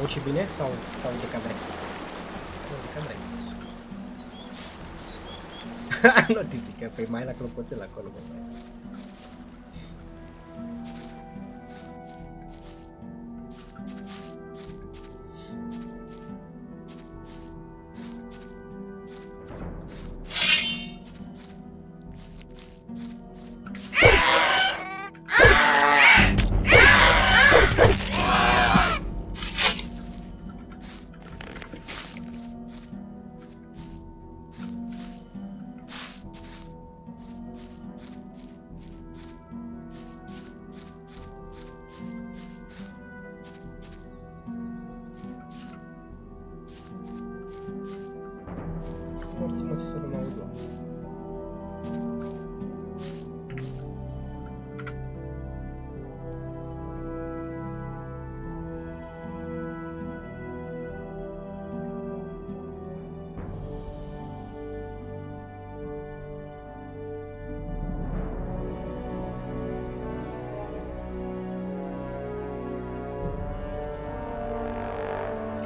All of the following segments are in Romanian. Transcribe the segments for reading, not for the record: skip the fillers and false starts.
auzi bine sau de ca vrei? De ca vrei. Notifică, păi mai la clopoțel acolo, bă. Morții mă, ce să nu mă aud, bă.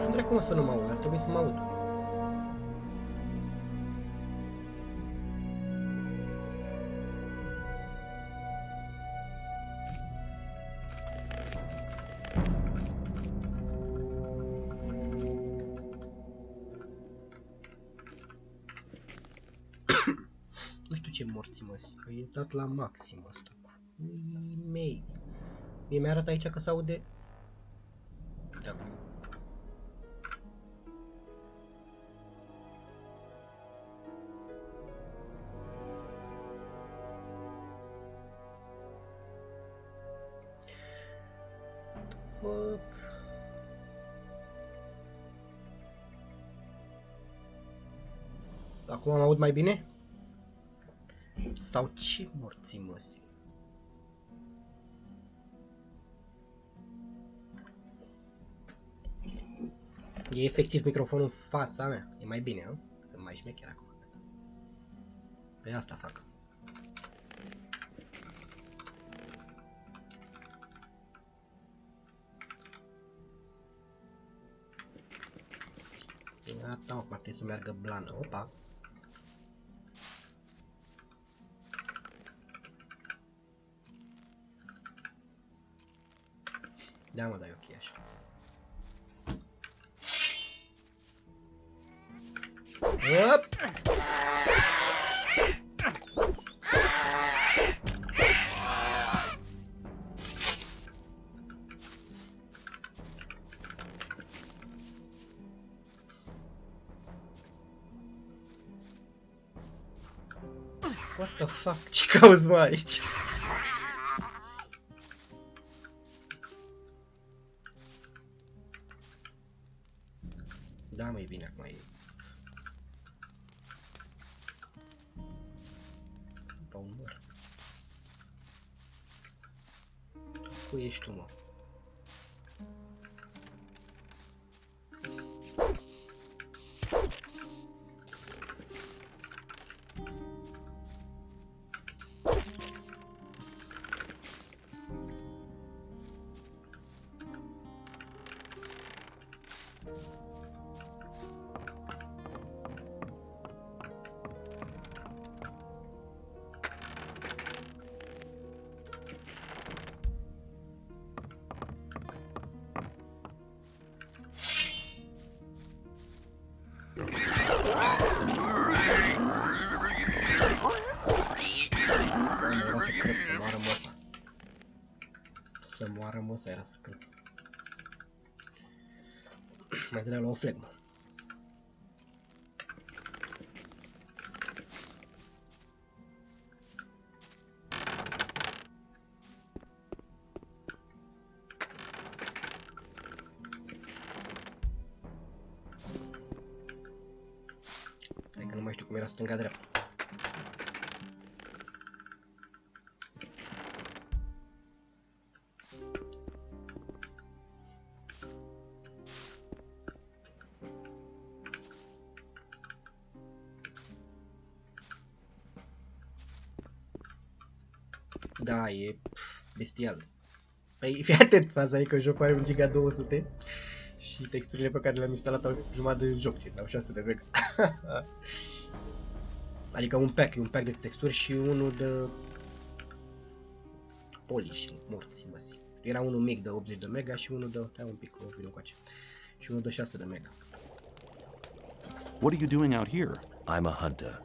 Andrei, cum o să nu mă aud? Ar trebui să mă aud. Nu știu ce morți, mă, că e dat la maxim asta. Mei. Mie mi-arată aici că s-aude. Da. Bă. Acum mă aud mai bine? Sau ce morții, măsii? E efectiv microfonul în fața mea. E mai bine, nu? Sunt mai șmecher acum. Păi asta fac. Gata, mă, poate să meargă blană. Opa! Da, mă, dai ok așa. Op! What the fuck? Ce cauți, mă, aici? Da, mă, e bine acum, e... Pa umăr. Cu ești tu, mă? Era să crăp, să moară măsa. Să moară măsa, era să crăp. Mai trebuie la o flegmă. Hai că nu mai știu cum era stânga-dreapta. Da, e bestial. Păi, fii atent, faza e că jocul are 1 giga 200 Și texturile pe care le-am instalat au jumătate de joc, au 6 de mega. Adică un pack de texturi și unul de polish, morți, mă zic. Era unul mic de 80 de mega și unul de, stai un pic, o vin încoace. Și unul de 6 de mega. What are you doing out here? I'm a hunter.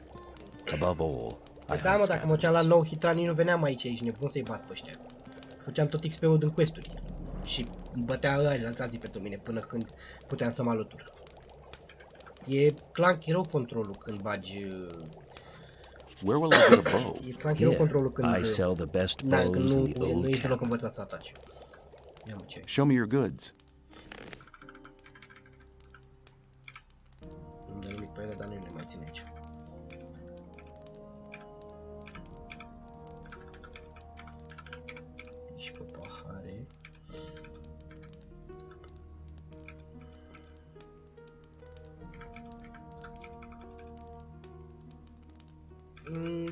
Above all, Da, mă, dacă mă duceam la nou hitran, nici nu veneam aici nebun să-i bat pe ăștia. Făceam tot XP-ul din quest-uri. Și bătea alții pentru mine până când puteam să mă alătur. E clunky rău controlul când bagi... Where will I get a bow? E clunky rău controlul când... I sell the best Na, bows când in the nu old ești deloc camp. învățat să ataci. Ia mă, ce ai? Show me your goods. Nu-mi dă nimic pe ele, dar nu le mai țin aici. Și pe pahare.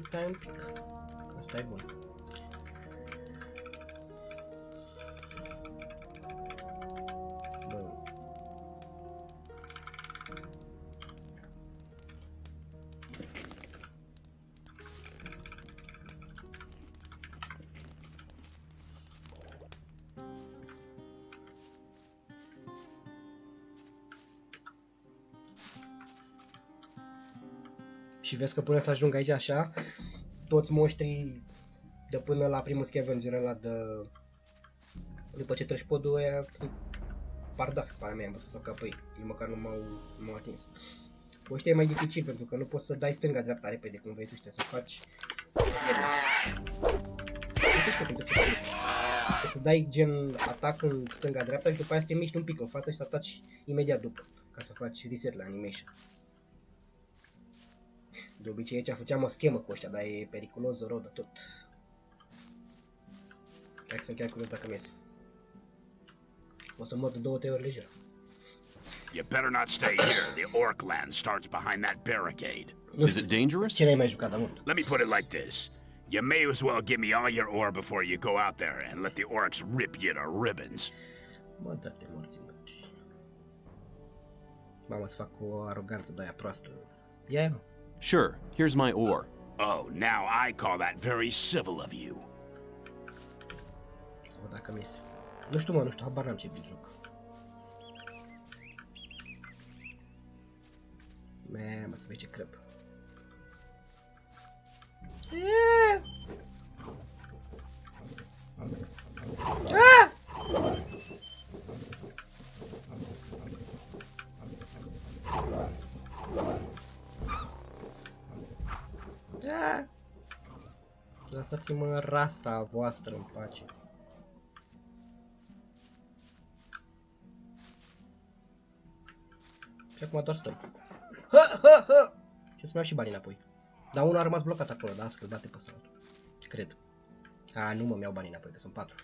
Stai un pic. Asta e bun. Bun. Și vezi că până să ajung aici așa, toți monștrii de până la primul scavenger ăla de... După ce treci podul ăia, sunt pardafi pe aia mea, am bătut sau ca ei, nici măcar nu m-au atins. Ăștia e mai dificil pentru că nu poți să dai stânga-dreapta repede când vrei tu, știi, să faci... Să dai gen atac în stânga-dreapta și după aia să te miști un pic în față și să ataci imediat după, ca să faci reset la animation. De obicei aici făceam o schemă cu ăștia, dar e periculos rău de tot. Hai să chiar curios dacă mi-iese. O să mor de 2-3 ori lejer. You better not stay here. The orc land starts behind that barricade. Is it dangerous? Ce n-ai mai jucat, mult? Let me put it like this. You may as well give me all your ore before you go out there and let the orcs rip you to ribbons. Mă, dă-te morții, mă. Mamă, să fac o aroganță de aia proastă. Ia, mă. Sure, here's my ore. Oh, now I call that very civil of you. Să văd dacă mi-iese. Nu știu, mă, nu știu, habar n-am ce bine joc. Mă, să vezi ce crăp. Lăsați-mă rasa voastră în pace. Și acum doar stăm. Ce să-mi iau și banii înapoi. Dar unul a rămas blocat acolo, da? Să-l bate pe ăsta. Cred. A, nu mă iau banii înapoi, că sunt 4.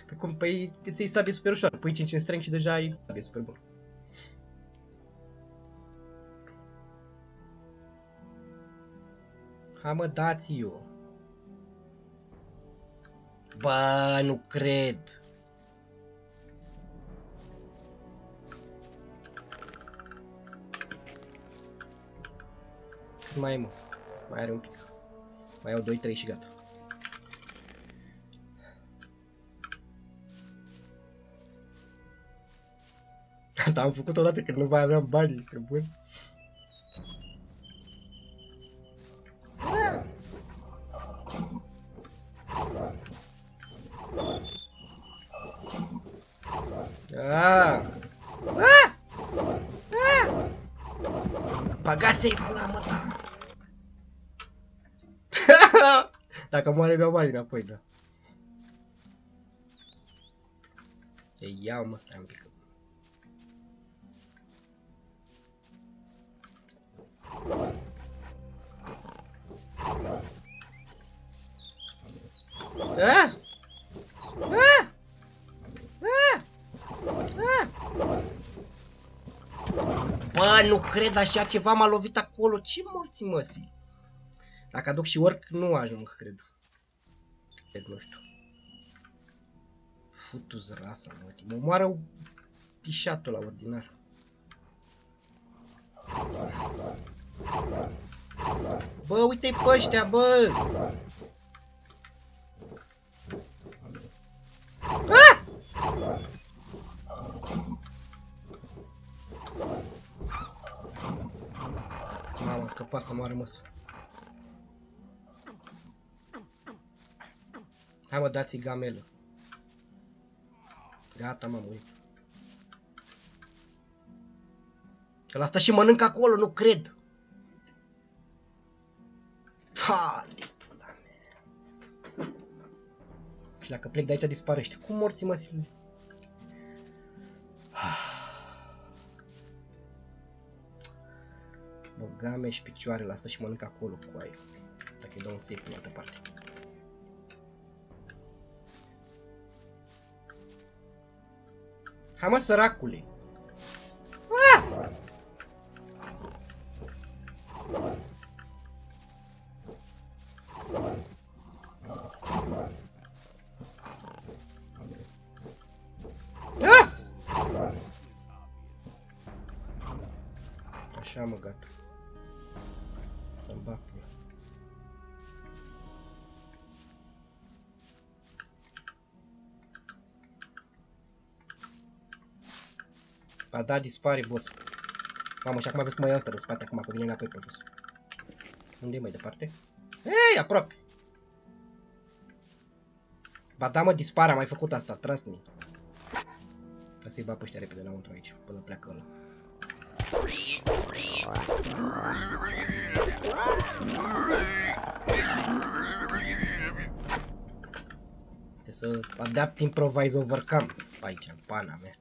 Pe cum, păi, îți iei sabie super ușoară. Pui 5 în strength și deja ai sabie super bună. Hai mă, dați-o. Bă, nu cred. Cât mai e, mă? Mai are un pic. Mai au 2-3 și gata. Asta am făcut odată când nu mai aveam bani, ești bun. Bagați-i pula, mă, ta! Dacă moare, mi-au bani înapoi, da. Te iau, mă, stai un pic. Bă, nu cred, așa ceva m-a lovit acolo. Ce morții, măsii? Dacă aduc și orc, nu ajung, cred. Cred, nu știu. Futu-ți rasa, mă. Mă omoară pișatul la ordinar. Bă, uite-i pe ăștia, bă! Ah! Mamă, am scăpat să moară măsă. Hai mă, dați-i gamelă. Gata, m-am murit. Că ăla stă și mănâncă acolo, nu cred. Ha, de pula mea. Și dacă plec de aici dispărește. Cum morții mă, Silvi? Bă, game și picioarele astea și mănâncă acolo cu aia. Dacă îi dau un safe în altă parte. Hai mă, săracule! Ah! Ah! Așa mă, gata. Să-mi bag pula. Ba da, dispare, boss. Mamă, și acum vezi cum e ăsta în spate, acum că vine înapoi pe jos. Unde e mai departe? Ei, aproape! Ba da, mă, dispare, am mai făcut asta, trust me. Ca să-i bag pe ăștia repede înăuntru aici, până pleacă ăla. Trebuie să adapt improvise overcome aici, în pana mea.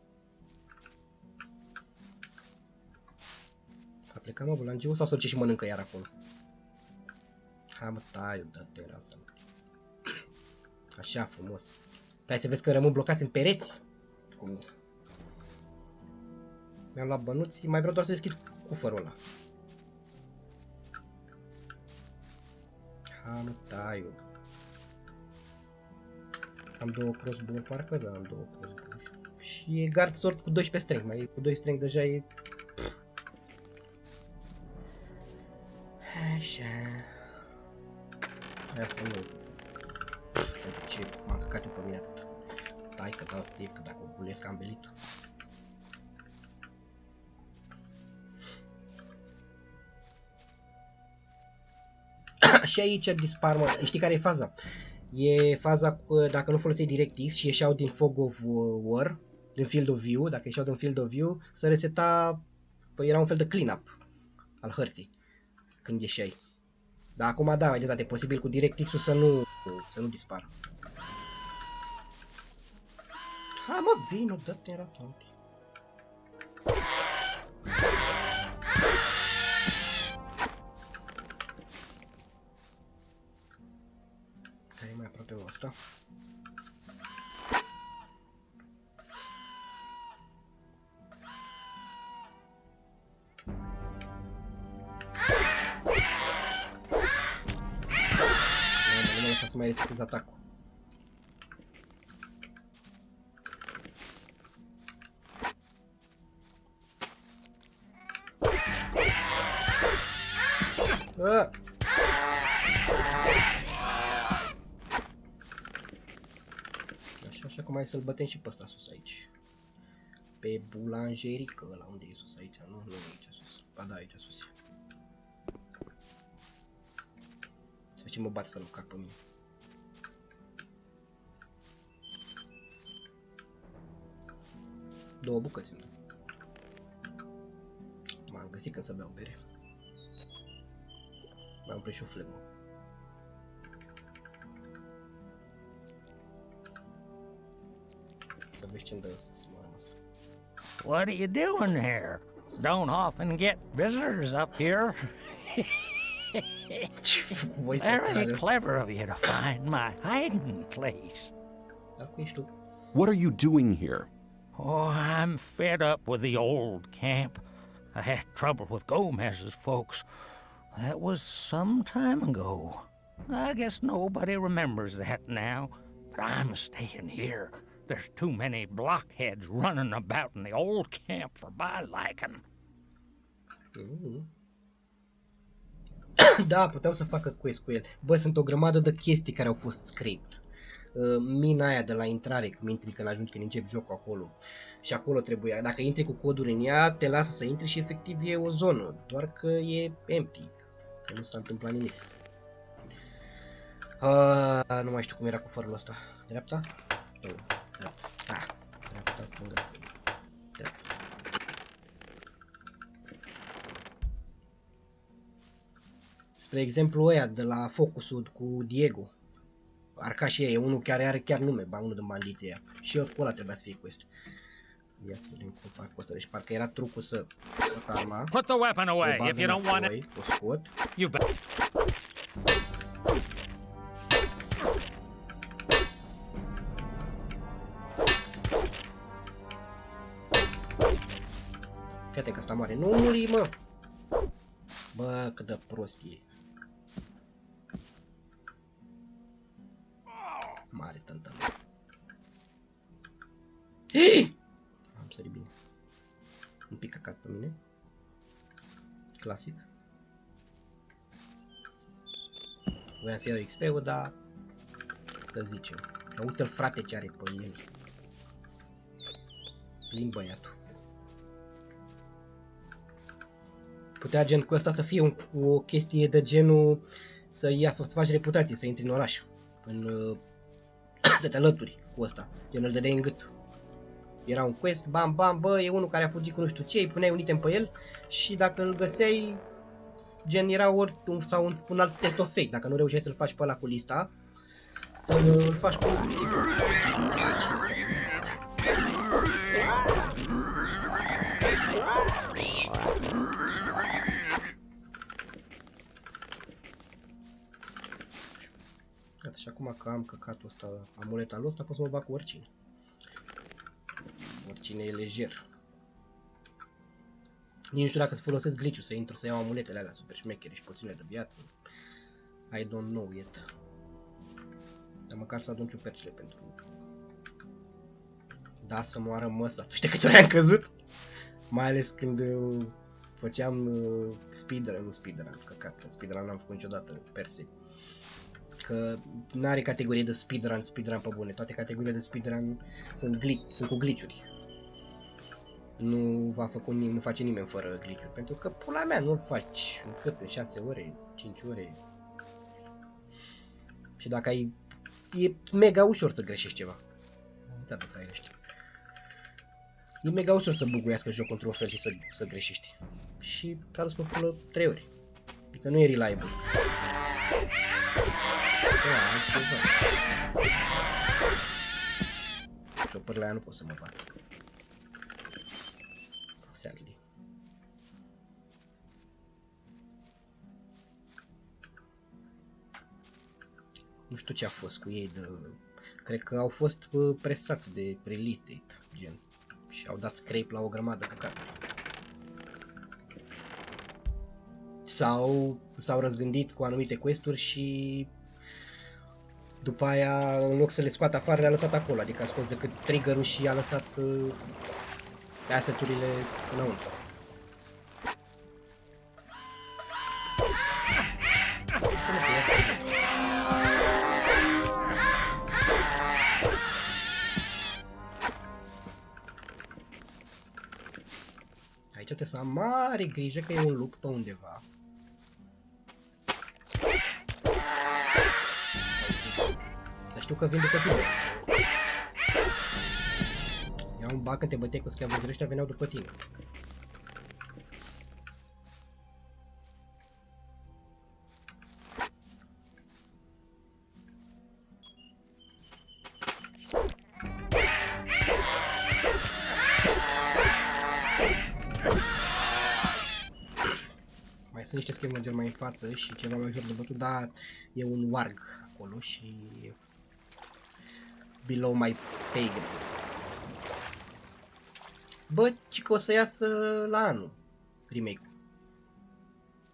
A plecat mă bulangiu sau să duce și mănâncă iar acolo? Hai mă, tai-o, dă-te rasa. Așa frumos. Stai să vezi că rămân blocați în pereți. Cum? Mi-am luat bănuții, mai vreau doar să deschid cufărul ăla. Hai mă, tai-o. Am două crossbow, parcă da, am două crossbow. Și e guard sword cu 12 strength, mai e cu 2 strength deja e... Așa. Asta nu. Ce m-am căcat eu pe mine atât. Tai că dau safe, că dacă o bulesc am belit-o. Și aici dispar, mă. Știi care e faza? E faza cu, dacă nu foloseai DirectX și ieșeau din Fog of War, din Field of View, dacă ieșeau din Field of View, se reseta, păi era un fel de clean-up al hărții, când ieșeai. Dar acum da, vedeți, e posibil cu DirectX-ul să nu dispară. Ha, mă, vino, dă-te în rasa, mă. Care e mai aproape ăsta? Nu mă lăsa să mai resetez atacul. Așa cum hai să-l bătem și pe ăsta sus aici. Pe bulangerică, ăla unde e sus aici, nu? Nu e aici sus. Ba da, aici sus. Să ce mă bate să-l cac pe mine. Două bucăți îmi dă. M-am găsit când să beau bere. M-am prins și o flegmă. Să vezi ce-mi dă ăsta să mă rămas. What are you doing here? Don't often get visitors up here. Very clever of you to find my hiding place. Dar cum ești tu? What are you doing here? Oh, I'm fed up with the old camp. I had trouble with Gomez's folks. That was some time ago. I guess nobody remembers that now, but I'm staying here. There's too many blockheads running about in the old camp for my liking. Da, puteau să facă quest cu el. Bă, sunt o grămadă de chestii care au fost scraped. Mina aia de la intrare, cum intri când ajungi, când începi jocul acolo. Și acolo trebuia, dacă intri cu coduri în ea, te lasă să intri și efectiv e o zonă. Doar că e empty. Că nu s-a întâmplat nimic. Nu mai știu cum era cu fărul ăsta. Dreapta? Dreapta. Da. Dreapta, stânga, stânga. Dreapta. Spre exemplu ăia de la Focusul cu Diego. Arcașii e unul care are chiar nume, unul din bandiții aia. Și eu cu ăla trebuia să fie quest. Ia să vedem cum fac cu ăsta. Deci parcă era trucul să scot arma. Put the weapon away if you don't want it. O scot. You've been... Fii că asta moare. Nu muri, mă! Bă, cât de prost e. Mare tântă. Am sărit bine. Un pic căcat pe mine. Clasic. Voiam să iau XP-ul, dar să zicem. Uite-l, frate, ce are pe el. Plin băiatul. Putea gen cu asta să fie o chestie de genul să faci reputație, să intri în oraș. Să te alături cu ăsta. Gen îl dădeai în gât. Era un quest, bam, bam, bă, e unul care a fugit cu nu știu ce, îi puneai un item pe el și dacă îl găseai, gen era sau un alt test of fate. Dacă nu reușeai să-l faci pe ăla cu lista, să-l faci cu tipul ăsta. Gata, și acum că am căcatul ăsta, amuleta lui ăsta, pot să mă bag cu oricine. Oricine e lejer. Nici nu știu dacă să folosesc glitch-ul, să intru să iau amuletele alea super șmechere și poțiune de viață. I don't know yet. Dar măcar să adun ciupercile pentru... Da, să moară măsa. Tu știi câte ori am căzut? Mai ales când făceam speedrun, nu speedrun, căcat, că speedrun n-am făcut niciodată per se. Că n-are categorie de speedrun pe bune. Toate categoriile de speedrun sunt cu glitch-uri. Nu face nimeni fără glitch-uri. Pentru că pula mea nu-l faci în cât? În 6 ore, 5 ore. Și dacă ai... E mega ușor să greșești ceva. Am uitat de fraierii ăștia. E mega ușor să buguiască jocul într-un fel și să greșești. Și s-a dus pe pulă 3 ori. Adică nu e reliable. Șopările aia nu pot să mă bat. Sadly. Nu știu ce a fost cu ei de... Cred că au fost presați de release date, gen. Și au dat scrape la o grămadă de căcaturi. Sau s-au răzgândit cu anumite questuri și după aia, în loc să le scoată afară, le-a lăsat acolo. Adică a scos decât trigger-ul și a lăsat asset-urile înăuntru. Aici trebuie să am mare grijă că e un lup pe undeva. Dar știu că vin după tine. Era un bug când te băteai cu scavengeri ăștia, veneau după tine. Mai sunt niște scavengeri mai în față și ceva mai ușor de bătut, dar e un warg acolo și e below my pay grade. Bă, cică o să iasă la anul remake-ul.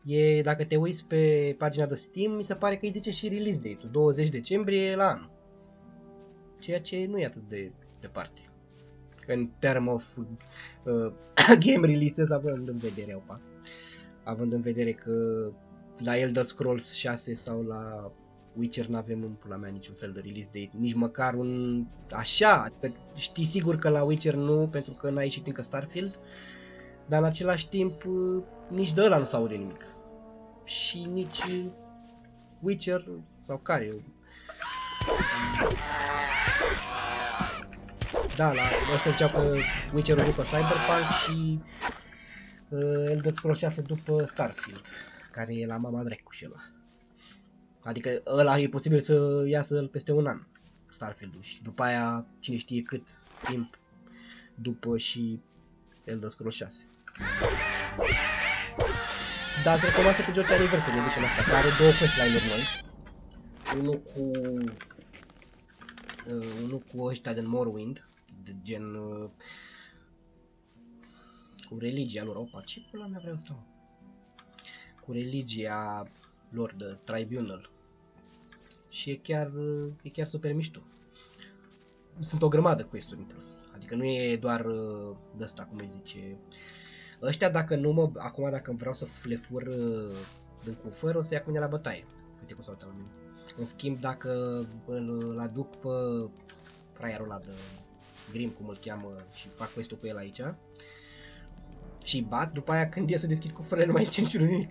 E, dacă te uiți pe pagina de Steam, mi se pare că îi zice și release date-ul, 20 decembrie la anul. ceea ce nu e atât de departe. În term of game releases, având în vedere că la Elder Scrolls 6 sau la Witcher n-avem în pula mea niciun fel de release date, nici măcar un așa, adică știi sigur că la Witcher nu, pentru că n-a ieșit încă Starfield, dar în același timp nici de ăla nu s-aude nimic. Și nici Witcher sau care? Da, la ăsta zicea că Witcher-ul după Cyberpunk și Elder Scrolls 6 după Starfield, care e la mama dracu și ăla. Adică ăla e posibil să iasă peste un an, Starfield-ul, și după aia cine știe cât timp după și Elder Scrolls 6. Dar îți recomand să te joci Anniversary Edition asta, care are două questline-uri noi. Unul cu ăștia din Morrowind, de gen cu religia lor. Opa, ce pula mea vreau să cu religia lor de Tribunal. Și e chiar super mișto. Sunt o grămadă quest-uri în plus. Adică nu e doar de ăsta, cum îi zice. Ăștia acum dacă vreau să le fur din cufăr, o să ia cu mine la bătaie. Uite cum s-a uitat la mine. În schimb, dacă îl aduc pe fraierul ăla de Grim, cum îl cheamă, și fac quest-ul cu el aici și bat, după aia când e să deschid cufrele nu mai zice niciun nimic.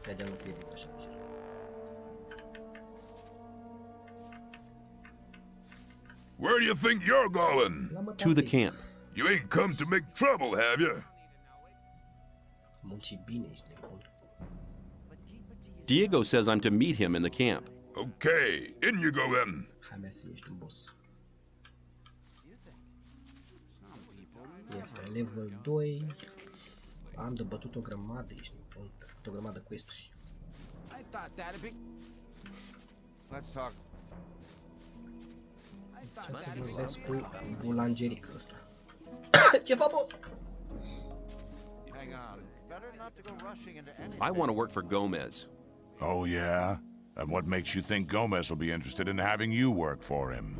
Vedem să evit așa. Where do you think you're going? To the camp. You ain't come to make trouble, have you? Munci bine, ești nebun. Diego says I'm to meet him in the camp. Okay, in you go then. Hai mea să ești un boss. Este level 2. Am de bătut o grămadă, ești nebun. O grămadă quest-uri. Ce să vorbesc cu bulangeric ăsta. Ce famoso! I want to work for Gomez. Oh, yeah? And what makes you think Gomez will be interested in having you work for him?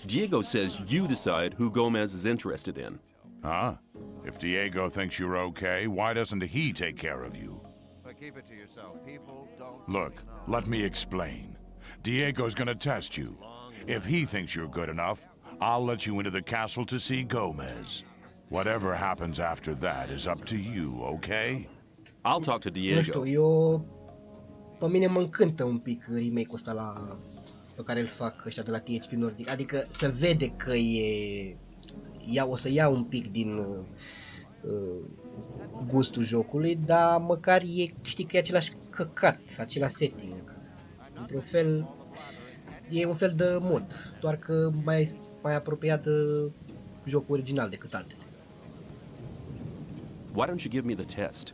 Diego says you decide who Gomez is interested in. Huh? If Diego thinks you're okay, why doesn't he take care of you? Look, let me explain. Diego's gonna test you. If he thinks you're good enough, I'll let you into the castle to see Gomez. Whatever happens after that is up to you, okay? I'll talk to Nu Diego. știu, pe mine mă încântă un pic remake-ul ăsta pe care îl fac ăștia de la THQ Nordic. Adică se vede că o să ia un pic din gustul jocului, dar măcar știi că e același căcat, același setting. Într-un fel, e un fel de mod, doar că mai apropiat de jocul original decât altele. Why don't you give me the test?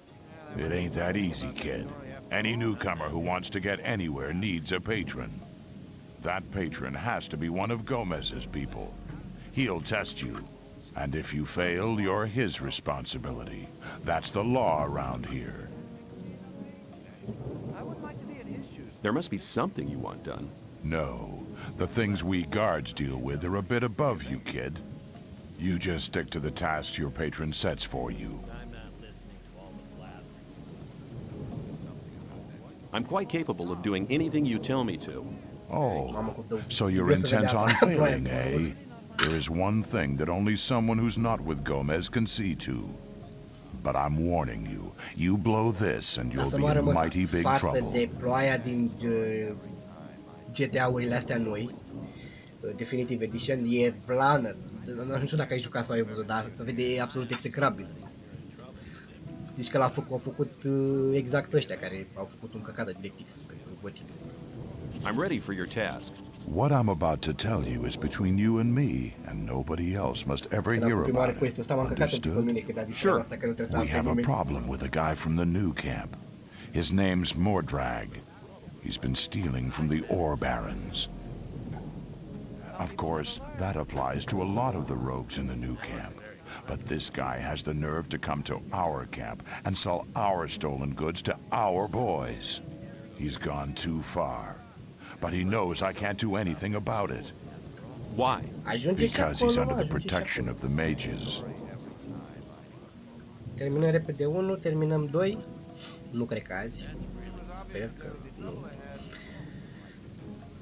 It ain't that easy, kid. Any newcomer who wants to get anywhere needs a patron. That patron has to be one of Gomez's people. He'll test you. And if you fail, you're his responsibility. That's the law around here. There must be something you want done. No. The things we guards deal with are a bit above you, kid. You just stick to the tasks your patron sets for you. I'm quite capable of doing anything you tell me to. Oh, so you're intent on failing, eh? There is one thing that only someone who's not with Gomez can see to. But I'm warning you, you blow this and you'll be in mighty big trouble. Față de ploaia din GTA-urile astea noi, Definitive Edition, e blană. Nu știu dacă ai jucat sau ai văzut, dar se vede absolut execrabil. Zici că au făcut exact ăștia care au făcut un căcat de DirectX pentru vătile. I'm ready for your task. What I'm about to tell you is between you and me, and nobody else must ever hear about it. Understood? Sure. We have a problem with a guy from the new camp. His name's Mordrag. He's been stealing from the ore barons. Of course, that applies to a lot of the rogues in the new camp. But this guy has the nerve to come to our camp and sell our stolen goods to our boys. He's gone too far. But he knows I can't do anything about it. Why? Ajunge și Because he's acolo, under the ajunge și protection acolo. of the mages. Terminăm repede 1, terminăm 2. Nu cred că azi. Sper că nu.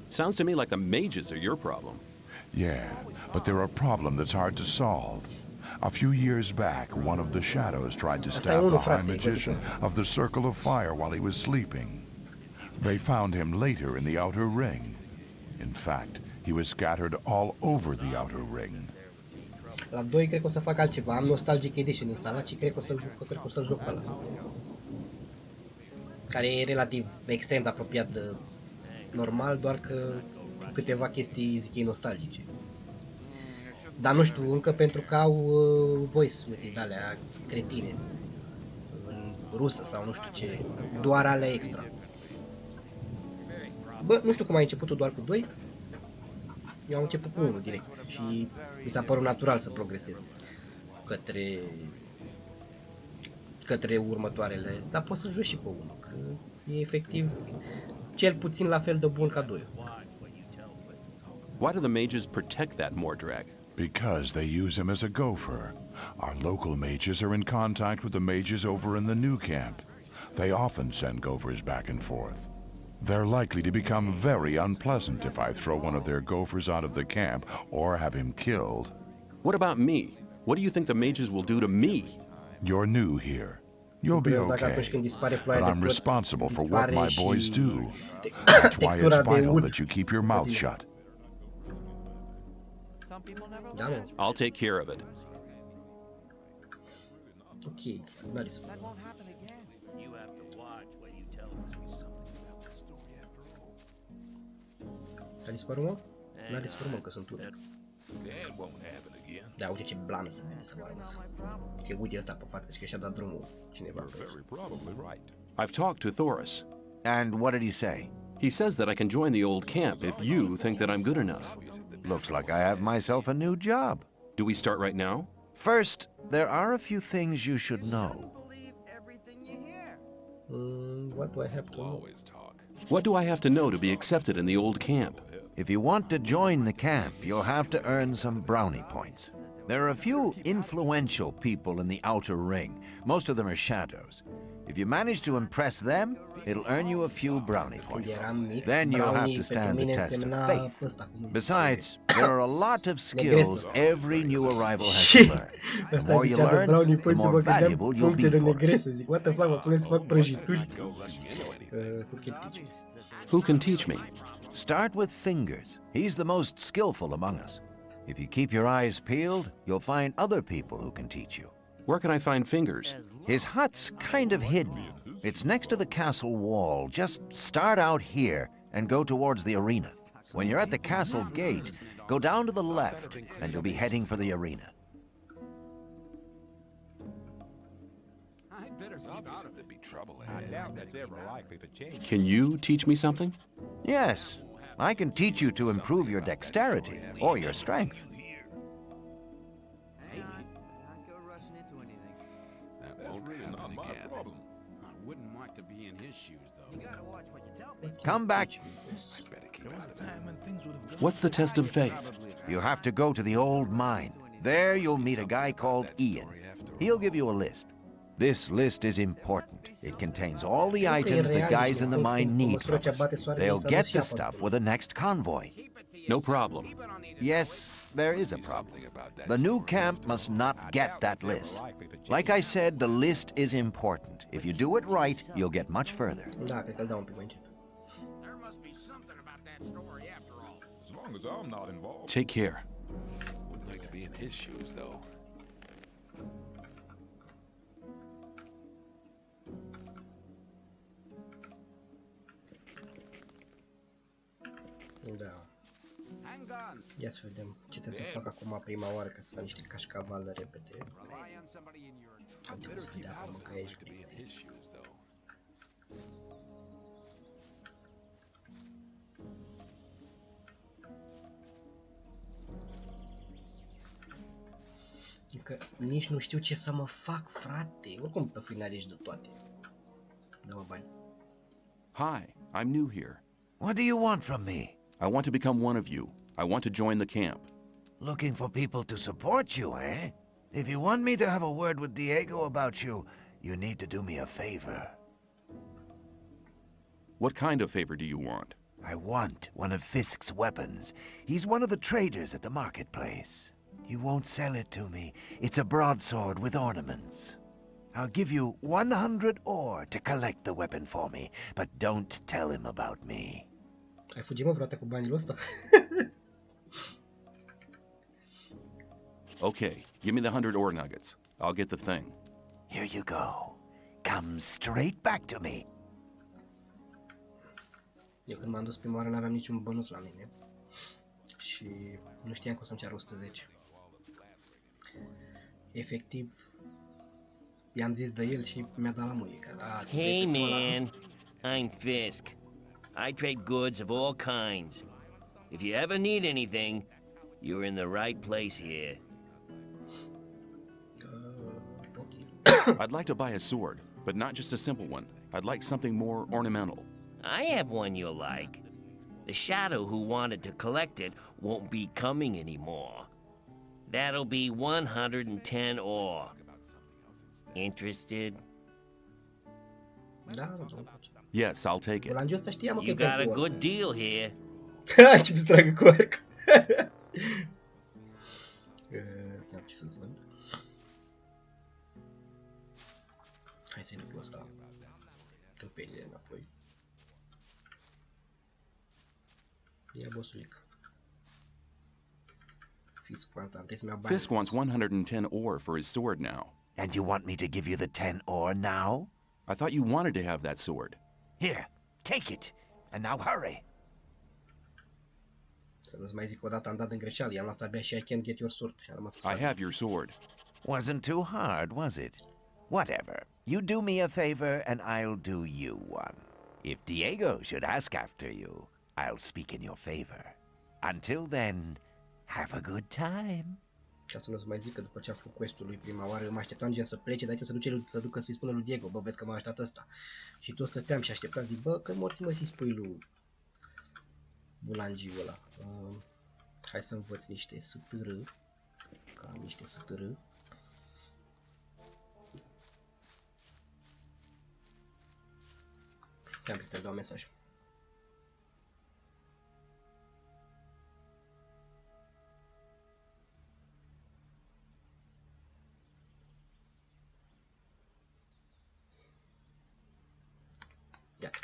Sounds to me like the mages are your problem. Yeah, but they're a problem that's hard to solve. A few years back, one of the shadows tried to stab the High Magician of the Circle of Fire while he was sleeping. They found him later in the Outer Ring. In fact, he was scattered all over the Outer Ring. La 2 cred că o să fac altceva. Am Nostalgic Edition instalat și cred că o să-l joc pe ăla. Care e relativ extrem de apropiat de normal, doar că cu câteva chestii, zic ei, nostalgice. Dar nu știu, încă pentru că au voice-uri de-alea cretine. În rusă sau nu știu ce, doar ale extra. Bă, nu știu cum ai început doar cu 2. Eu am început cu 1 direct și mi s-a părut natural să progresez către următoarele, dar pot să joc și pe 1, că e efectiv cel puțin la fel de bun ca 2. Why do the mages protect that Mordrag? Because they use him as a gopher. Our local mages are in contact with the mages over in the new camp. They often send gophers back and forth. They're likely to become very unpleasant if I throw one of their gophers out of the camp or have him killed. What about me? What do you think the mages will do to me? You're new here. You'll be okay, but I'm responsible for what my boys do. That's why it's vital that you keep your mouth shut. Da, mă. I'll take care of it. Ok, n-a dispărut. A dispărut, mă? N-a dispărut, mă, că sunt unde. Da, uite ce blană să vede să mă rămas. Ce uite ăsta pe față și că și-a dat drumul cineva pe ăsta. I've talked to Thoris. And what did he say? He says that I can join the old camp if you think that I'm good enough. Looks like I have myself a new job. Do we start right now? First, there are a few things you should know. What do I have to know? What do I have to know to be accepted in the old camp? If you want to join the camp, you'll have to earn some brownie points. There are a few influential people in the outer ring. Most of them are shadows. If you manage to impress them, it'll earn you a few brownie points. Then you'll have to stand the test of faith. Besides, there are a lot of skills every new arrival has to learn. The more you learn, the more valuable you'll be for us. Zic, what the fuck, mă pune să fac prăjituri? Who can teach me? Start with Fingers. He's the most skillful among us. If you keep your eyes peeled, you'll find other people who can teach you. Where can I find Fingers? His hut's kind of hidden. It's next to the castle wall. Just start out here and go towards the arena. When you're at the castle gate, go down to the left and you'll be heading for the arena. Can you teach me something? Yes, I can teach you to improve your dexterity or your strength. Come back. What's the test of faith? You have to go to the old mine. There you'll meet a guy called Ian. He'll give you a list. This list is important. It contains all the items the guys in the mine need from us. They'll get the stuff with the next convoy. No problem. Yes, there is a problem. The new camp must not get that list. Like I said, the list is important. If you do it right, you'll get much further. Da, cred că îl dau un pic mai încet. Take care. Wouldn't like to be in his shoes, though. Da. Ia să vedem ce trebuie să fac acum prima oară ca să fac niște cașcavală repede. Trebuie să dea acum că aici friță. Că nici nu știu ce să mă fac, frate. Oricum pe final ești de toate. Dă-mă bani. Hi, I'm new here. What do you want from me? I want to become one of you. I want to join the camp. Looking for people to support you, eh? If you want me to have a word with Diego about you, you need to do me a favor. What kind of favor do you want? I want one of Fisk's weapons. He's one of the traders at the marketplace. You won't sell it to me. It's a broadsword with ornaments. I'll give you 100 ore to collect the weapon for me, but don't tell him about me. Ai fugit, mă, vreodată cu banul ăsta? Okay, give me the 100 ore nuggets. I'll get the thing. Here you go. Come straight back to me. Eu când m-am dus prima oară n-aveam niciun bănuț la mine. Și nu știam că o să-mi ceară 110. Efectiv, i-am zis de el și mi-a dat la muică. Hey man, I'm Fisk. I trade goods of all kinds. If you ever need anything, you're in the right place here. Ok. I'd like to buy a sword, but not just a simple one. I'd like something more ornamental. I have one you'll like. The shadow who wanted to collect it won't be coming anymore. That'll be 110 ore. Interested? Da, domnule. Yes, I'll take it. Bolangiul ăsta știa, mă, că You e got a pentru good deal here. Ha, ce stragă cu arc. N-am ce să-ți vând. Hai să-i duc ăsta. Tâmpenile înapoi. Ia, bosulic. Fisk poanta, trebuie să-mi iau bani. Fisk wants 110 ore for his sword now. And you want me to give you the 10 ore now? I thought you wanted to have that sword. Here, take it. And now hurry. Să nu-ți mai zic odată am dat în greșeală, i-am lăsat abia și I can't get your sword și am rămas cu I sabia. have your sword. Wasn't too hard, was it? Whatever. You do me a favor and I'll do you one. If Diego should ask after you, I'll speak in your favor. Until then, have a good time. Ca să nu-ți mai zic că după ce a făcut quest-ul lui prima oară, mă așteptam gen să plece, dar să ducă să-i spună lui Diego, bă, vezi că m-a așteptat ăsta. Și tot stăteam și așteptam, zic, bă, că morți mă să-i spui lui Bulangiul ăla. Hai să învăț niște STR, că am niște STR. Am să dau mesaj. Iată.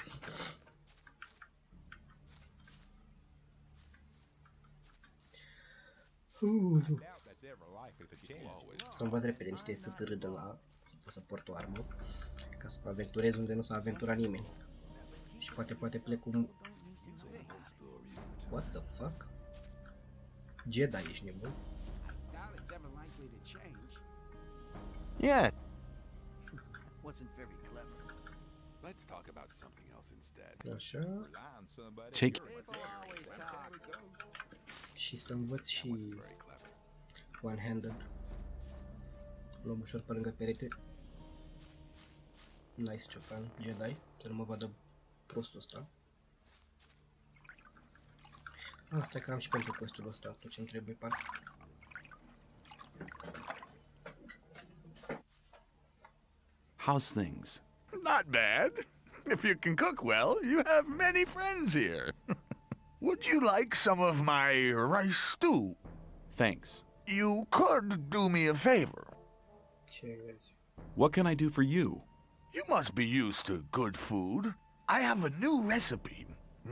Să învăț repede niște STR de la să port o armă, ca să mă aventurez unde nu s-a aventurat nimeni. Și poate plec cu... What the fuck? Jedi, ești nebun? Yeah. Wasn't very clever. Let's talk about something else instead. Așa. Take Și să învăț și one-handed. Luăm ușor pe lângă perete. Nice ciocan, Jedi, să nu mă vadă prostul ăsta. Asta că am și pentru quest-ul ăsta, tot ce-mi trebuie, parcă. How's things? Not bad. If you can cook well, you have many friends here. Would you like some of my rice stew? Thanks. You could do me a favor. Ce vezi? What can I do for you? You must be used to good food. I have a new recipe.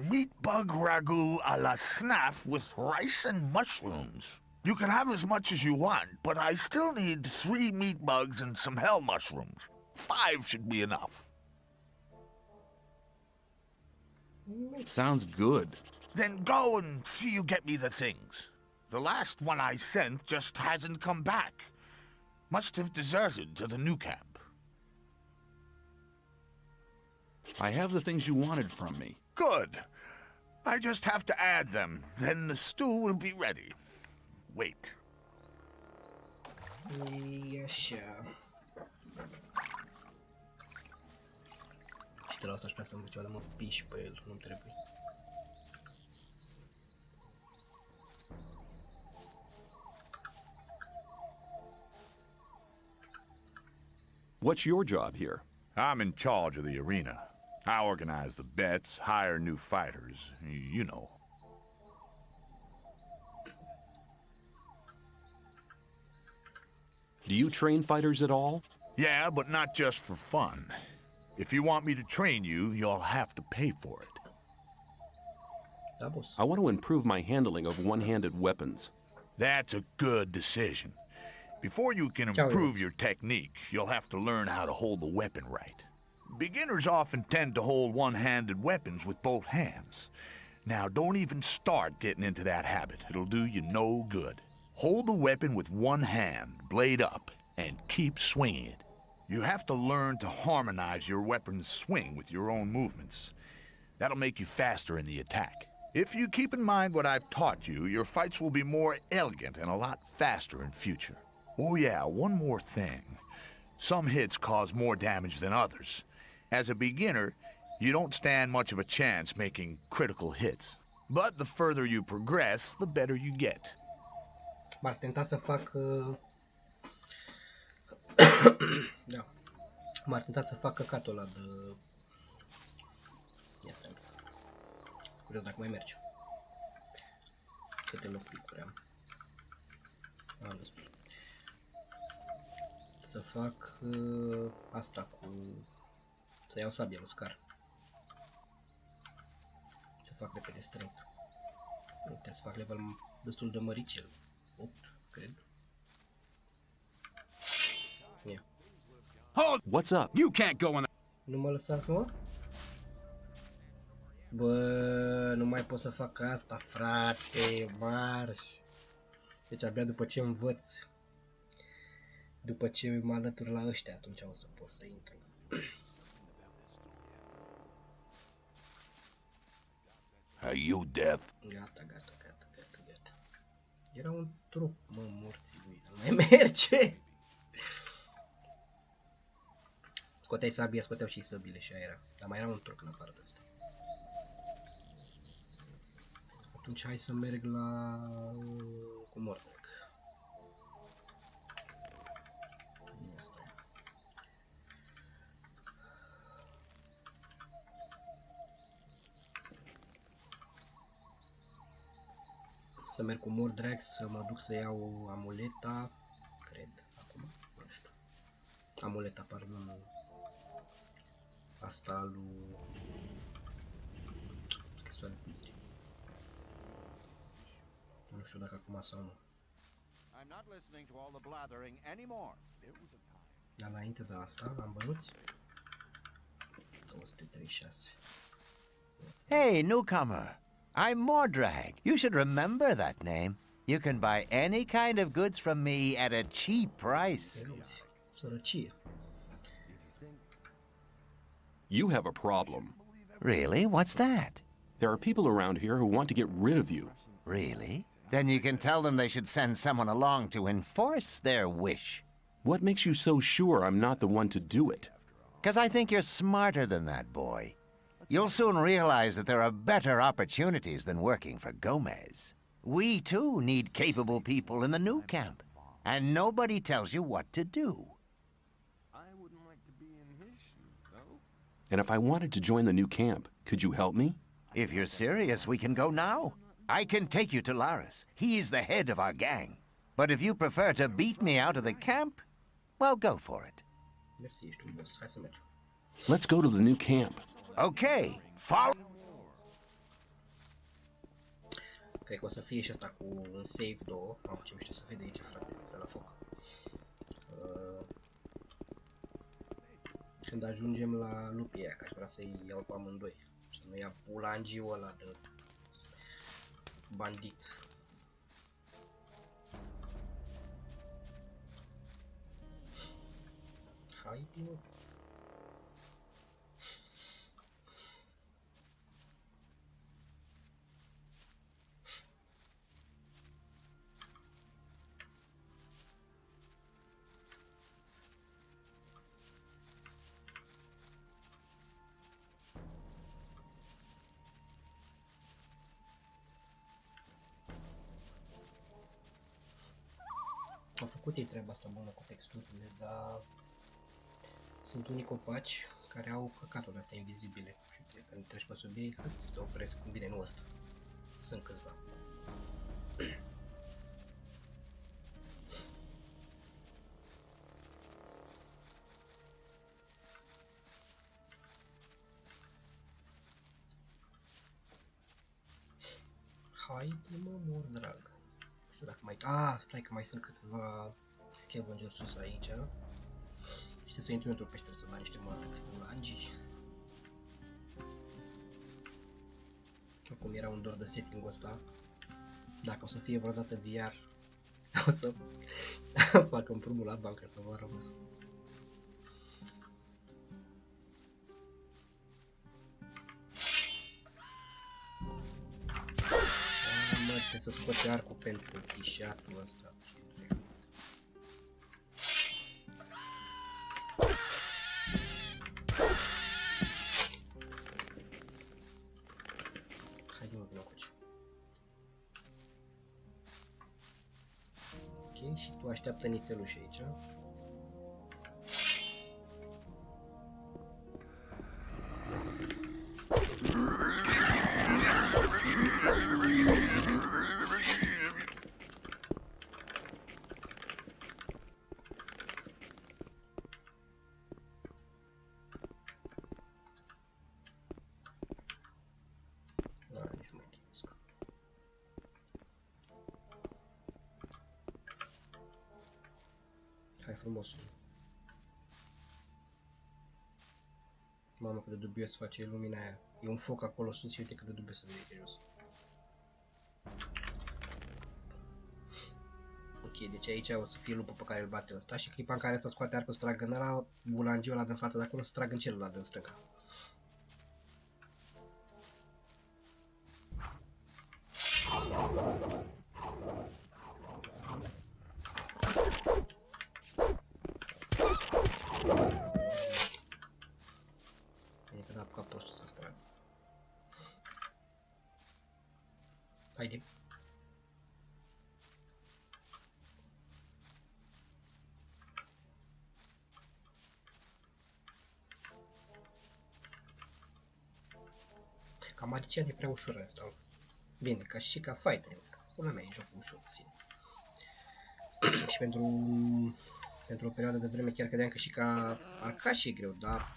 Meat bug ragu a la snaff with rice and mushrooms. You can have as much as you want, but I still need 3 meat bugs and some hell mushrooms. 5 should be enough. Sounds good. Then go and see you get me the things. The last one I sent just hasn't come back. Must have deserted to the new camp. I have the things you wanted from me. Good. I just have to add them, then the stew will be ready. Wait. E așa. Știu la asta aș vrea să-mi duc ceva, dar mă piși pe el, nu-mi trebuie. What's your job here? I'm in charge of the arena. I organize the bets, hire new fighters, you know. Do you train fighters at all? Yeah, but not just for fun. If you want me to train you, you'll have to pay for it. Da, boss. I want to improve my handling of one-handed weapons. That's a good decision. Before you can Ciao, improve Alex. your technique, you'll have to learn how to hold the weapon right. Beginners often tend to hold one-handed weapons with both hands. Now, don't even start getting into that habit. It'll do you no good. Hold the weapon with one hand, blade up, and keep swinging it. You have to learn to harmonize your weapon's swing with your own movements. That'll make you faster in the attack. If you keep in mind what I've taught you, your fights will be more elegant and a lot faster in future. Oh yeah, one more thing. Some hits cause more damage than others. As a beginner, you don't stand much of a chance making critical hits. But the further you progress, the better you get. M-ar tenta să fac... da. M-ar tenta să fac căcatul ăla de... Ia stai. Curios dacă mai merge. Câte locuri am. Am despre. Să fac asta cu... Să iau sabia lui Scar. Să fac repede strength. Nu putea să fac level destul de măricel. 8, cred. Ia. What's up? You can't go in. Nu mă lăsați, mă? Bă, nu mai pot să fac asta, frate, marș. Deci abia după ce învăț, după ce mă alătur la ăștia, atunci o să pot să intru. Are you deaf? Gata. Era un trup, mă, morții lui, nu mai merge. Scoteai sabia, scoteau și săbile și aia era. Dar mai era un truc în afară de asta. Atunci hai să merg la... cu Mordec. Să merg cu Mordrex, să mă duc să iau amuleta, cred, acum, nu știu. Amuleta, pardon. Asta lui... Nu știu dacă acum sau nu. Dar înainte de asta, am bănuți? 236. Hey, newcomer. I'm Mordrag. You should remember that name. You can buy any kind of goods from me at a cheap price. Sărăcie. You have a problem. Really? What's that? There are people around here who want to get rid of you. Really? Then you can tell them they should send someone along to enforce their wish. What makes you so sure I'm not the one to do it? 'Cause I think you're smarter than that, boy. You'll soon realize that there are better opportunities than working for Gomez. We, too, need capable people in the new camp. And nobody tells you what to do. And if I wanted to join the new camp, could you help me? If you're serious, we can go now. I can take you to Laris. He's the head of our gang. But if you prefer to beat me out of the camp, well, go for it. Mersi, ești un boss. Hai să mergem. Let's go to the new camp. Okay, follow. Cred că o să fie și asta cu un save 2. Mamă, ce mișto să vede aici, frate, de la foc. Când ajungem la lupii aia, că aș vrea să-i iau pe amândoi. Să nu ia bulangiul ăla de bandit. Haide, mă. făcut ei treaba asta bună cu texturile, dar sunt unii copaci care au căcaturile astea invizibile și când treci pe sub ei, îți te opresc, bine, nu ăsta. Sunt câțiva. Haide mă, mor drag. Nu știu dacă mai... stai că mai sunt câțiva scavengeri sus aici. Și trebuie să intru într-o peșteră să dau niște monetăți fulangi. Acum era un dor de setting-ul ăsta. Dacă o să fie vreodată VR, o să fac împrumul la bancă să vă rămas. Mă, trebuie să scoate arcul pentru chișatul ăsta. Haide mă, vină coace. Ok, și tu așteaptă nițeluși aici. Nici nu mai chinuiesc. Hai frumosul. Mamă, cât de dubios face lumina aia. E un foc acolo sus și uite cât de dubios se vede pe jos. Ok, deci aici o să fie lupul pe care îl bate ăsta și clipa în care ăsta scoate arcul să tragă în ăla, bulangiul ăla din față de acolo să tragă în celălalt din stânga. E că n-a apucat prostul să stragă. Haide. Ca magician e prea ușor asta. Bine, ca și ca fighter. Pula mea e jocul ușor puțin. Și pentru o perioadă de vreme chiar credeam că și ca arcaș e greu, dar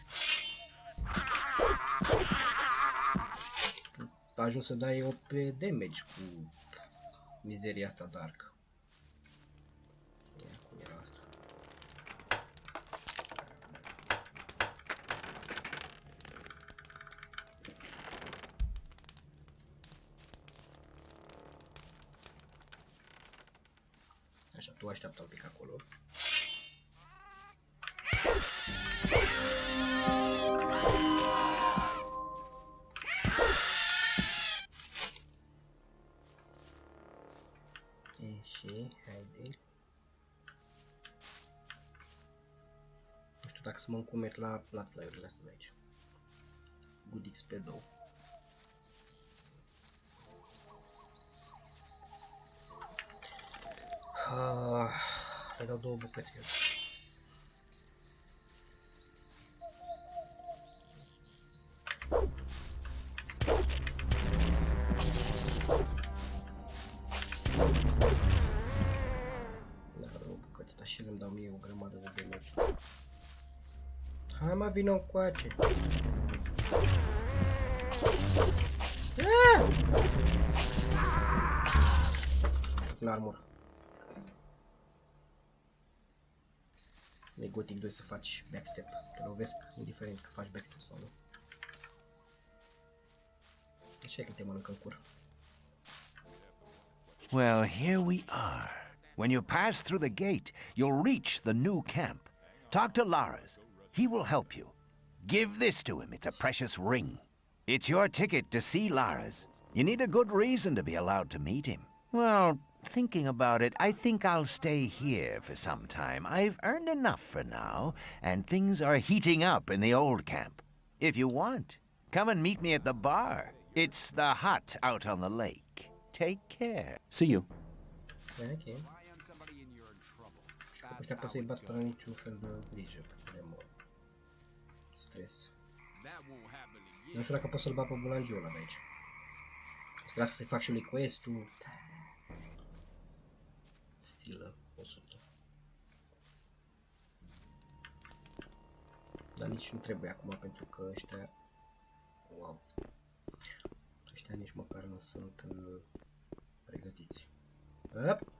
a ajuns să dai 8 pe damage cu mizeria asta dark. Ia, cum era asta? Așa, tu așteaptă un pic acolo. Și, haide. Nu știu dacă să mă încumet la fly-urile astea de aici. Good XP 2. Le dau două bucăți, cred. Da, două bucăți, dar și îmi dau mie o grămadă de damage. Hai mă, vină încoace. Dați-mi armură. De Gothic 2 să faci backstep, te lovesc, indiferent că faci backstep sau nu. Așa e că te mănâncă în cur. Well, here we are. When you pass through the gate, you'll reach the new camp. Talk to Lars. He will help you. Give this to him. It's a precious ring. It's your ticket to see Lars. You need a good reason to be allowed to meet him. Well, thinking about it, I think I'll stay here for some time. I've earned enough for now, and things are heating up in the old camp. If you want, come and meet me at the bar. It's the hut out on the lake. Take care. See you. Okay. If I am somebody and you're in trouble, Ăștia pot să-i bat fără niciun fel de grijă, de stres. Nu știu dacă pot să-l bat pe bulangiul ăla de aici. O să trebuiască să-i fac și lui quest-ul. Silă 100. Dar nici nu trebuie acum pentru că ăștia... Wow. Ăștia nici măcar nu sunt pregătiți. Up.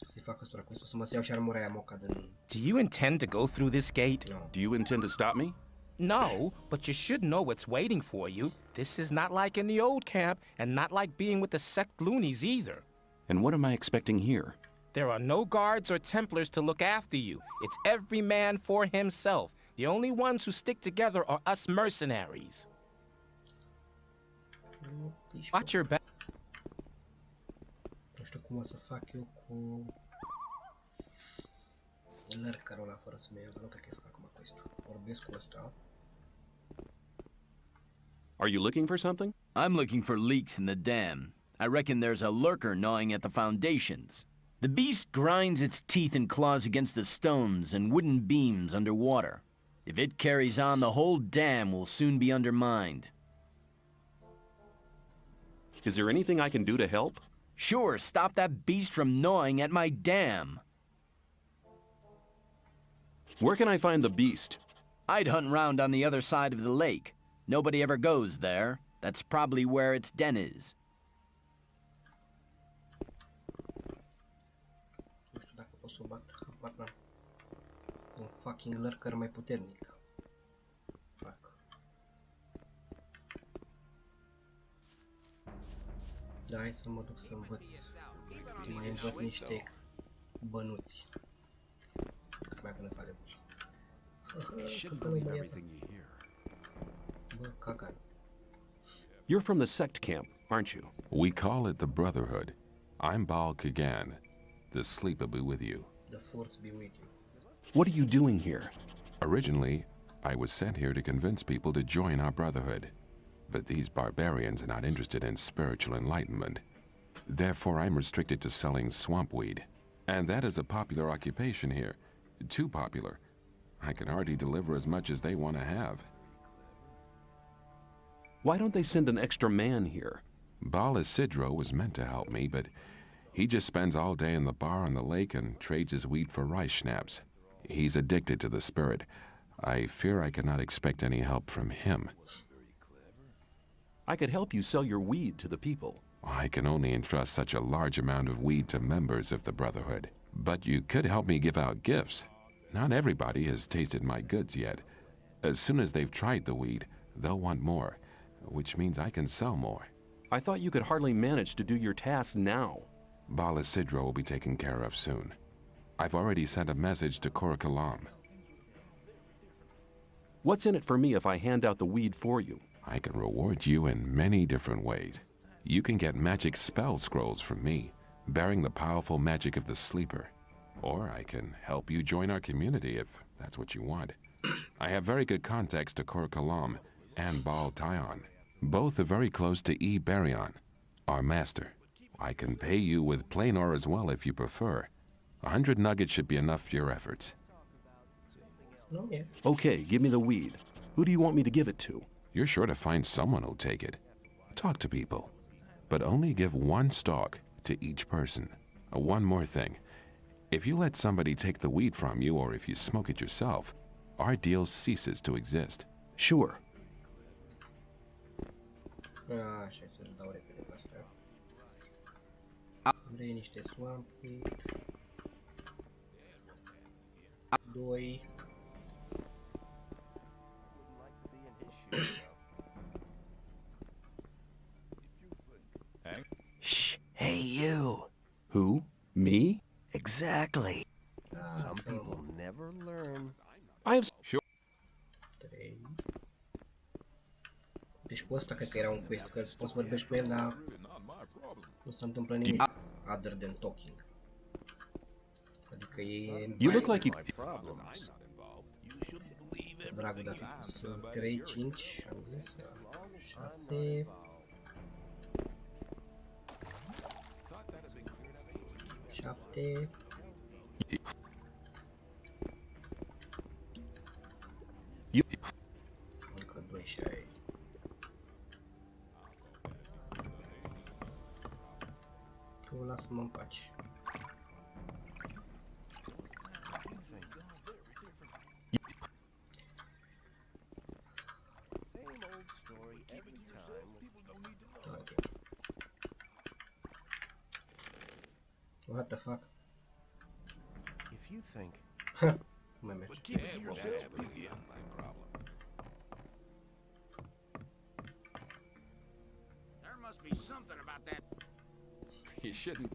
Să-i fac ăstora quest-ul, să mă iau și armura aia moca din... Do you intend to go through this gate? No. Do you intend to stop me? No, but you should know what's waiting for you. This is not like in the old camp, and not like being with the sect loonies either. And what am I expecting here? There are no guards or Templars to look after you. It's every man for himself. The only ones who stick together are us mercenaries. Watch your back. Nu știu cum o să fac eu cu... lărcarul ăla fără să-mi iau, dar nu cred că fac acum quest-ul. Vorbesc cu ăsta. Are you looking for something? I'm looking for leaks in the dam. I reckon there's a lurker gnawing at the foundations. The beast grinds its teeth and claws against the stones and wooden beams underwater. If it carries on, the whole dam will soon be undermined. Is there anything I can do to help? Sure, stop that beast from gnawing at my dam. Where can I find the beast? I'd hunt round on the other side of the lake. Nobody ever goes there. That's probably where its den is. Nu știu dacă pot să o bat, habar n-am. Un fucking lurker mai puternic. Fuck. Da, hai să mă duc să învăț. Să mai învăț niște bănuți. Mai până fac de You shouldn't believe everything you hear. bă, cagan. You're from the sect camp, aren't you? We call it the Brotherhood. I'm Baal Kagan. The sleep will be with you. The force be with you. What are you doing here? Originally, I was sent here to convince people to join our Brotherhood. But these barbarians are not interested in spiritual enlightenment. Therefore, I'm restricted to selling swamp weed. And that is a popular occupation here. Too popular. I can hardly deliver as much as they want to have. Why don't they send an extra man here? Baal Isidro was meant to help me, but he just spends all day in the bar on the lake and trades his weed for rice schnapps. He's addicted to the spirit. I fear I cannot expect any help from him. I could help you sell your weed to the people. I can only entrust such a large amount of weed to members of the Brotherhood. But you could help me give out gifts. Not everybody has tasted my goods yet. As soon as they've tried the weed, they'll want more, which means I can sell more. I thought you could hardly manage to do your tasks now. Baal Isidro will be taken care of soon. I've already sent a message to Korakalam. What's in it for me if I hand out the weed for you? I can reward you in many different ways. You can get magic spell scrolls from me, bearing the powerful magic of the sleeper. Or I can help you join our community if that's what you want. I have very good contacts to Korakalam and Baal Tyon. Both are very close to E. Baryon, our master. I can pay you with plain ore as well if you prefer. 100 nuggets should be enough for your efforts. No, yeah. Okay, give me the weed. Who do you want me to give it to? You're sure to find someone who'll take it. Talk to people, but only give one stalk to each person. One more thing. If you let somebody take the weed from you, or if you smoke it yourself, our deal ceases to exist. Sure. Așa, să-l dau repede pe astea. Vrei niște swamp weed. 2. Shh, hey you. Who? Me? Exactly. Some people Never learn. I have... 3. Deci pe ăsta cred că era un quest, că poți să vorbești cu el, dar nu se întâmplă nimic other than talking. Adică e... You look like you... Dragul de a fi pus 3, 5, am zis. 6. 7. Încă 2 și aici. Tu lasă-mă în pace. Okay. What the fuck? If you think. Mai merge. There must be something about that. You shouldn't.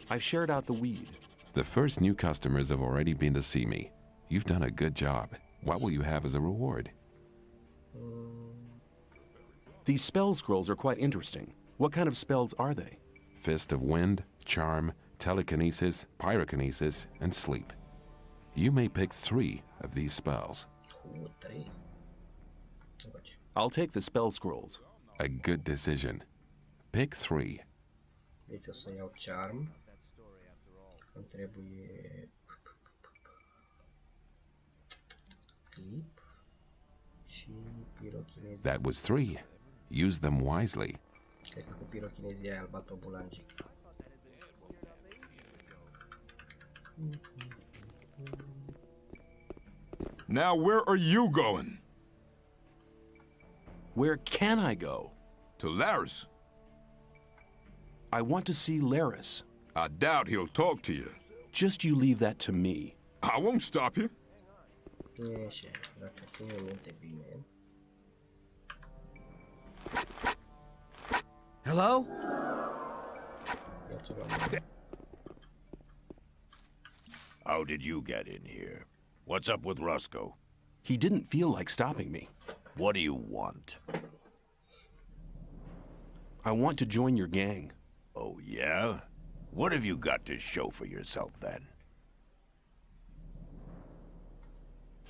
I've shared out the weed. The first new customers have already been to see me. You've done a good job. What will you have as a reward? These spell scrolls are quite interesting. What kind of spells are they? Fist of Wind, Charm, Telekinesis, Pyrokinesis, and Sleep. You may pick 3 of these spells. 3. I'll take the spell scrolls. A good decision. Pick 3. Deci o să iau Charm. Îmi trebuie Sleep și Pyrokinesia. That was 3. Use them wisely. Cred că cu Pyrokinesia aia îl bat pe bulangic. Now where are you going? Where can I go? To Laris. I want to see Laris. I doubt he'll talk to you. Just you leave that to me. I won't stop you. E așa, dacă țin eu minte bine. Hello? Ia-ți-o la mine. How did you get in here? What's up with Roscoe? He didn't feel like stopping me. What do you want? I want to join your gang. Oh, yeah? What have you got to show for yourself, then?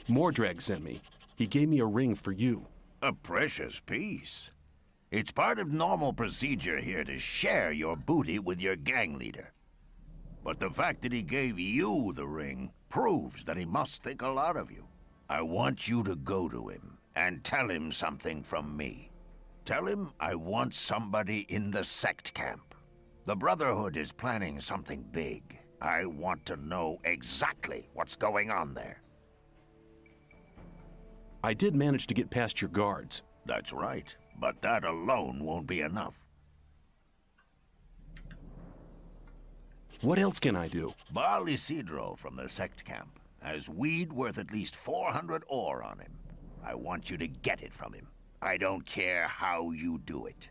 Mordrag sent me. He gave me a ring for you. A precious piece. It's part of normal procedure here to share your booty with your gang leader. But the fact that he gave you the ring proves that he must think a lot of you. I want you to go to him and tell him something from me. Tell him I want somebody in the sect camp. The Brotherhood is planning something big. I want to know exactly what's going on there. I did manage to get past your guards. That's right, but that alone won't be enough. What else can I do? Baal Isidro from the sect camp has weed worth at least 400 ore on him. I want you to get it from him. I don't care how you do it.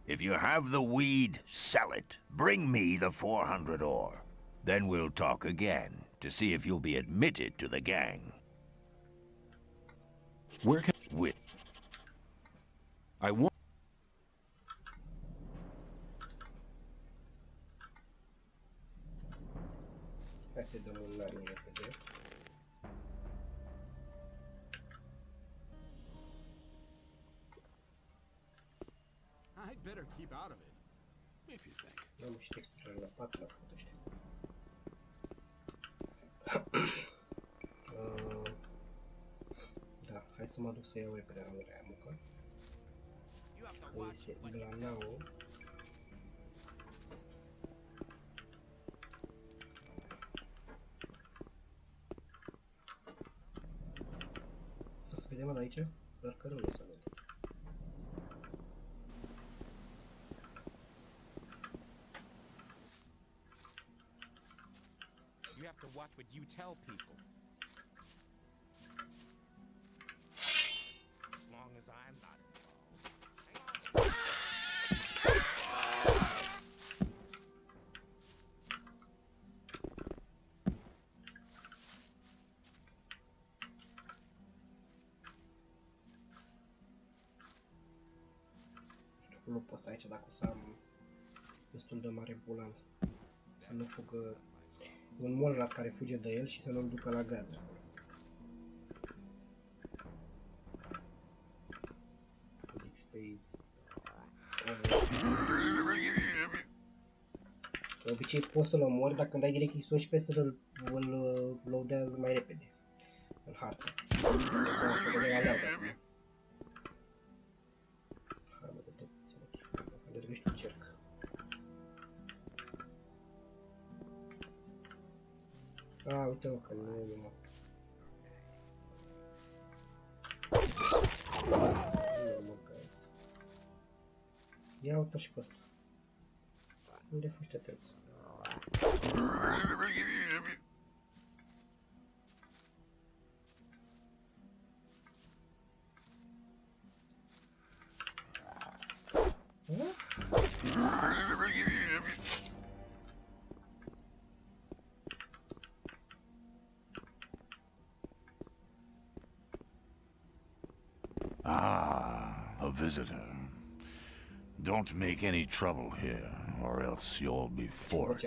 If you have the weed, sell it. Bring me the 400 ore. Then we'll talk again to see if you'll be admitted to the gang. Where can With I want? Hai să dăm un line repede. I'd better keep out of it. If you think. Am și texturile la 4 la făcut ăștia. Da, hai să mă duc să iau repede ramurile aia mucă. Că este Blanau. Să se vedem de aici? Doar că nu se vede. You have to watch what you tell people. As long as I'm not involved. Nu știu cum nu pot sta aici dacă o să am destul de mare bulan. Să nu fugă un molrat care fuge de el și să nu-l ducă la gaze. Space. De obicei poți să-l omori, dar când dai direct X11 să-l loadează mai repede în hartă. Să vedem alea de acum. Hai mă, dă-te-ți ochi. Alergăști un cerc. A, uite-mă că nu e mă. Ia uite și pe ăsta. Unde fugi tătăți? Ah, a visitor. Don't make any trouble here, or else you'll be forked.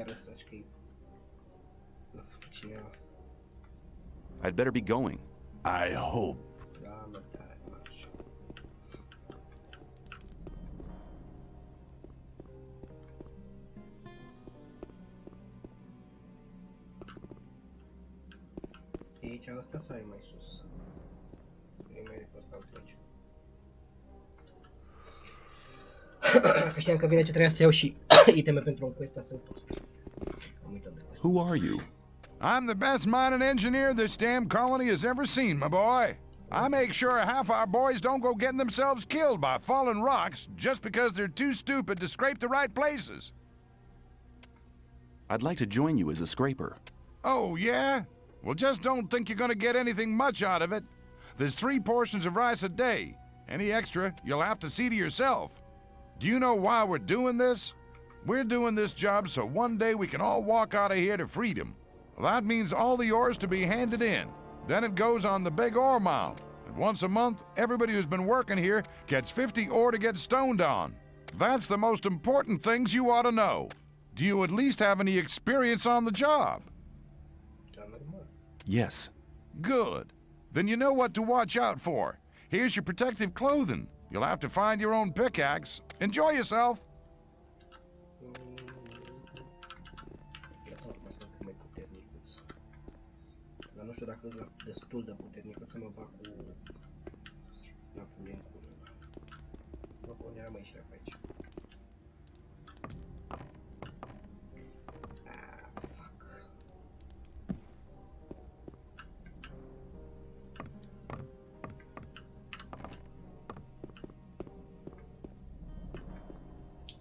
I'd better be going. I hope. E aici asta sau e mai sus? E mai repede ca atunci. Că știam că vine ce trebuia să iau și iteme pentru un quest, sunt toți. Am uitat de quest. Who are you? I'm the best mining engineer this damn colony has ever seen, my boy. I make sure half our boys don't go getting themselves killed by falling rocks just because they're too stupid to scrape the right places. I'd like to join you as a scraper. Oh, yeah? Well, just don't think you're gonna get anything much out of it. There's 3 portions of rice a day. Any extra, you'll have to see to yourself. Do you know why we're doing this? We're doing this job so one day we can all walk out of here to freedom. That means all the ores to be handed in. Then it goes on the big ore mound. And once a month, everybody who's been working here gets 50 ore to get stoned on. That's the most important things you ought to know. Do you at least have any experience on the job? Yes. Good. Then you know what to watch out for. Here's your protective clothing. You'll have to find your own pickaxe. Enjoy yourself. Dar nu știu dacă e destul de puternic să mă bag cu la punencul ăla. Mă puneam aici pe aici.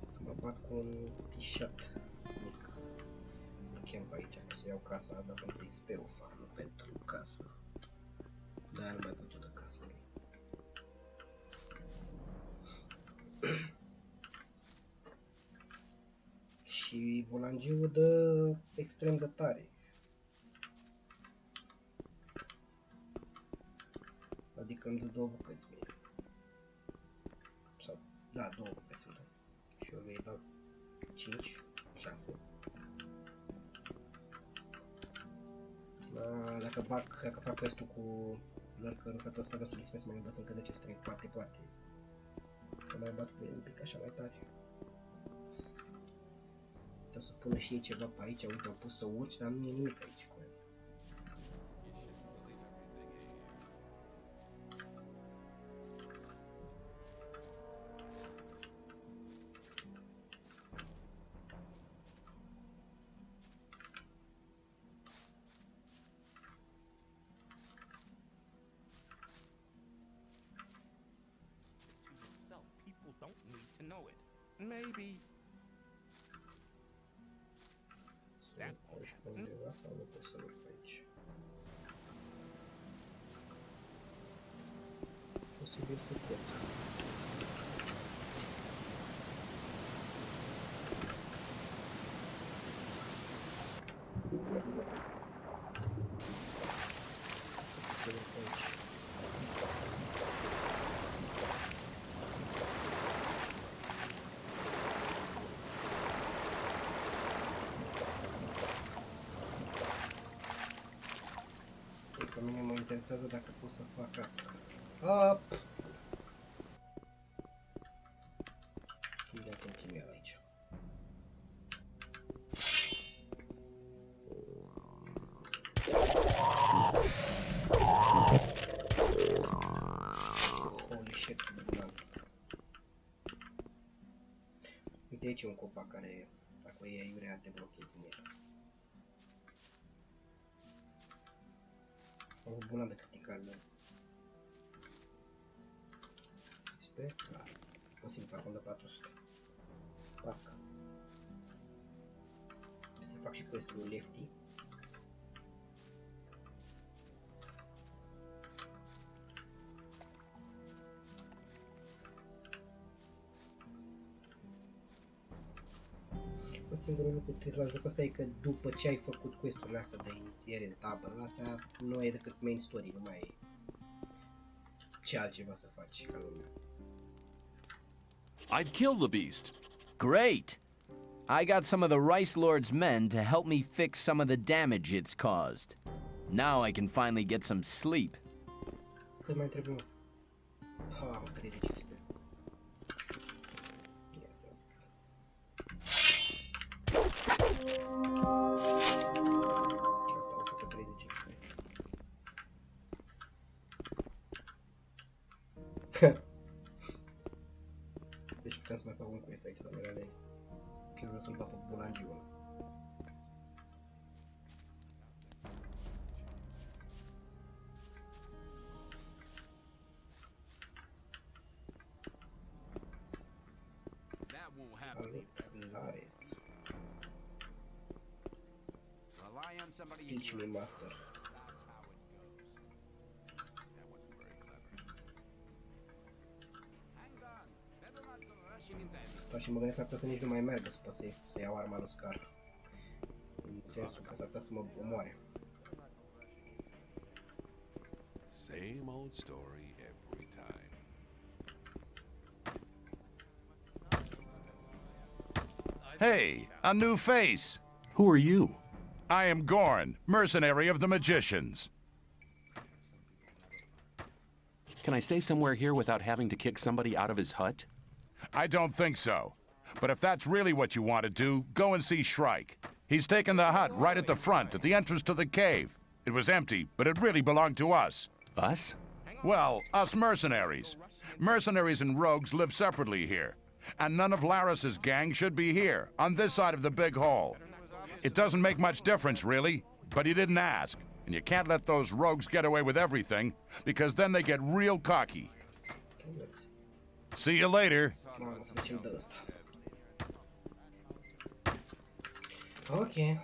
Să mă bag cu un t-shirt mic. Îl chem pe aici, că să iau casa, dar pentru XP-ul fac, nu pentru casă. Dar nu mai pot eu de casă. Și volangiul dă extrem de tare. Adică îmi dă 2 bucăți mie. Sau, da, 2 bucăți mie. Și eu vei da 5, 6. Dacă fac quest-ul cu lurkerul ăsta, ăsta destul de să mai învăț încă 10 string, poate. Să mai bat cu el un pic așa mai tare. Trebuie să pună și ei ceva pe aici, uite, au pus să urci, dar nu e nimic aici cu el. Maybe that undeva sau nu pot să merg pe aici. Posibil să pot. Să merg pe aici. Pe mine mă interesează dacă pot să fac asta. Deci un copac care, dacă o iei iurea, te blochezi în el. O bună de critical. Sper, da. Posibil fac de 400. Fac. Să fac și quest-ul Lefty. Singurul lucru trist la jocul ăsta e că după ce ai făcut quest-urile astea de inițiere în tabără, astea nu e decât main story, nu mai e ce altceva să faci ca lumea. I'd kill the beast. Great! I got some of the Rice Lord's men to help me fix some of the damage it's caused. Now I can finally get some sleep. Cât mai trebuie? Ha, 30 XP. Deci putem să mai fac un quest aici, doamne Ralei. Că vreau să-mi fac o bulangiu. Lares. Teach me, master. Stau și mă gândesc, s-ar putea să nici nu mai meargă să pot să iau arma lui Scar. În sensul că s-ar putea să mă omoare. Same old story every time. Hey, a new face! Who are you? I am Gorn, mercenary of the magicians. Can I stay somewhere here without having to kick somebody out of his hut? I don't think so. But if that's really what you want to do, go and see Shrike. He's taken the hut right at the front, at the entrance to the cave. It was empty, but it really belonged to us. Us? Well, us mercenaries. Mercenaries and rogues live separately here. And none of Laris's gang should be here, on this side of the big hall. It doesn't make much difference, really, but he didn't ask. And you can't let those rogues get away with everything, because then they get real cocky. See you later. Ok.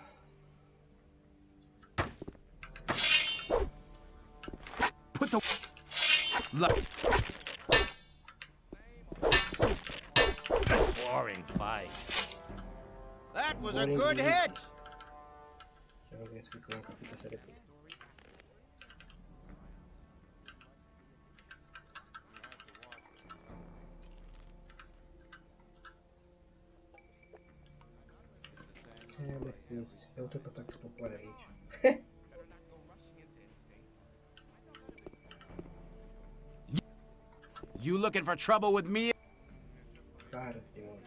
Put the... Boring fight. That was a good hit! Mă sus. Eu uite pe ăsta cât popoare aici. You looking for trouble with me?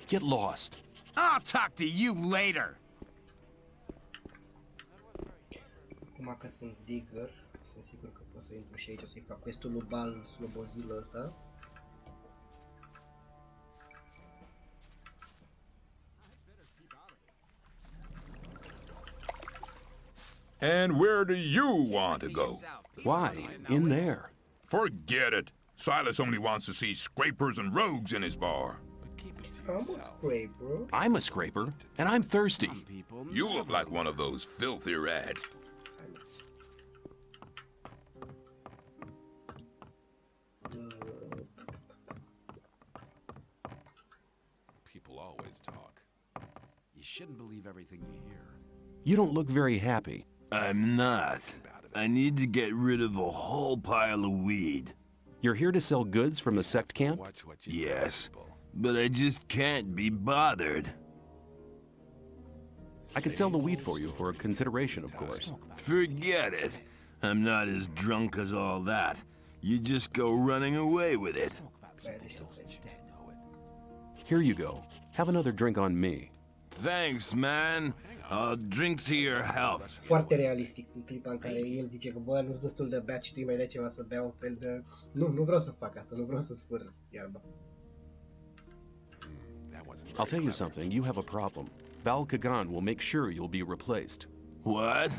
Get lost. I'll talk to you later. Acum că sunt digger, sunt sigur că pot să intru și aici să-i fac questul lui Bal slobozilă ăsta. And where do you want to go? Why? In there. Forget it. Silas only wants to see scrapers and rogues in his bar. I'm a scraper. I'm a scraper, and I'm thirsty. You look like one of those filthy rats. People always talk. You shouldn't believe everything you hear. You don't look very happy. I'm not. I need to get rid of a whole pile of weed. You're here to sell goods from the sect camp? Yes, but I just can't be bothered. I could sell the weed for you for a consideration, of course. Forget it. I'm not as drunk as all that. You just go running away with it. Here you go. Have another drink on me. Thanks, man. I'll drink to your health. Foarte realistic în clipa în care el zice că bă, nu-s destul de beat și tu îi mai dai ceva să bea, un fel de... Nu vreau să fac asta, nu vreau să sfâr iarba. I'll tell you something. You have a problem. Bal Kagan will make sure you'll be replaced. What?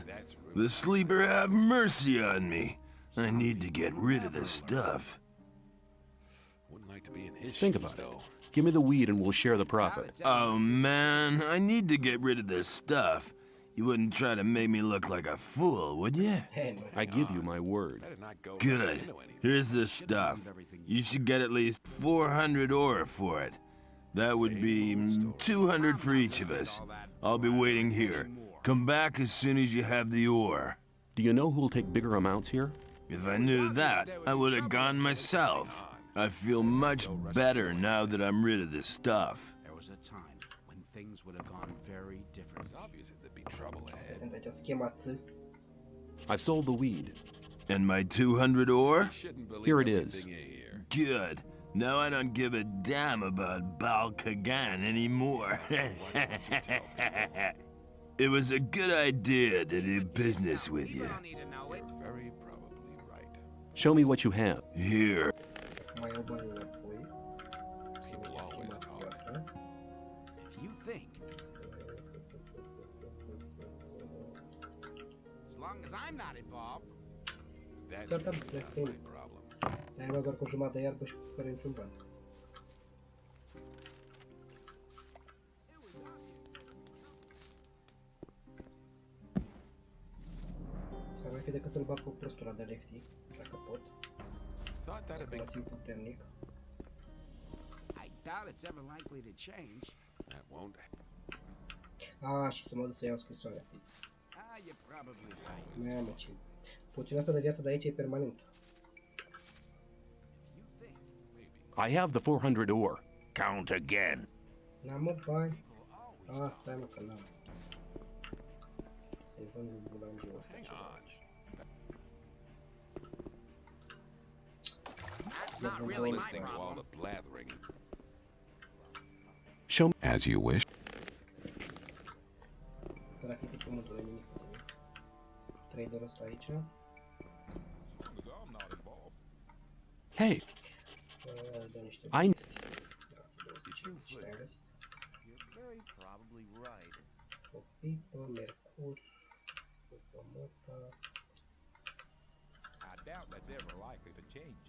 The sleeper have mercy on me. I need to get rid of this stuff. Wouldn't like to be in his Think shoes, about it. though. Give me the weed and we'll share the profit. Oh man, I need to get rid of this stuff. You wouldn't try to make me look like a fool, would you? I give you my word. Better not go. Good. You know anything. Here's the stuff. You should get at least 400 ore for it. That would be 200 for each of us. I'll be waiting here. Come back as soon as you have the ore. Do you know who'll take bigger amounts here? If I knew that, I would have gone myself. I feel much better now that I'm rid of this stuff. There was a time when things would have gone very different. It's obvious that there'd be trouble ahead. Tenta schema C. I've sold the weed. And my 200 ore? Shouldn't believe Here it is. everything you hear. Good. Now I don't give a damn about Bal Kagan anymore. It was a good idea to do business with you. Very probably right. Show me what you have. Here. Mai iau banii înapoi. People always Schemația talk. asta. If you think, as long as I'm not involved, That's Da, da, really plec not pe my mine. problem. Ai luat doar cu jumătate de iarbă și fără niciun ban. Ar mai fi decât să-l bag cu prostura de lefty, dacă pot. Thought that'd Dacă be. mă simt puternic. I doubt it's ever likely to change. That won't. Și să mă duc să iau scrisoarea fizică. You're probably right. Mamă, ce... Puțina asta de viață de aici e permanentă. I have the 400 ore. Count again. N-am mă bani. Stai mă că n-am. Să-i vând lui bulangiul ăsta ceva. That's not really my Listening to all problem. the blathering. Show me. As you wish. Săracii pe pământul, nimic cu tine. Traderul ăsta aici. Hey, Dă niște I. You're very probably right. O pipă, mercur, o măta. I doubt that's ever likely to change.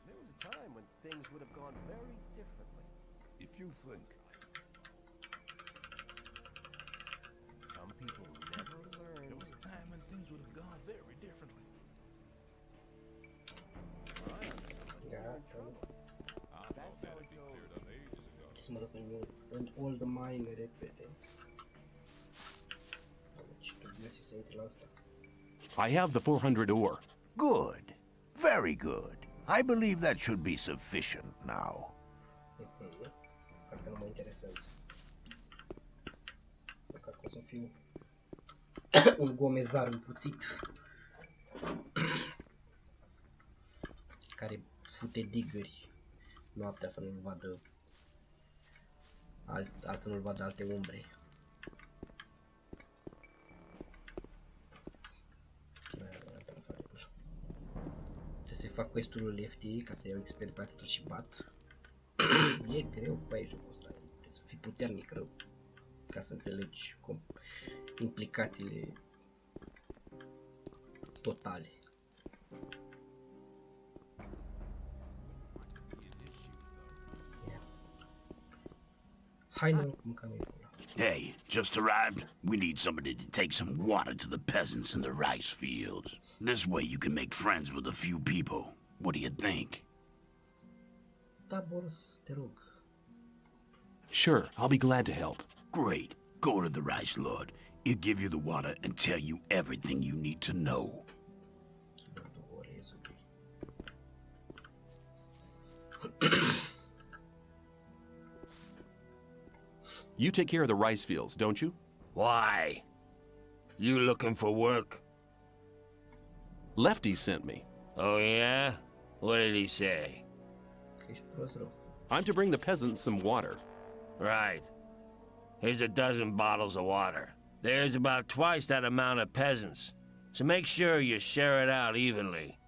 There was a time when things would have gone very differently. If you think. Some people never learn. There was a time when things would have gone very differently. Gata. I thought that'd be cleared up ages ago. Să mă duc în old mine repede. Deci trebuie să intri la asta. I have the 400 ore. Good. Very good. I believe that should be sufficient now. Parcă nu mă interesează. Măcar că o să fiu un gomezar împuțit. Care fute digări noaptea să nu-l vadă alții nu-l vadă alte umbre. Trebuie să fac quest-ul lui Lefty ca să iau XP de pe atât și bat. E greu pe aici jocul ăsta. Trebuie să fii puternic rău ca să înțelegi implicațiile totale. Hai, nu, mâncam eu pula. Hey, just arrived? We need somebody to take some water to the peasants in the rice fields. This way you can make friends with a few people. What do you think? Da, boss, te rog. Sure, I'll be glad to help. Great. Go to the rice lord. He'll give you the water and tell you everything you need to know. You take care of the rice fields, don't you? Why? You looking for work? Lefty sent me. Oh, yeah? What did he say? I'm to bring the peasants some water. Right. Here's a dozen bottles of water. There's about twice that amount of peasants. So make sure you share it out evenly.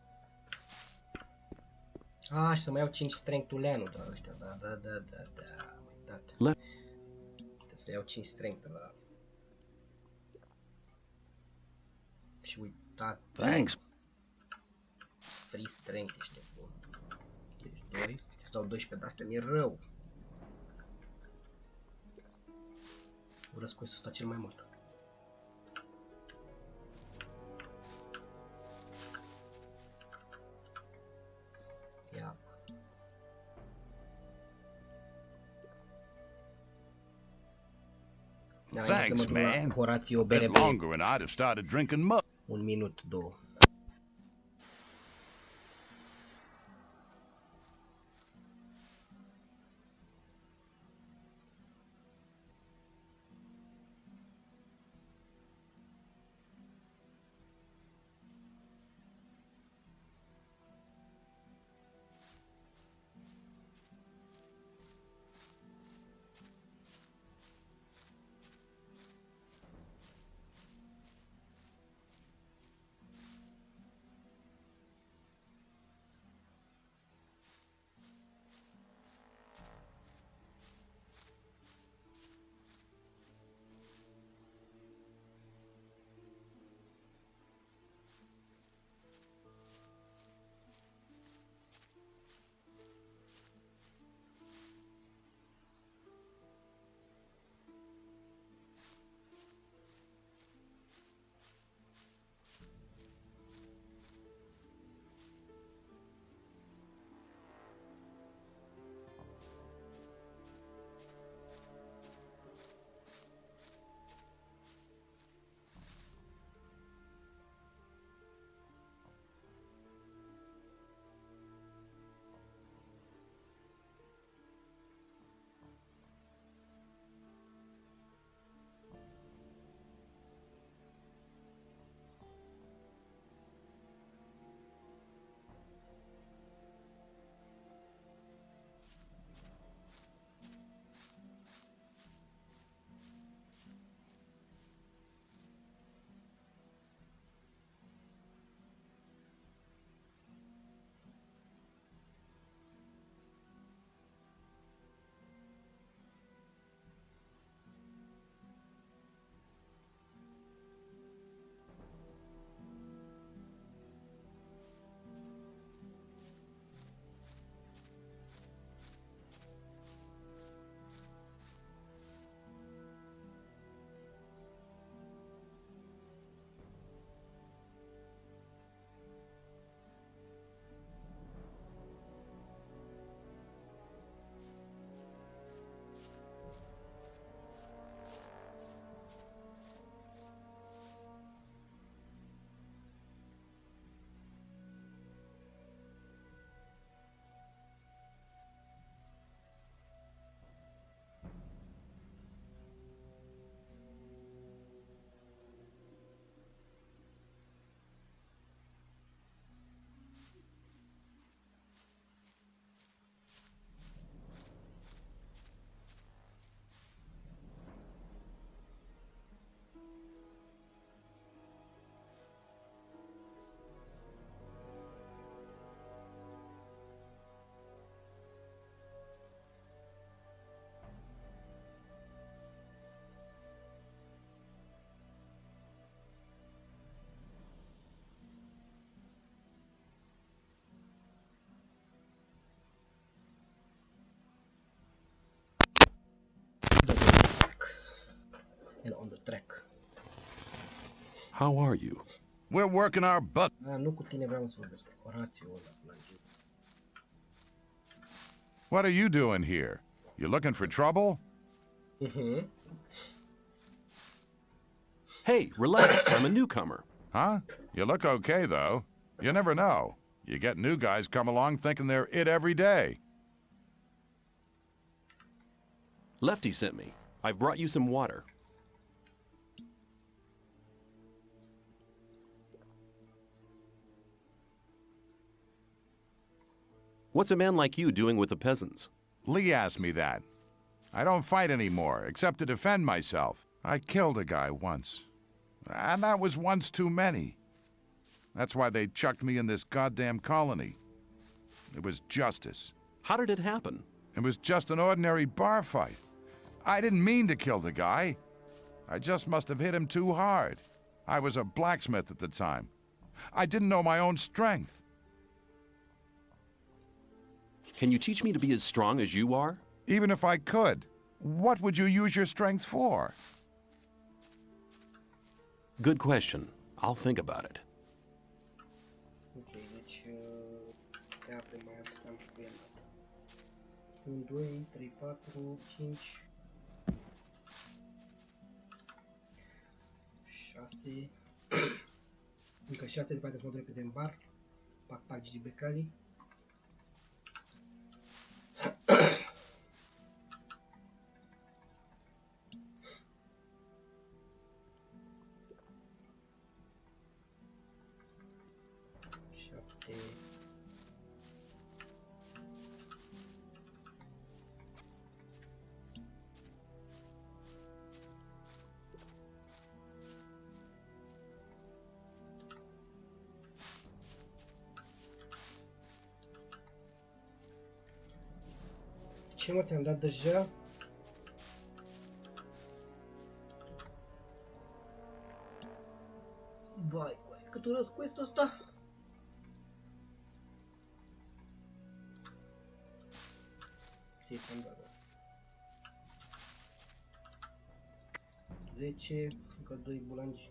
Și să mai iau 5 strength-ul leanul de ăștia, da. unitate. Left. Trebuie să iau 5 strength la... Și uitat. Thanks. Free strength, ești bun. Deci 2. Îți dau 12 de astea, mi-e rău. Vreau să ăsta cel mai mult. Ia. Thanks, man. Horațiu, A bit longer and I'd have started drinking mud. 1 minut, 2. And on the track. How are you? We're working our butt. Nu cu tine vreau să vorbesc. Horațiu ăla, Blangiu. What are you doing here? You looking for trouble? Hey, relax. I'm a newcomer. Huh? You look okay, though. You never know. You get new guys come along thinking they're it every day. Lefty sent me. I've brought you some water. What's a man like you doing with the peasants? Lee asked me that. I don't fight anymore, except to defend myself. I killed a guy once. And that was once too many. That's why they chucked me in this goddamn colony. It was justice. How did it happen? It was just an ordinary bar fight. I didn't mean to kill the guy. I just must have hit him too hard. I was a blacksmith at the time. I didn't know my own strength. Can you teach me to be as strong as you are? Even if I could, what would you use your strength for? Good question. I'll think about it. Ok, deci ia prima am cu el. 1, 2, 3, 4, 5 6 încă 6, după aceea să mă repede în bar. Pac, Gigi Becali. Ce mă ți-am dat deja? Vai, cât urăsc quest-ul ăsta? Ție ți-am dat, da. 10, încă 2 bulangi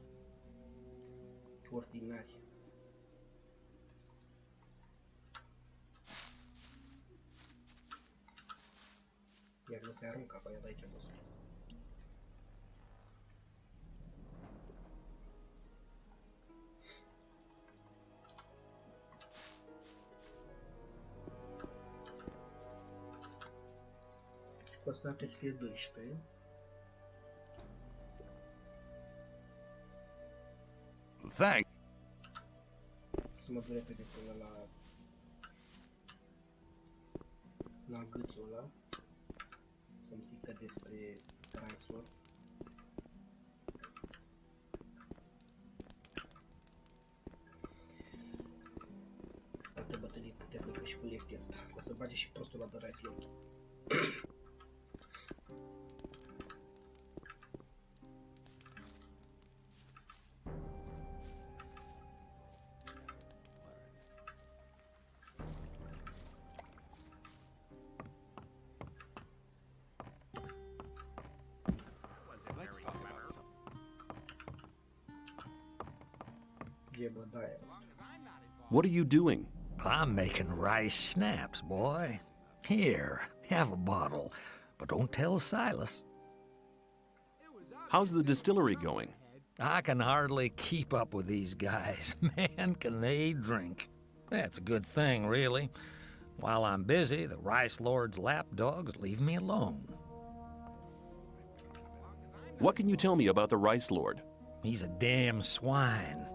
ordinari. Iar nu se aruncă apa aia de aici, boss. Cu asta trebuie să fie 12. Thanks. Să mă duc repede până la gâțul ăla. Să-mi zică despre Rice-ul. Altă bătălie puternică și cu lefty asta. O să bage și prostul ăla de Rice-ul. What are you doing? I'm making rice schnapps, boy. Here, have a bottle, but don't tell Silas. How's the distillery going? I can hardly keep up with these guys. Man, can they drink. That's a good thing, really. While I'm busy, the Rice Lord's lapdogs leave me alone. What can you tell me about the Rice Lord? He's a damn swine.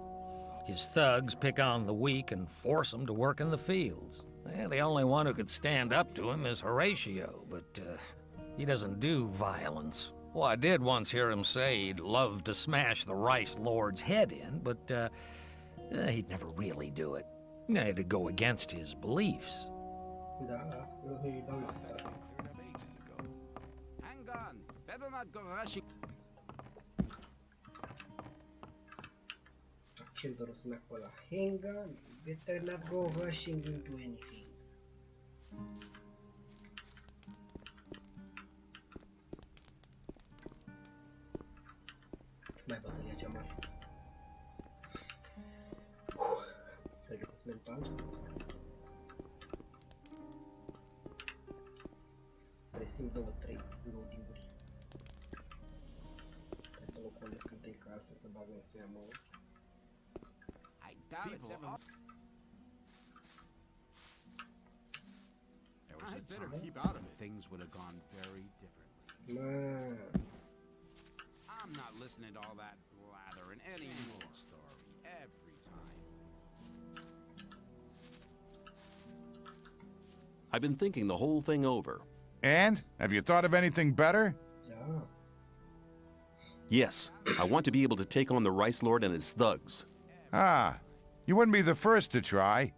His thugs pick on the weak and force them to work in the fields. The only one who could stand up to him is Horatio, but he doesn't do violence. Well, I did once hear him say he'd love to smash the Rice Lord's head in, but he'd never really do it. It'd go against his beliefs. Hang on, better not go rushing. Children snack for a hanger, better not go rushing into anything. Mai bătălia cea mare. Pregătesc mental. Presim 2-3 loading-uri. Trebuie să locolesc întâi că altfel să bag în seamă. I better keep out of it. Things would have gone very differently. Man. I'm not listening to all that blather in any old story every time. I've been thinking the whole thing over. And? Have you thought of anything better? Yeah. Yes, I want to be able to take on the Rice Lord and his thugs. Ah, you wouldn't be the first to try.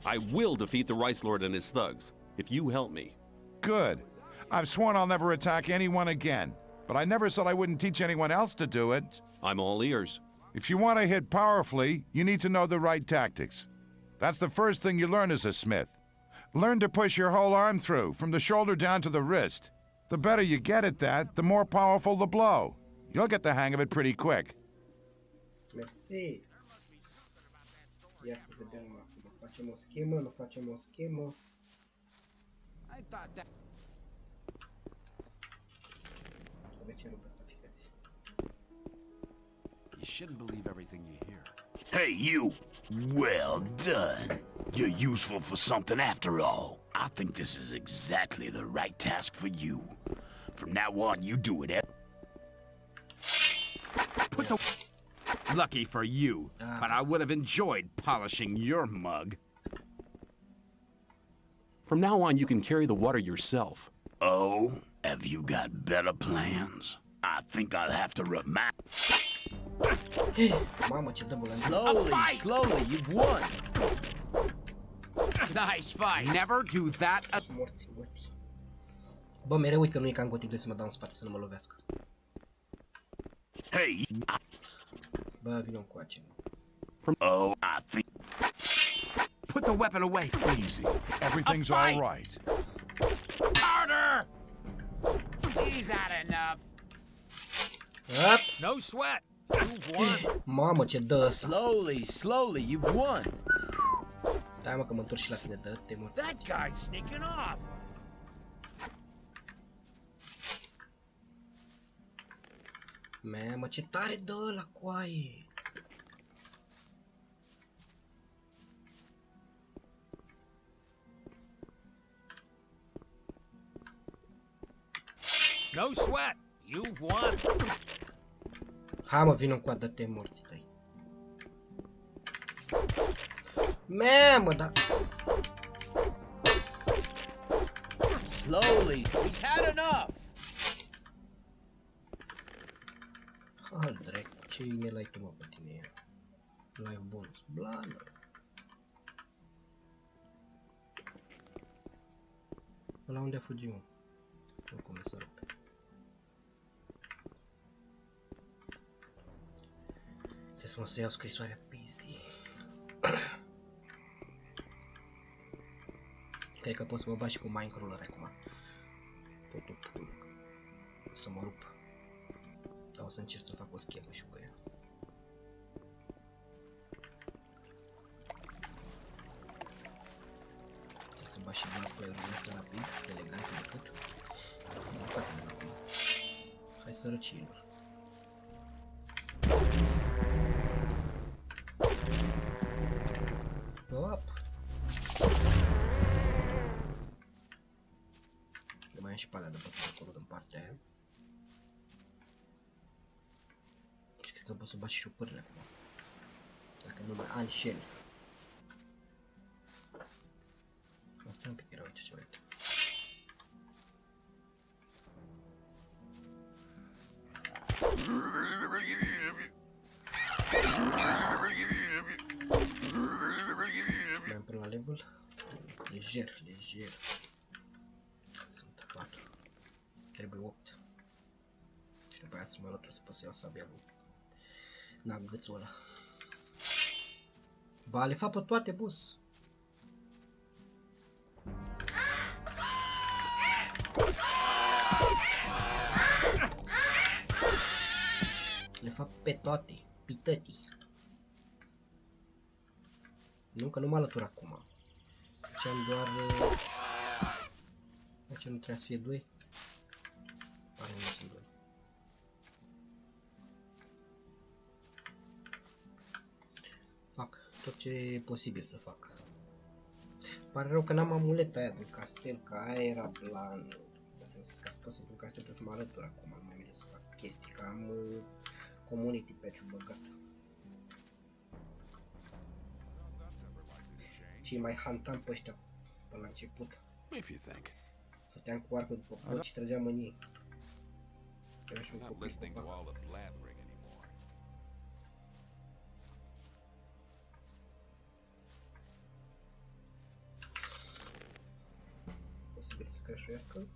I will defeat the Rice Lord and his thugs. if you help me. Good. I've sworn I'll never attack anyone again, but I never said I wouldn't teach anyone else to do it. I'm all ears. If you want to hit powerfully, you need to know the right tactics. That's the first thing you learn as a smith. Learn to push your whole arm through, from the shoulder down to the wrist. The better you get at that, the more powerful the blow. You'll get the hang of it pretty quick. Mersi. Ia să vedem acum. Facem o schemă, nu facem o schemă. I thought that. Să vedem ce rup ăsta, ficați. You shouldn't believe everything you hear. Hey, you! Well done. You're useful for something after all. I think this is exactly the right task for you. From now on, you do it. Put the... Lucky for you, but I would have enjoyed polishing your mug. From now on, you can carry the water yourself. Oh, have you got better plans? I think I'll have to remind... Mamă, ce dă bălând. Slowly, you've won. Nice fight. Never do that. Morți. Bă, mereu uit că nu e ca în Gothic 2 să mă dau în spate să nu mă lovească. Hey! Bă, vină încoace. Oh, I think... Put the weapon away. Easy. Everything's all right. Harder! He's had enough. Up. No sweat. You've won. Mamă, ce dă ăsta. Slowly, you've won. Stai mă că mă întorc și la tine, dă-te morți. That guy's sneaking off. Mamă, ce tare dă ăla, coaie. No sweat. You've won. Hai mă, vină încoa, dă-te morții tăi. Mamă, da... Slowly, he's had enough. Al drept, ce e l-ai tu mă pe tine? Nu ai un bonus, blană. La unde a fugit, mă? Nu cum să rupe. Trebuie să iau scrisoarea pizdii. Cred că pot să mă bag și cu Minecraft acum. Pot să mă rup. Dar o să încerc să fac o schemă și cu ea. Trebuie să bag și gameplay-urile astea rapid, elegant, decât. Nu foarte mult acum. Hai sărăciilor. Op! Le mai am și pe alea de bătut acolo din partea aia. Și cred că pot să bat și șupârile acum. Dacă nu mai înșel. Asta un pic era, uite ce uite. Mai până la level. Lejer. Sunt 4. Trebuie 8. Și după aia să mă alătur să pot să iau sabia lui. N-am gâțul ăla. Ba, le fac pe toate, boss. Le fac pe toate, pitătii. Nu, că nu mă alătur acum. Ce am doar... Aici nu trebuie să fie 2? Pare nu sunt 2. Fac tot ce e posibil să fac. Pare rău că n-am amuleta aia din castel, că aia era plan. Ca să pot să intru în castel trebuie să mă alătur acum, nu mai merge să fac chestii, că am community patch-ul băgat. Și mai hantam pe ăștia până la început. Stăteam cu arcul după pot și trăgeam în ei. Era și un copil copac. creșuiască.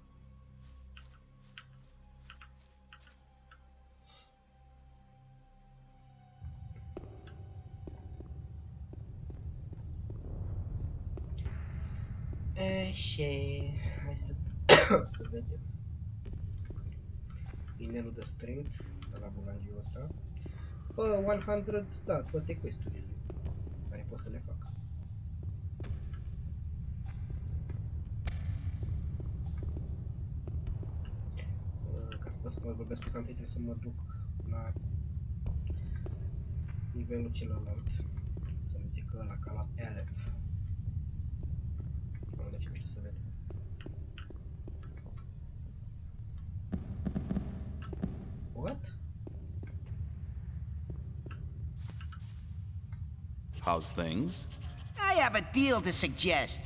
Și hai să să vedem. Inelul de strength de la bulangiul ăsta. Bă, 100, da, toate quest-urile care pot să le fac. Ca să pot să mă vorbesc cu ăsta, întâi trebuie să mă duc la nivelul celălalt. Să-mi zică ăla ca la Elef. De ce nu știu să vedem. What? How's things? I have a deal to suggest.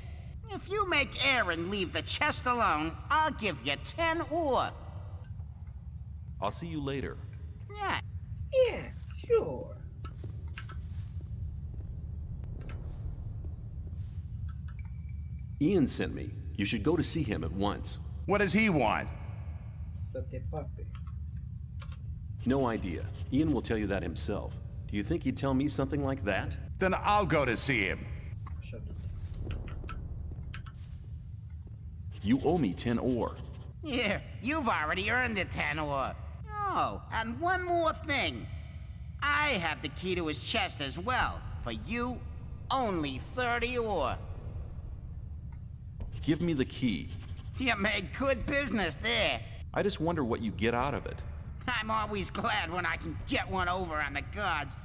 If you make Aaron leave the chest alone, I'll give you 10 ore. I'll see you later. Yeah. Yeah, sure. Ian sent me. You should go to see him at once. What does he want? Să te pape. No idea. Ian will tell you that himself. Do you think he'd tell me something like that? Then I'll go to see him. Așa de. You owe me 10 ore. Here, you've already earned the 10 ore. Oh, and one more thing. I have the key to his chest as well. For you, only 30 ore. Give me the key. You made good business there. I just wonder what you get out of it. I'm always glad when I can get one over on the gods.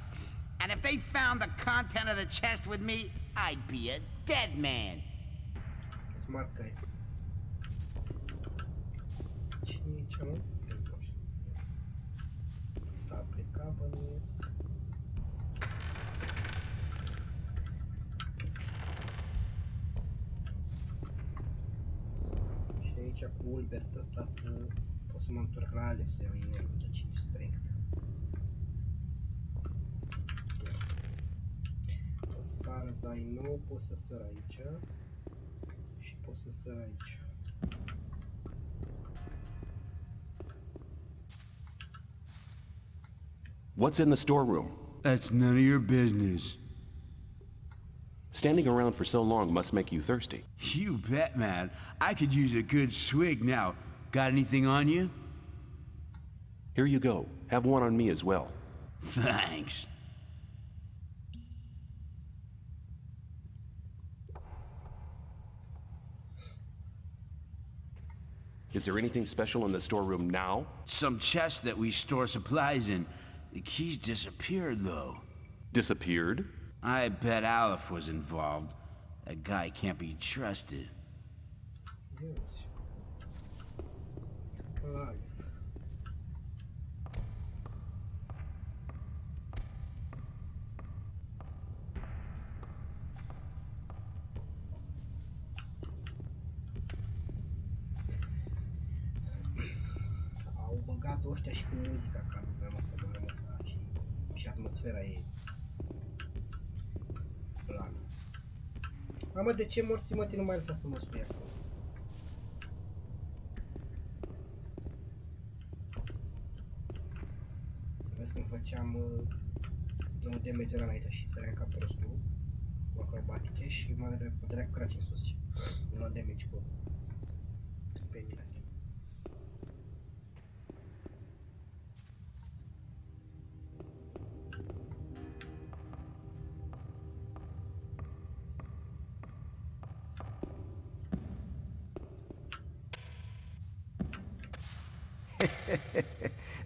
And if they found the content of the chest with me, I'd be a dead man. Smart guy. Ce mă? Asta a plecat, bănuiesc. Și aici cu Ulbert ăsta pot să mă întorc la Alef să iau inelul de 5 strength. As far as I know, pot să săr aici. Și pot să săr aici. What's in the storeroom? That's none of your business. Standing around for so long must make you thirsty. You bet, man. I could use a good swig now. Got anything on you? Here you go. Have one on me as well. Thanks. Is there anything special in the storeroom now? Some chest that we store supplies in. The keys disappeared, though. Disappeared? I bet Aleph was involved. That guy can't be trusted. Yes. Alive. Au băgat ăștia și cu muzica ca lumea să mă rămăsa și atmosfera ei. Plan. Mamă, de ce morții mă nu mai lăsa să mă sui acolo? Să vezi când făceam un damage înainte și săream ca prostul cu acrobatice și mă dădea cu craci în sus și un damage cu penile astea.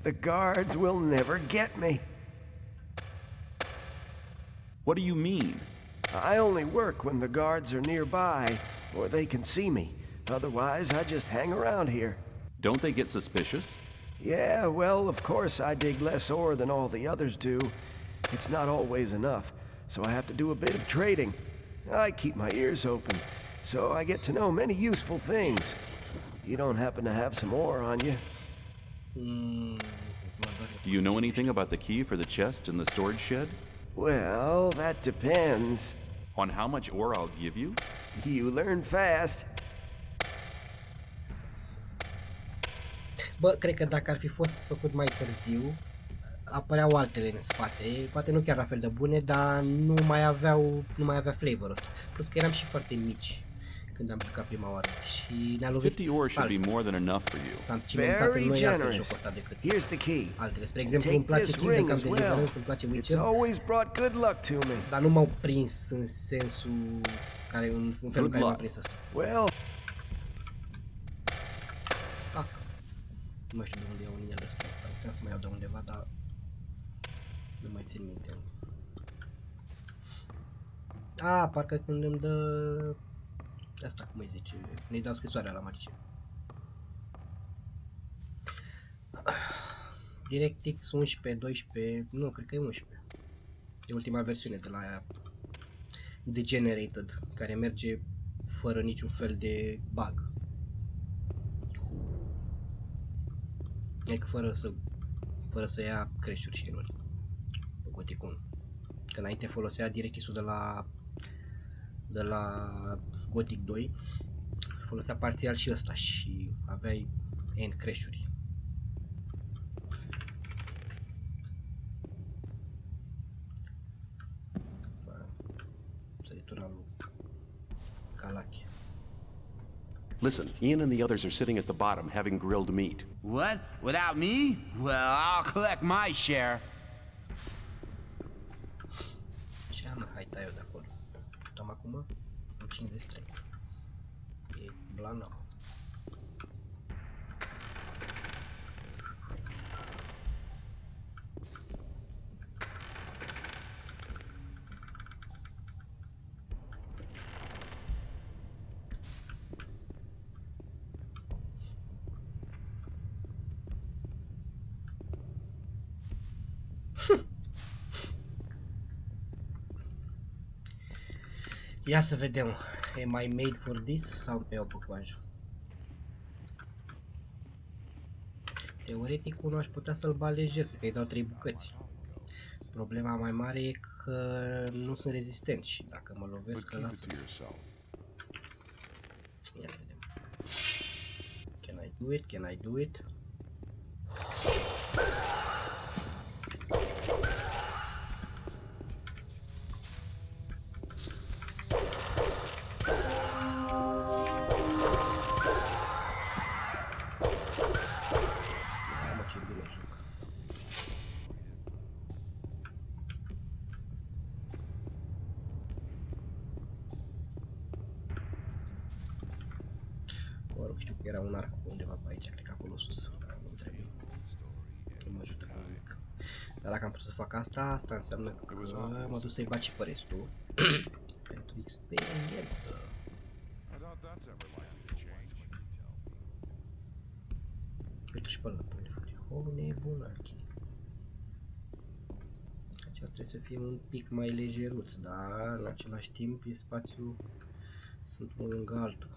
The guards will never get me. What do you mean? I only work when the guards are nearby, or they can see me. Otherwise, I just hang around here. Don't they get suspicious? Yeah, well, of course I dig less ore than all the others do. It's not always enough, so I have to do a bit of trading. I keep my ears open, so I get to know many useful things. You don't happen to have some ore on you? Do you know anything about the key for the chest in the storage shed? Well, that depends. On how much ore I'll give you? You learn fast. Bă, cred că dacă ar fi fost făcut mai târziu, apăreau altele în spate, poate nu chiar la fel de bune, dar nu mai avea flavor ăsta. Plus că eram și foarte mici când am jucat prima oară și ne-a lovit 50 ore should be altfel. more than enough for you. S-a cimentat în Very noi altfel generous. jocul ăsta decât Here's the key. altele. Spre exemplu, îmi Take place this Kingdom ring Come as well. Deliverance, îmi place It's Witcher, always brought good luck to me. dar nu m-au prins în sensul care, în felul în care m-a prins ăsta. Well, Nu mai știu de unde iau un el ăsta, ar putea să mai iau de undeva, dar nu mai țin minte. A, parcă când îmi dă... Asta, cum îi zice, ne-i dau scrisoarea la magice. DirectX 11, 12, nu, cred că e 11. E ultima versiune de la aia Degenerated, care merge fără niciun fel de bug. Adică fără să ia crash-uri și erori. Gothic 1. Că înainte folosea DirectX-ul de la Gothic 2. Folosea parțial și ăsta și aveai end crash-uri. Săritura lui Calache. Listen, Ian and the others are sitting at the bottom having grilled meat. What? Without me? Well, I'll collect my share. Ce am hai eu de acolo? Am acum? Am 53. E blana. Ia să vedem. Am I made for this sau nu iau păcoajul? Teoretic unul aș putea să-l bat lejer, că îi dau 3 bucăți. Problema mai mare e că nu sunt rezistent și dacă mă lovesc că lasă. Ia să vedem. Can I do it? Can I do it? Era un arc undeva pe aici, cred că acolo sus. Nu trebuie. Nu mă ajută cu nimic. Dar dacă am putut să fac asta înseamnă că mă duc să-i bat și pe restul. Pentru experiență. Uite și pe ăla, unde fuge. O nebunarchi. Aici trebuie să fie un pic mai lejeruț, dar în același timp e spațiu, sunt unul lângă altul.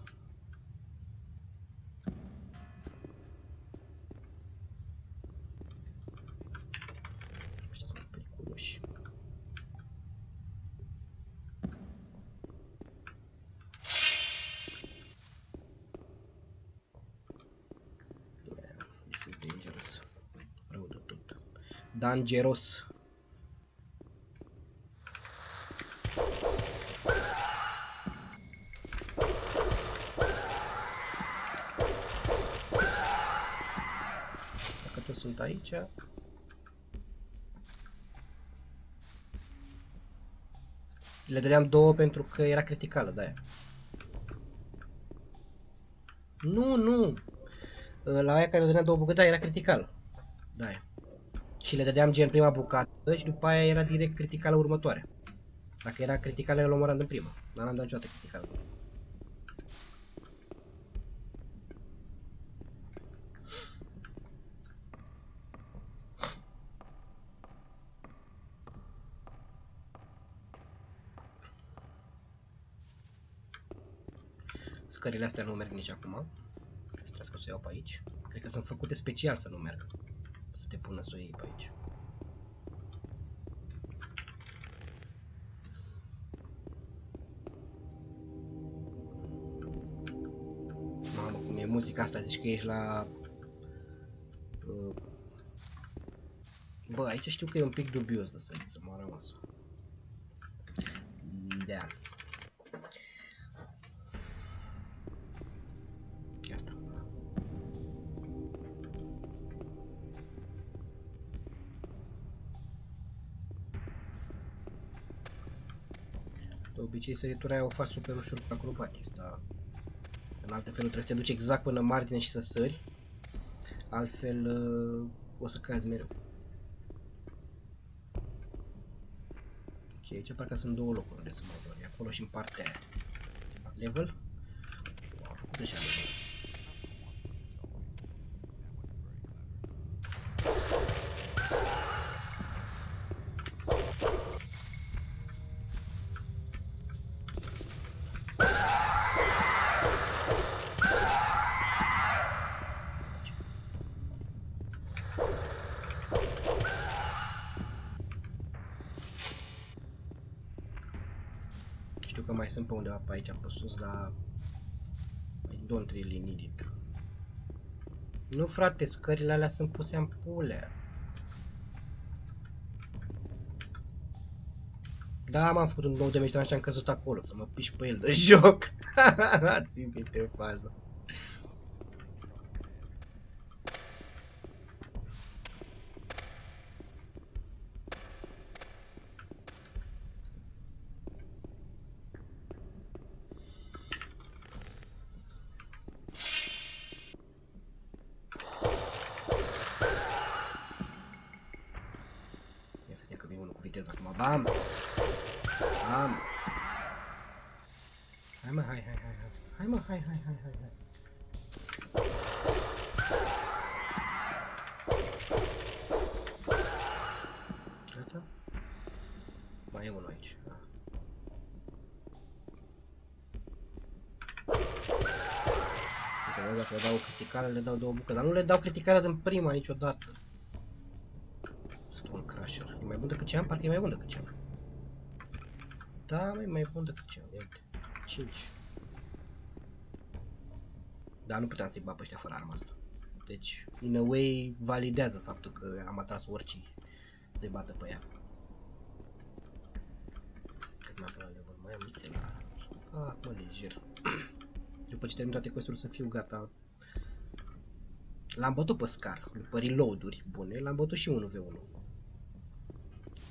Dangeros. Dacă toți sunt aici. Le dădeam 2 pentru că era criticală, de-aia. Nu! La aia care le dădeam 2 bucăți, era criticală. De-aia. Și le dădeam gen prima bucată și după aia era direct criticală următoare. Dacă era criticală, îl omoram în prima. Dar n-am dat niciodată criticală. Scările astea nu merg nici acum. Trebuie să o iau pe aici. Cred că sunt făcute special să nu merg. Să te pună să o iei pe aici. Mamă, cum e muzica asta, zici că ești la Bă, aici știu că e un pic dubios de să m-a rămas. Da. Iată. De obicei săritura aia o faci super ușor cu acrobatics, dar în alte feluri trebuie să te duci exact până margine și să sări. Altfel o să cazi mereu. Ok, aici parcă sunt două locuri unde să mai dori. Acolo și în partea aia. Level? Am făcut deja level. Știu că mai sunt pe undeva pe aici pe sus, dar I don't really need it. Nu frate, scările alea sunt puse în pule. Da, m-am făcut un nou damage și am căzut acolo, să mă piși pe el de joc. Țin minte în fază. Bam! Bam! Hai mă, hai. Hai mă, hai. Gata? Mai e unul aici. Da. Uite, dacă le dau criticale, le dau două bucăți, dar nu le dau criticale în prima niciodată. Stone Crusher. E mai bun decât ce am? Parcă e mai bun decât ce am. Da, mai bun decât ce am. Ia uite. 5. Dar nu puteam să-i bat pe ăștia fără arma asta. Deci, in a way, validează faptul că am atras oricine să-i bată pe ea. Cât mai am până la level? Mai am vițe la... Ah, mă, lejer. După ce termin toate quest-urile să fiu gata. L-am bătut pe Scar, după reload-uri bune, l-am bătut și 1v1.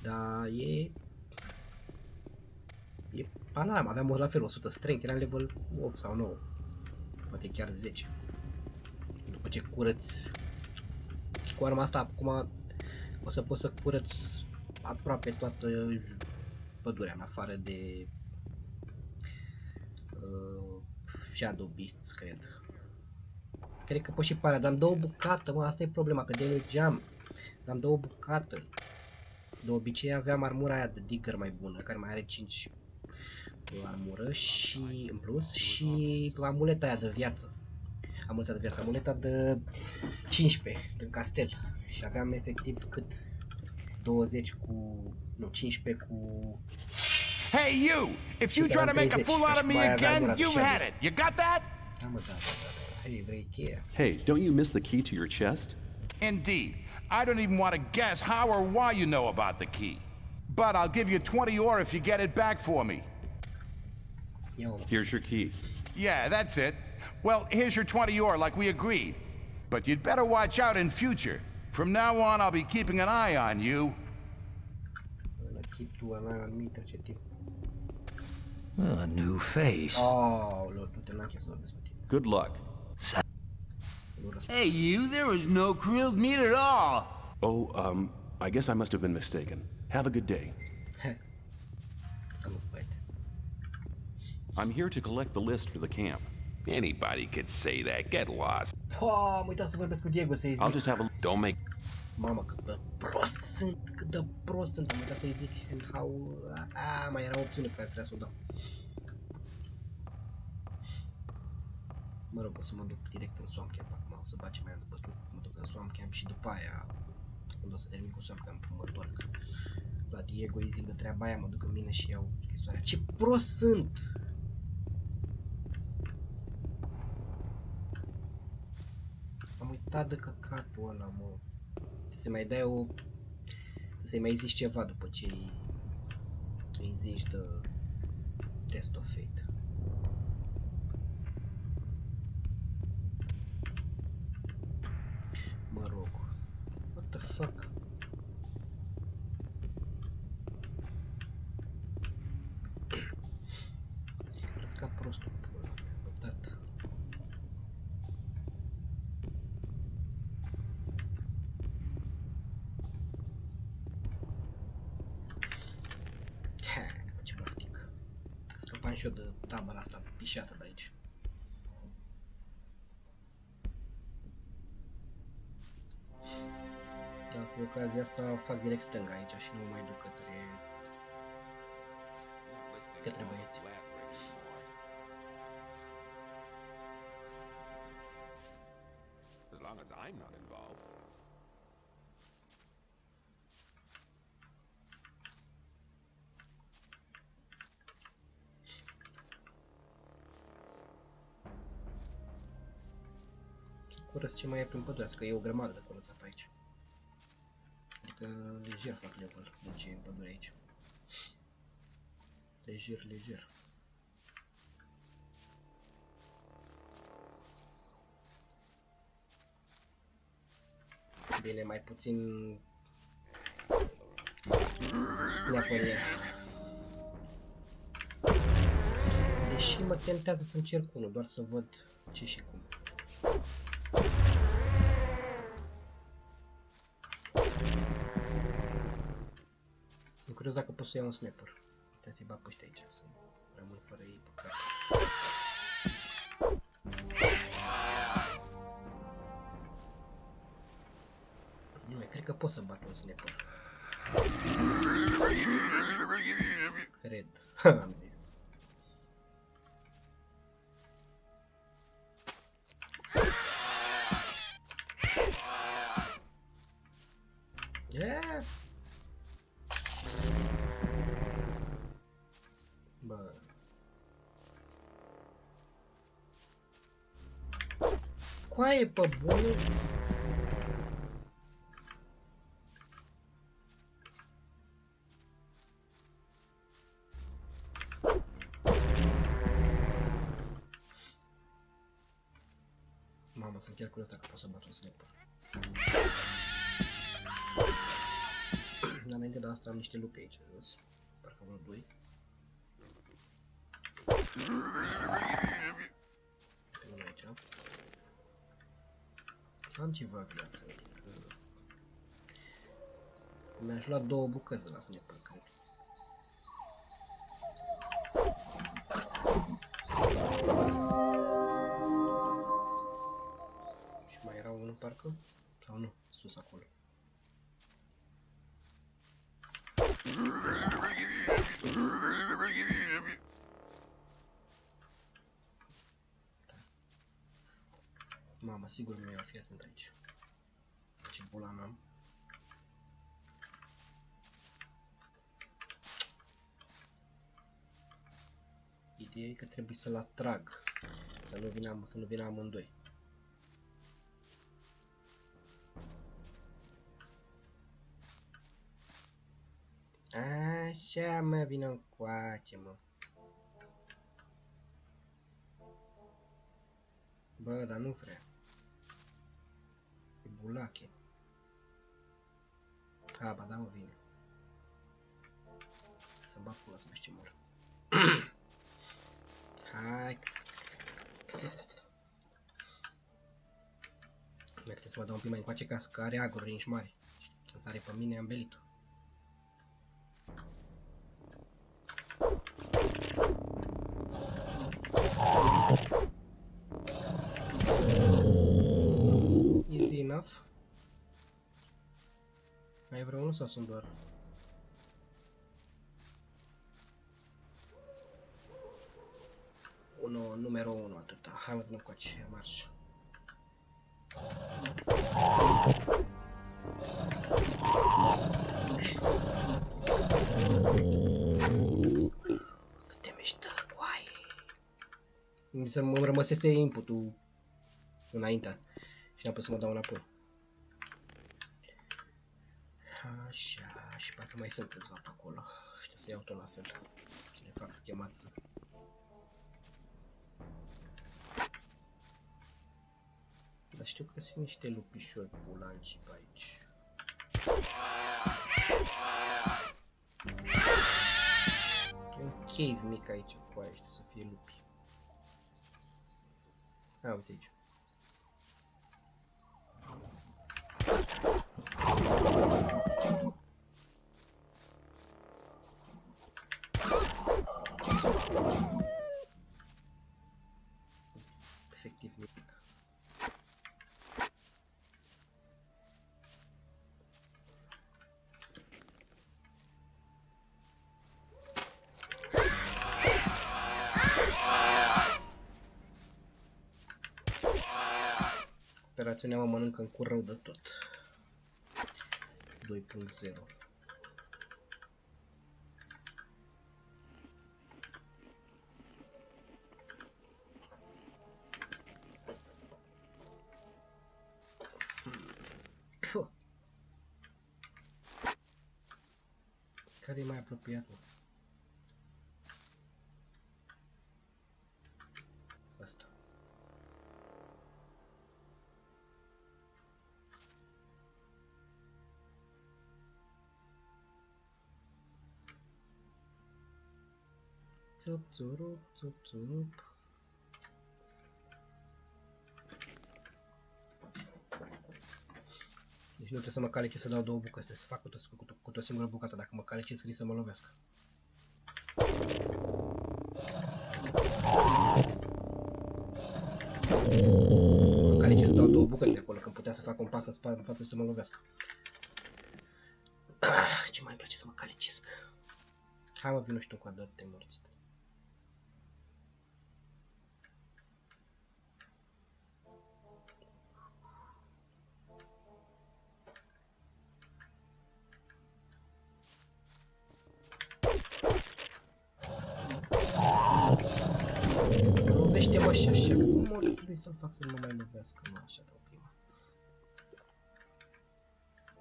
Dar e alarm, aveam la fel 100 strength, era level 8 sau 9. Poate chiar 10. După ce curăț cu arma asta, acum o să pot să curăț aproape toată pădurea, în afară de Shadow Beasts, cred. Cred că pot și pare, dar îmi dă o bucată, mă, asta e problema, că damage-am, dar îmi dă o bucată. De obicei aveam armura aia de Digger mai bună, care mai are 5 armură și în plus și amuleta aia de viață. Amuleta de 15 din castel. Și aveam efectiv cât 20 cu... nu, 15 cu... Hey you! If you try to make a fool out of me again, you've had it. You got that? Da, mă, da. Hey, vrei cheia? Hey, don't you miss the key to your chest? Indeed. I don't even want to guess how or why you know about the key. But I'll give you 20 ore if you get it back for me. Here's your key. Yeah, that's it. Well, here's your 20 ore like we agreed. But you'd better watch out in future. From now on, I'll be keeping an eye on you. A new face. Oh, Good luck. Hey, you, there was no grilled meat at all. Oh, I guess I must have been mistaken. Have a good day. I'm here to collect the list for the camp. Anybody could say that. Get lost. Oh, am uitat să vorbesc cu Diego să-i zic. I'll just have a... Don't make... Mamă, cât de prost sunt, am uitat să-i zic and how... mai era o opțiune pe care trebuia să o dau. Mă rog, o să mă duc direct în Swamp Camp acum, o să bage mai după mă duc în Swamp Camp și după aia, când o să termin cu Swamp Camp, mă întorc la Diego, îi zic de treaba aia, mă duc în mine și iau scrisoarea. Ce prost sunt! Am uitat de căcatul ăla, mă. Trebuie să mai dai o să-i mai zici ceva după ce îi zici de test of fate. Mă rog. What the fuck? Crezi ca prostul pula mea, bă, tată. Ce măftic. Scăpam și eu de tabăra asta pișată de aici. Dar cu ocazia asta fac direct stânga aici și nu mai duc către băieți. As long as I'm not involved. Curăț ce mai e prin pădure, că e o grămadă de curățat pe aici. Adică lejer fac level de ce e în pădure aici. Lejer, lejer. Bine, mai puțin snapărie. Deși mă tentează să încerc unul, doar să văd ce și cum. Sunt curios dacă pot să iau un sniper. Putea să-i bag pe ăștia aici, să rămân fără ei pe cap. Nu, cred că pot să bat un sniper. Cred. Am zis. Yeah. Bă. Coaie pe bune. Mamă, sunt chiar curios dacă pot să bat un sniper. Dar înainte de asta am niște lupi aici jos. Parcă vreo 2. Până aici. Am ceva viață. Mi-aș lua 2 bucăți de la sniper, cred. Și mai era unul parcă? Sau nu? Sus acolo. Mamă, sigur mi-o iau, fii atent aici. Ce bula n-am. Ideea e că trebuie să-l atrag. Să nu vină amândoi. Așa, mă, vină încoace, mă. Bă, dar nu vrea. E bulache. A, ba da, mă, vine. Să bag pula să vezi ce mor. Hai. Merg să mă dau un pic mai încoace ca să are aguri nici mari. Când sare pe mine, am belit-o. Easy enough. Mai e vreo unul sau sunt doar? Numărul 1 atâta. Hai mă, dăm coace, marș. Câte miștă, coaie. Îmi rămăsese input-ul înainte și n-am putut să mă dau înapoi. Așa, și parcă mai sunt câțiva pe acolo. Știu să iau tot la fel. Să le fac schemață. Dar știu că sunt niște lupișori pulanci pe aici. E un cave mic aici cu aia, știu să fie lupi. A, uite aici. Efectiv nimic. Operațiunea mă mănâncă în cur rău de tot. 2.0. Care e mai apropiat? Asta. Țup, țurup, țup, țurup. Deci nu trebuie să mă calicesc să dau două bucăți, trebuie să fac cu o singură bucată. Dacă mă calicesc, risc să mă lovească. Mă calicesc să dau două bucăți acolo, când putea să fac un pas în spate, în față și să mă lovească. Ce mai place să mă calicesc. Hai mă, vino și tu cu adăr, te morți. Lovește-mă și așa, cum o trebuie să-l fac să nu mă mai lovească, nu așa dau prima.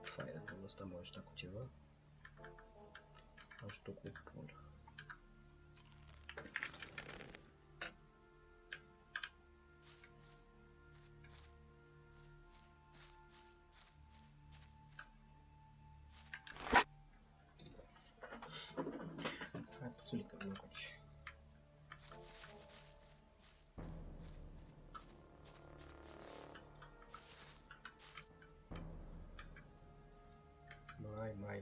Fire-ul ăsta m-a ajutat cu ceva. Ajută cu pol. Hai puțulică, nu încoci. Mai.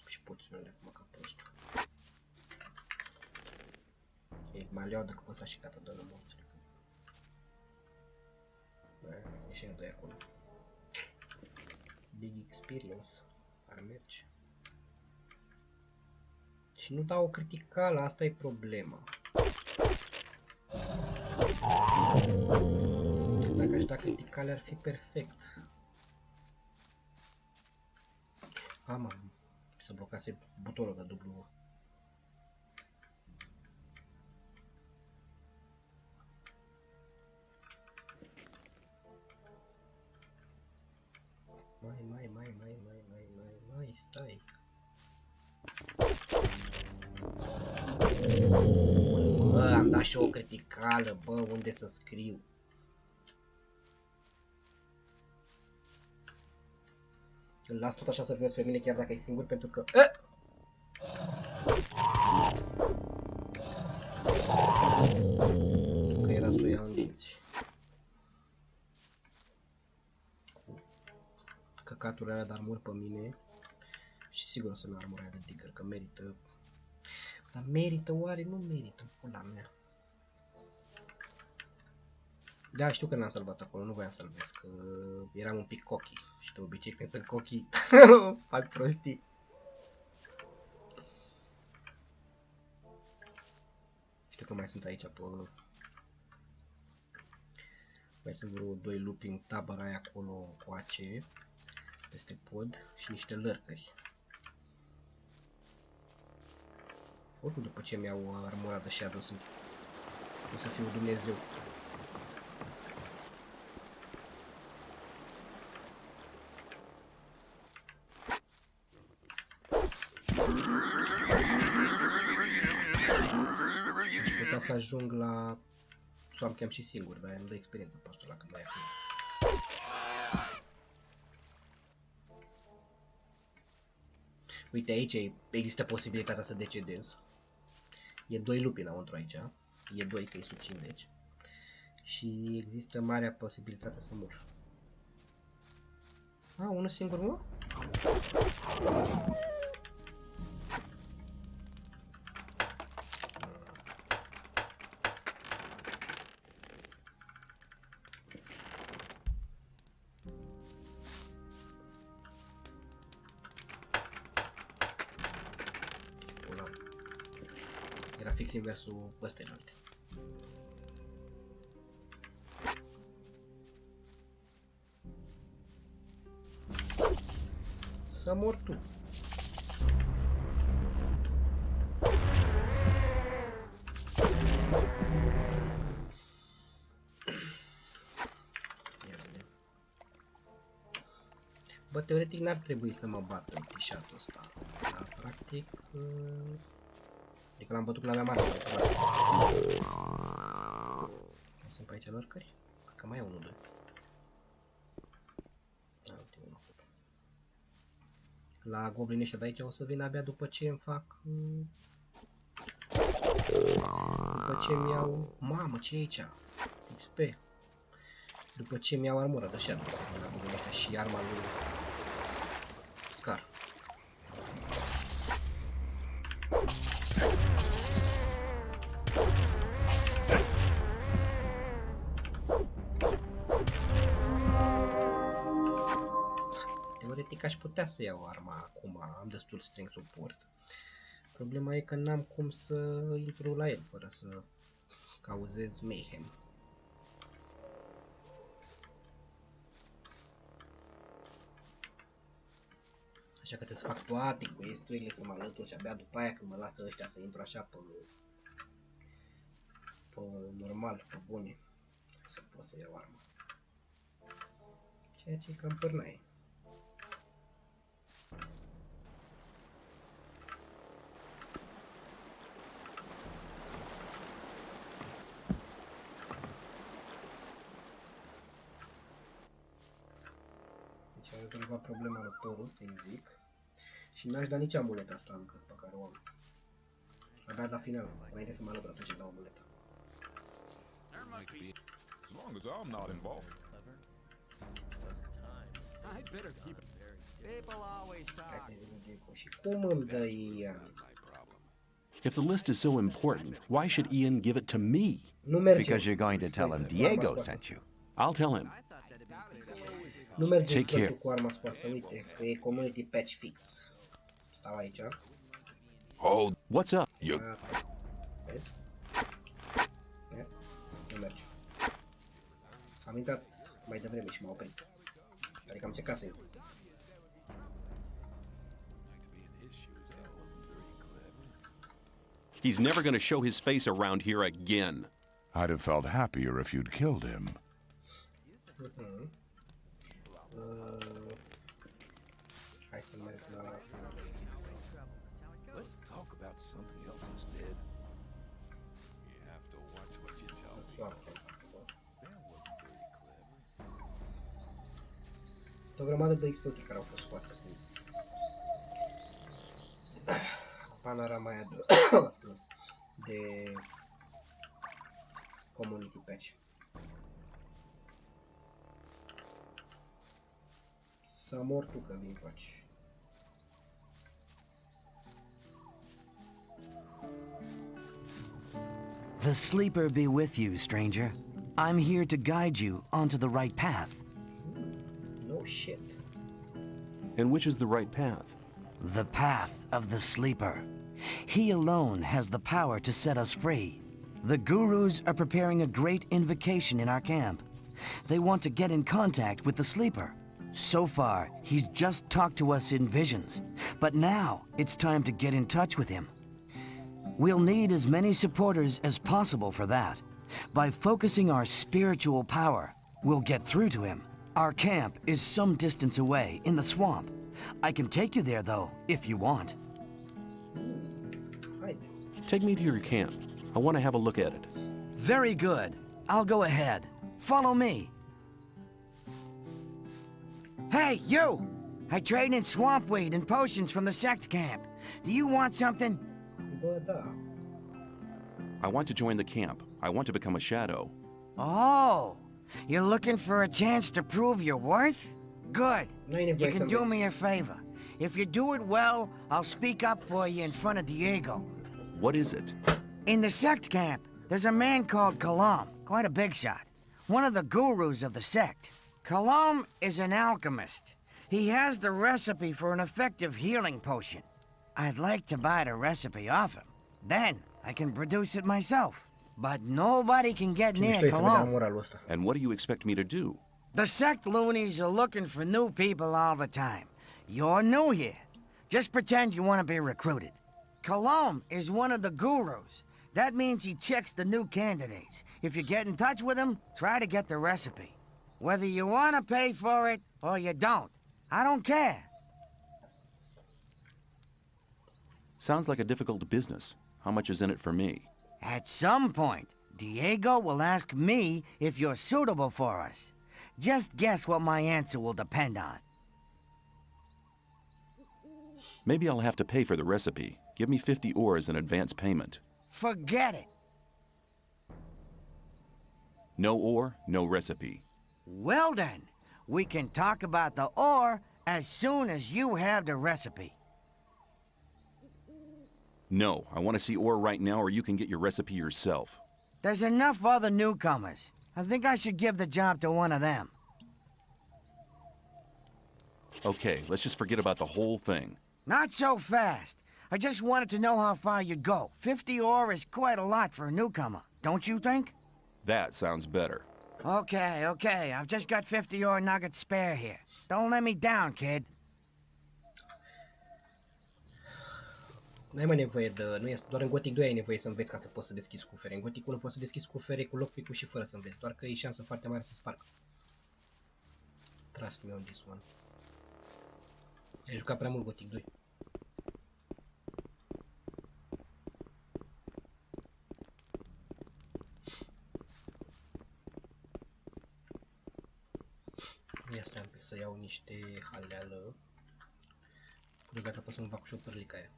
Și puținele acum ca prostul. E mai leodă cu ăsta și gata, dă-l morțile. Mai sunt și doi acolo. Big experience. Ar merge. Și nu dau o criticală, asta e problema. Dacă aș da criticale ar fi perfect. Mă, să blocase butonul de dublu. Mai, stai. Bă, am dat și o criticală, bă, unde să scriu? Îl las tot așa să vezi pe mine chiar dacă e singur, pentru că... Că era să o ia în dinți. Căcaturile alea de armuri pe mine. Și sigur o să-mi iau armura de digger, că merită. Dar merită oare? Nu merită, pula mea. Da, știu că n-am salvat acolo, nu voiam să-l vezi, că eram un pic cocky. Și de obicei când sunt cocky, fac prostii. Știu că mai sunt aici pe... Mai sunt vreo 2 lupi în tabăra aia acolo cu AC, peste pod și niște lărcări. Oricum, după ce mi-au armura de Shadow, sunt... O să fiu Dumnezeu. Aș putea să ajung la Swamp Camp și singur, dar îmi dă experiență postul ăla când mai aflu. Uite, aici există posibilitatea să decedez. E 2 lupi înăuntru aici. E 2 că e sub 50. Și există marea posibilitate să mor. A, unul singur, mă? Era fix inversul ăsta înalte. Să mor tu. Bă, teoretic n-ar trebui să mă bată în pișatul ăsta. Dar practic... Adică l-am bătut când aveam armă. Sunt pe aici lărcări? Că mai e unul, doi. La goblinii ăștia de aici o să vin abia după ce îmi fac... După ce mi-au... Mamă, ce e aici? XP. După ce mi-au armură de Shadow, să vin la goblinii ăștia și arma lui... Scar. Teoretic aș putea să iau arma acum, am destul strength support. Problema e că n-am cum să intru la el fără să cauzez mayhem. Așa că trebuie să fac toate quest-urile, să mă alătur și abia după aia când mă lasă ăștia să intru așa pe normal, pe bune, să pot să iau arma. Ceea ce e cam pârnaie. Deci am rezolvat problema lui Torus, să-i zic. Și n-aș da nici amuleta asta încă pe care o am. Abia la final, înainte să mă alătur atunci îmi dau amuleta. As long as I'm not involved. Hai să-i zic lui Jacob. Și cum îmi dă Ian? If the list is so important, why should Ian give it to me? Nu merge. Because you're going to tell him Diego sent you. I'll tell him. Nu merge Take care. cu arma scoasă, uite, că e community patch fix. Stau aici. Hold. What's up? Vezi? Nu merge. Am intrat mai devreme și m-a oprit. Adică am încercat să intru. He's never going to show his face around here again. I'd have felt happier if you'd killed him. Hai să merg la... Let's talk about something else instead. You have to watch what you tell me. That wasn't very clever. O grămadă de exploaturi care au fost scoase cu panorama aia de community patch. Să mor tu că vin faci. The sleeper be with you, stranger. I'm here to guide you onto the right path. No shit. And which is the right path? The path of the sleeper. He alone has the power to set us free. The gurus are preparing a great invocation in our camp. They want to get in contact with the sleeper. So far, he's just talked to us in visions. But now, it's time to get in touch with him. We'll need as many supporters as possible for that. By focusing our spiritual power, we'll get through to him. Our camp is some distance away, in the swamp. I can take you there, though, if you want. Take me to your camp. I want to have a look at it. Very good. I'll go ahead. Follow me. Hey, you! I trade in swamp weed and potions from the sect camp. Do you want something? I want to join the camp. I want to become a shadow. Oh, you're looking for a chance to prove your worth? Good. You can do me a favor. If you do it well, I'll speak up for you in front of Diego. What is it? In the sect camp, there's a man called Kalam, quite a big shot. One of the gurus of the sect. Kalam is an alchemist. He has the recipe for an effective healing potion. I'd like to buy the recipe off him. Then I can produce it myself. But nobody can get near Kalam. And what do you expect me to do? The sect loonies are looking for new people all the time. You're new here. Just pretend you want to be recruited. Kalam is one of the gurus. That means he checks the new candidates. If you get in touch with him, try to get the recipe. Whether you want to pay for it or you don't, I don't care. Sounds like a difficult business. How much is in it for me? At some point, Diego will ask me if you're suitable for us. Just guess what my answer will depend on. Maybe I'll have to pay for the recipe. Give me 50 ore as an advance payment. Forget it. No ore, no recipe. Well then, we can talk about the ore as soon as you have the recipe. No, I want to see ore right now or you can get your recipe yourself. There's enough other newcomers. I think I should give the job to one of them. Okay, let's just forget about the whole thing. Not so fast. I just wanted to know how far you'd go. 50 ore is quite a lot for a newcomer, don't you think? That sounds better. Okay. I've just got 50 ore nuggets spare here. Don't let me down, kid. N-ai mai nevoie de... Nu este, doar în Gothic 2 ai nevoie să înveți ca să poți să deschizi cufere. În Gothic 1 poți să deschizi cufere cu lockpick-ul și fără să înveți. Doar că e șansă foarte mare să spargă. Trust me on this one. Ai jucat prea mult Gothic 2. Ia stai un pic să iau niște haleală. Curios dacă pot să-mi fac și o părlică aia.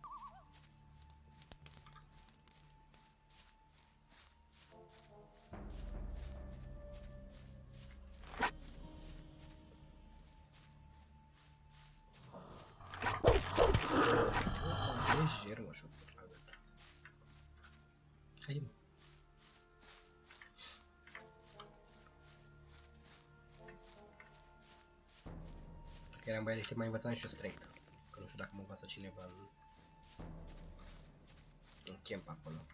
Lejer, mă, și o părlică. Haide, mă. Că eram băiat, mai învățam și eu strength. Că nu știu dacă mă învață cineva în camp acolo.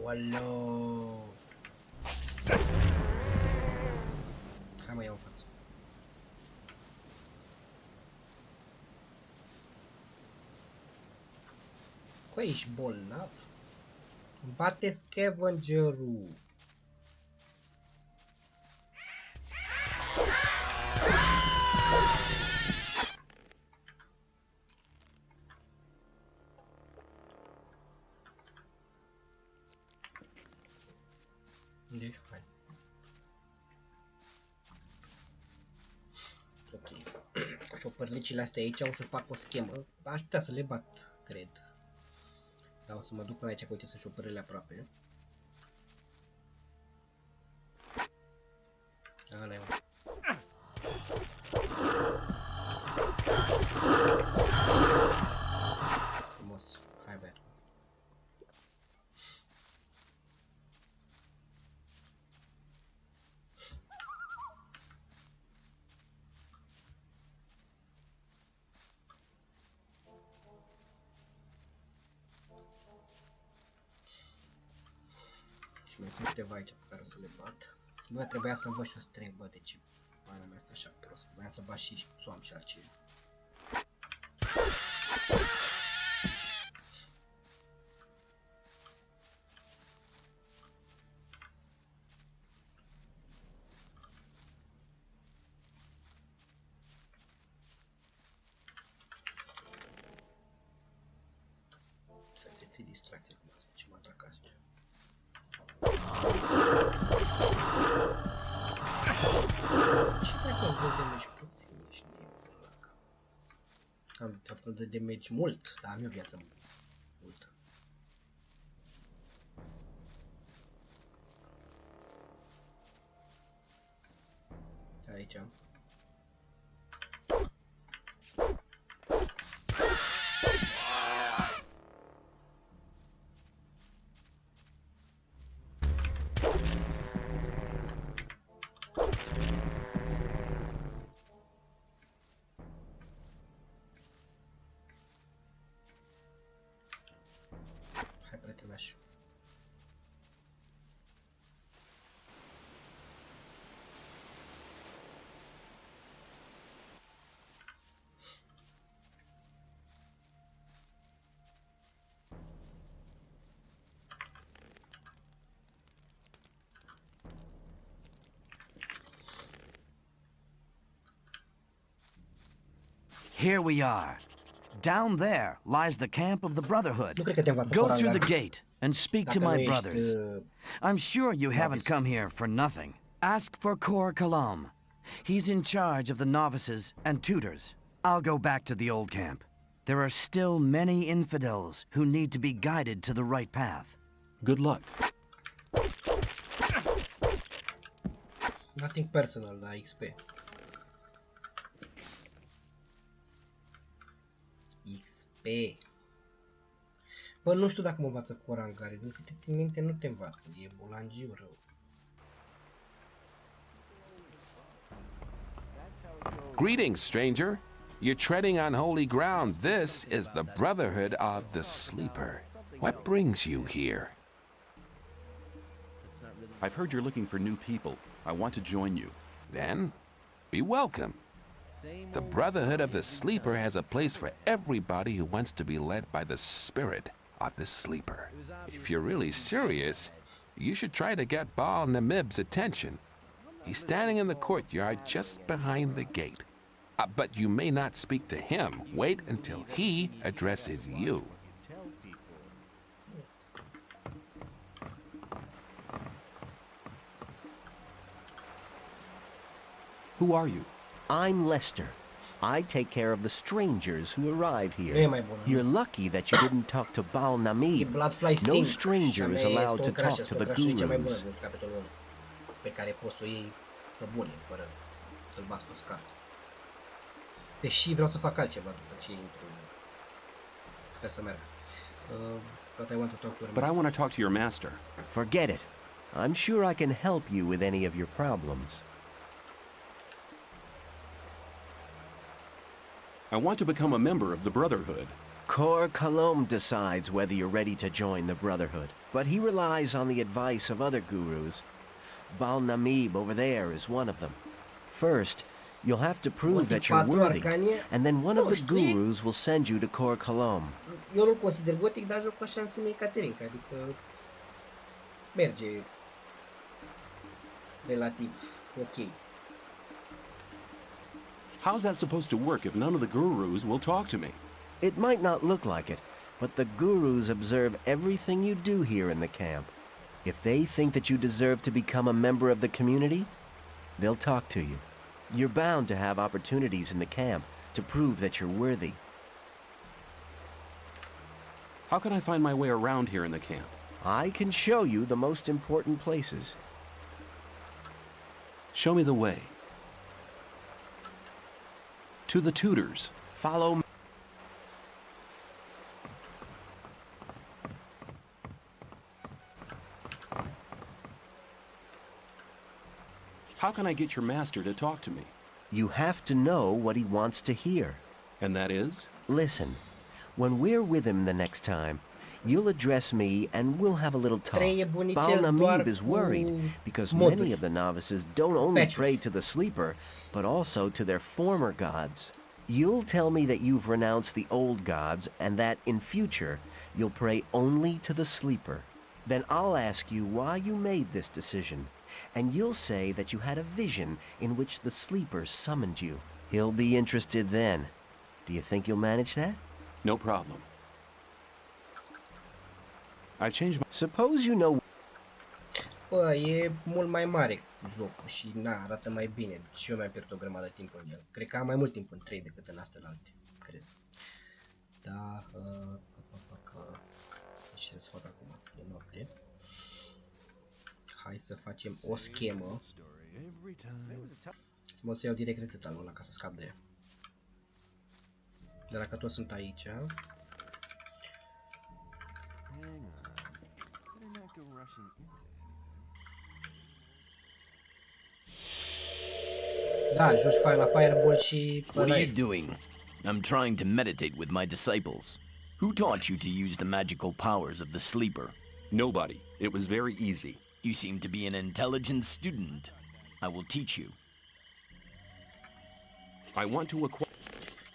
Aoleu! Hai mă, iau în față. Cu ești bolnav? Îmi bate scavengerul! Unde ești? Hai. Ok. Cu șopărlicile astea aici o să fac o schemă. Aș putea să le bat, cred. Dar o să mă duc până aici, că uite, sunt șopările aproape. Alea, mă. Frumos. Hai, băiat. Mai sunt câteva aici pe care o să le bat. Bă, trebuia să văd și o strâng, bă, de ce pana mea asta așa prost. Voiam să bat și Swamp și altceva. Să ții distracție cum să facem atac asta. Și dacă îmi dă damage puțin, nici nu e până la cap. Am trapul de damage mult, dar am eu viață multă. Aici am. Hai, prietenaș. Here we are. Down there lies the camp of the Brotherhood. Nu cred că te învață Go Coran, through dar the gate and speak to dacă nu my ești, brothers. I'm sure you haven't come here for nothing. Ask for Kor Kalam. He's in charge of the novices and tutors. I'll go back to the old camp. There are still many infidels who need to be guided to the right path. Good luck. Nothing personal la XP. XP. Bă, nu știu dacă mă învață Coran care, din câte țin minte, nu te învață. E bolangiu rău. Greetings, stranger. You're treading on holy ground. This is the Brotherhood of the Sleeper. What brings you here? I've heard you're looking for new people. I want to join you. Then, be welcome. The Brotherhood of the Sleeper has a place for everybody who wants to be led by the spirit of the Sleeper. If you're really serious, you should try to get Baal Namib's attention. He's standing in the courtyard just behind the gate. But you may not speak to him. Wait until he addresses you. Who are you? I'm Lester. I take care of the strangers who arrive here. You're lucky that you didn't talk to Baal Namib. No stranger is allowed to talk to the gurus. Pe care poți să o iei pe bune, fără să-l bați pe scar. Deși vreau să fac altceva după ce intru. Sper să meargă. But I want to talk to But I want to talk to your master. Forget it. I'm sure I can help you with any of your problems. I want to become a member of the Brotherhood. Kor Kalom decides whether you're ready to join the Brotherhood, but he relies on the advice of other gurus. Baal Namib over there is one of them. First, you'll have to prove that you're worthy, and then one of the gurus will send you to Kor Kalom. Eu nu consider gotic, dar joc așa în sine Caterinca, adică merge relativ ok. How's that supposed to work if none of the gurus will talk to me? It might not look like it, but the gurus observe everything you do here in the camp. If they think that you deserve to become a member of the community, they'll talk to you. You're bound to have opportunities in the camp to prove that you're worthy. How can I find my way around here in the camp? I can show you the most important places. Show me the way. To the tutors. Follow me. How can I get your master to talk to me? You have to know what he wants to hear. And that is? Listen, when we're with him the next time, You'll address me and we'll have a little talk. 3 e bunicel Bal doar Namib is cu worried because moduri. many of the novices don't only pray to the sleeper, but also to their former gods. You'll tell me that you've renounced the old gods and that in future you'll pray only to the sleeper. Then I'll ask you why you made this decision, and you'll say that you had a vision in which the sleeper summoned you. He'll be interested then. Do you think you'll manage that? No problem. I changed my... Suppose you know... Bă, e mult mai mare jocul și na, arată mai bine. Și eu mi-am pierdut o grămadă de timp în el. Cred că am mai mult timp în 3 decât în astea alte. Cred. Da, ce să fac acum? E noapte. Hai să facem o schemă. Să mă să iau direct rețeta lui ăla ca să scap de ea. Dar dacă toți sunt aici... Da, joci la Fireball și... What are you doing? I'm trying to meditate with my disciples. Who taught you to use the magical powers of the sleeper? Nobody. It was very easy. You seem to be an intelligent student. I will teach you. I want to acquire...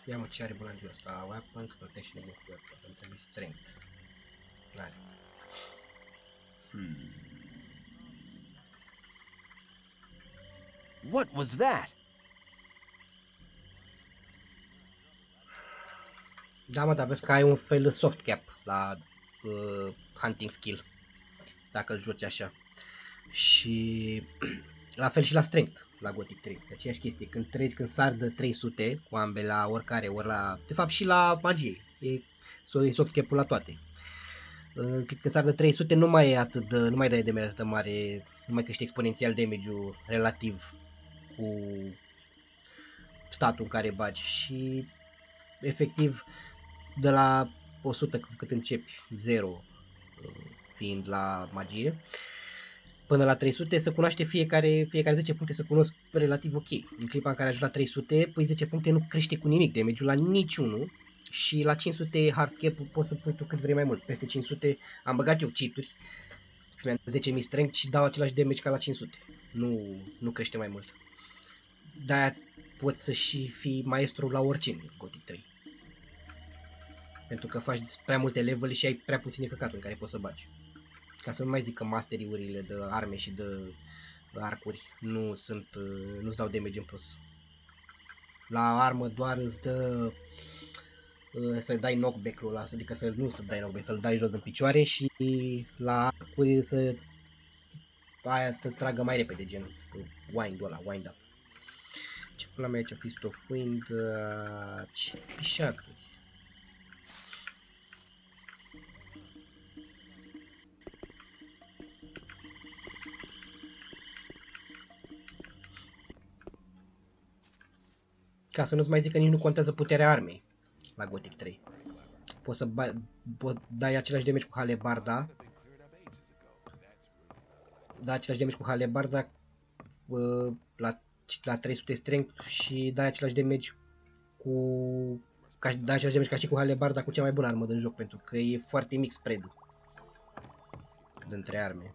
Ia mă, ce are bulangiul ăsta? Weapons, protection, move weapon. Îmi trebuie strength. N-are. What was that? Da, mă, dar vezi că ai un fel de soft cap la hunting skill, dacă îl joci așa. Și la fel și la strength, la Gothic 3. Aceeași chestie, când sar de 300 cu ambele la oricare, ori la... De fapt și la magie, e soft cap-ul la toate. Când sar de 300 nu mai e atât de, nu mai dai damage atât mare, nu mai crește exponențial damage-ul relativ cu statul în care bagi și efectiv de la 100 cât începi 0 fiind la magie până la 300 se cunoaște fiecare 10 puncte se cunosc relativ ok. În clipa în care ajungi la 300, păi 10 puncte nu crește cu nimic damage-ul la niciunul și la 500 hard cap poți să pui tu cât vrei mai mult. Peste 500 am băgat eu cheat-uri și mi-am 10.000 strength și dau același damage ca la 500. Nu crește mai mult. De-aia poți să și fii maestru la orice în Gothic 3. Pentru că faci prea multe level și ai prea puține căcaturi în care poți să bagi. Ca să nu mai zic că masteriurile de arme și de arcuri nu-ți dau damage în plus. La armă doar îți dă să dai knockback-ul ăla, adică să dai knockback, să-l dai jos din picioare și la arcuri să aia te tragă mai repede, gen wind-ul ăla, wind up. Ce pula mea aici, Fist of Wind, ce pișaturi. Ca să nu-ți mai zic că nici nu contează puterea armei la Gothic 3. Poți să dai același damage cu halebarda. Dai același damage cu halebarda la 300 strength și dai același damage dai același damage ca și cu halebarda cu cea mai bună armă din joc, pentru că e foarte mic spread-ul dintre arme.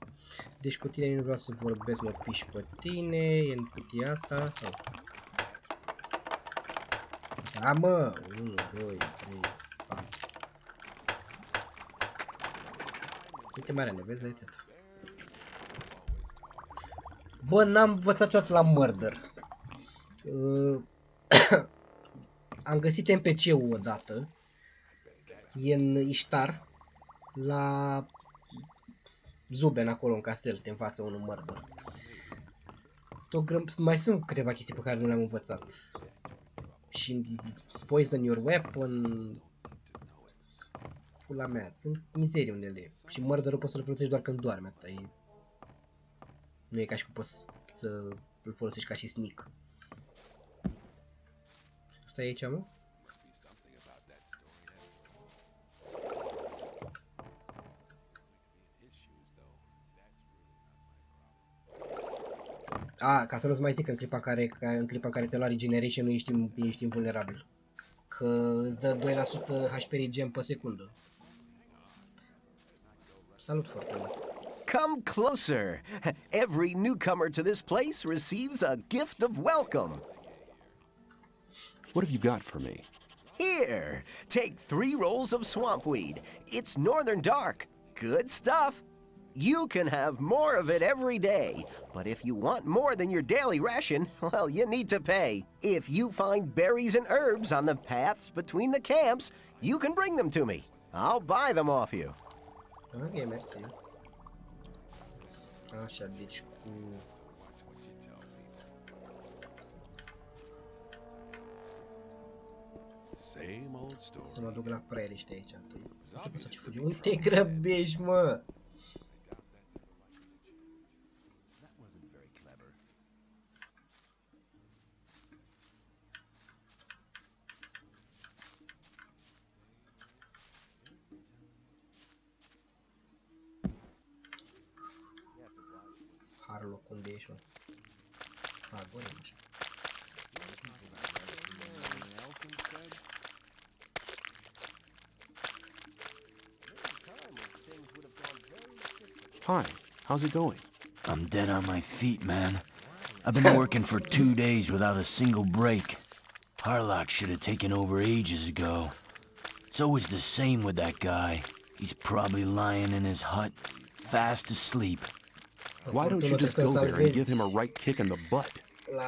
Deci cu tine nu vreau să vorbesc, mă piși pe tine, e în cutia asta. Da, mă! 1, 2, 3, 4. Uite marea, ne vezi la rețeta. Bă, n-am învățat toată la murder. Am găsit NPC-ul odată. E în Ishtar. La Zuben, acolo în castel, te învață unul murder. Mai sunt câteva chestii pe care nu le-am învățat. Și poison your weapon. Pula mea, sunt mizerii unele. Și murderul poți să-l folosești doar când doarme, atâta e. Nu e ca și cum poți să îl folosești ca și sneak. Asta e aici, mă? Ca să nu-ți mai zic că în clipa în care ți-a luat regeneration ești invulnerabil. Că îți dă 2% HP regen pe secundă. Salut, Fortuna. Come closer. Every newcomer to this place receives a gift of welcome. What have you got for me? Here, take 3 rolls of swampweed. It's northern dark. Good stuff. You can have more of it every day, but if you want more than your daily ration, well, you need to pay. If you find berries and herbs on the paths between the camps, you can bring them to me. I'll buy them off you. Ok, mersi. Așa, deci cu... Să mă duc la preliște aici întâi. Ce poți să fugi? Unde te grăbești, mă? Harlock, unde ești, mă? A, bă, nu știu. Hi, how's it going? I'm dead on my feet, man. I've been working for 2 days without a single break. Harlock should have taken over ages ago. It's always the same with that guy. He's probably lying in his hut, fast asleep. Why don't you just go there and give him a right kick in the butt?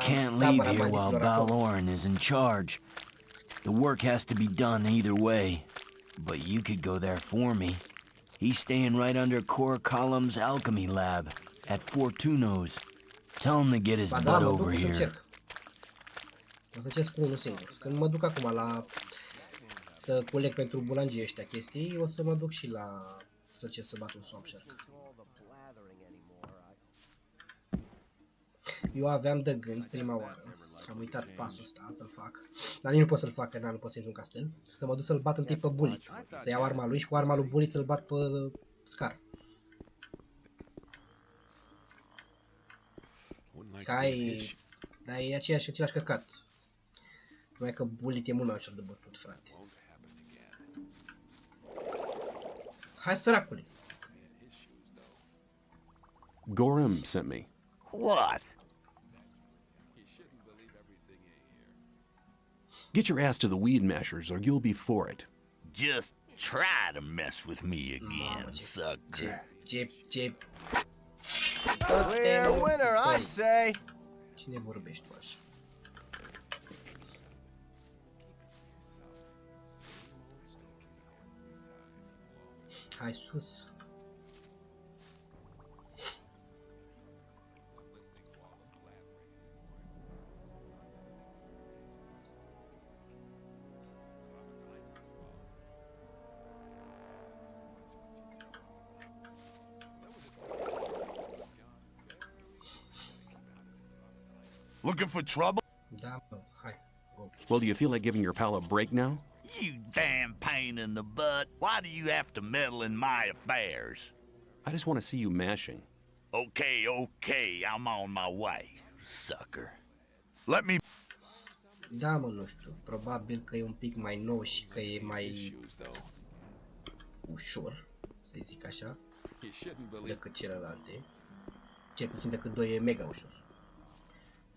Can't leave here while Baloran is in charge. The work has to be done either way. But you could go there for me. He's staying right under Core Column's alchemy lab at Fortuno's. Tell him to get his butt over here. O să încerc cu unul singur. Când mă duc acum la... să coleg pentru bulangii ăștia chestii, o să mă duc și la... să încerc să bat un swamp shark. Eu aveam de gând prima oară, am uitat pasul ăsta să-l fac, dar nici nu pot să-l fac, că nu pot să intru în castel, să mă duc să-l bat întâi pe Bullet, să iau arma lui și cu arma lui Bullet să-l bat pe Scar. Dar e același căcat. Numai că Bullet e mult mai ușor de bătut, frate. Hai, săracule! Gorham sent me. What? Get your ass to the weed mashers, or you'll be for it. Just try to mess with me again, sucker. Clear winner, I'd say. Cine vorbești tu așa? Hai sus. Looking for trouble? Well, do you feel like giving your pal a break now? You damn pain in the butt. Why do you have to meddle in my affairs? I just want to see you mashing. Okay, I'm on my way, sucker. Let me... Da, mă, nu știu. Probabil că e un pic mai nou și că e mai ușor, să-i zic așa, decât celelalte. Cel puțin decât 2 e mega ușor.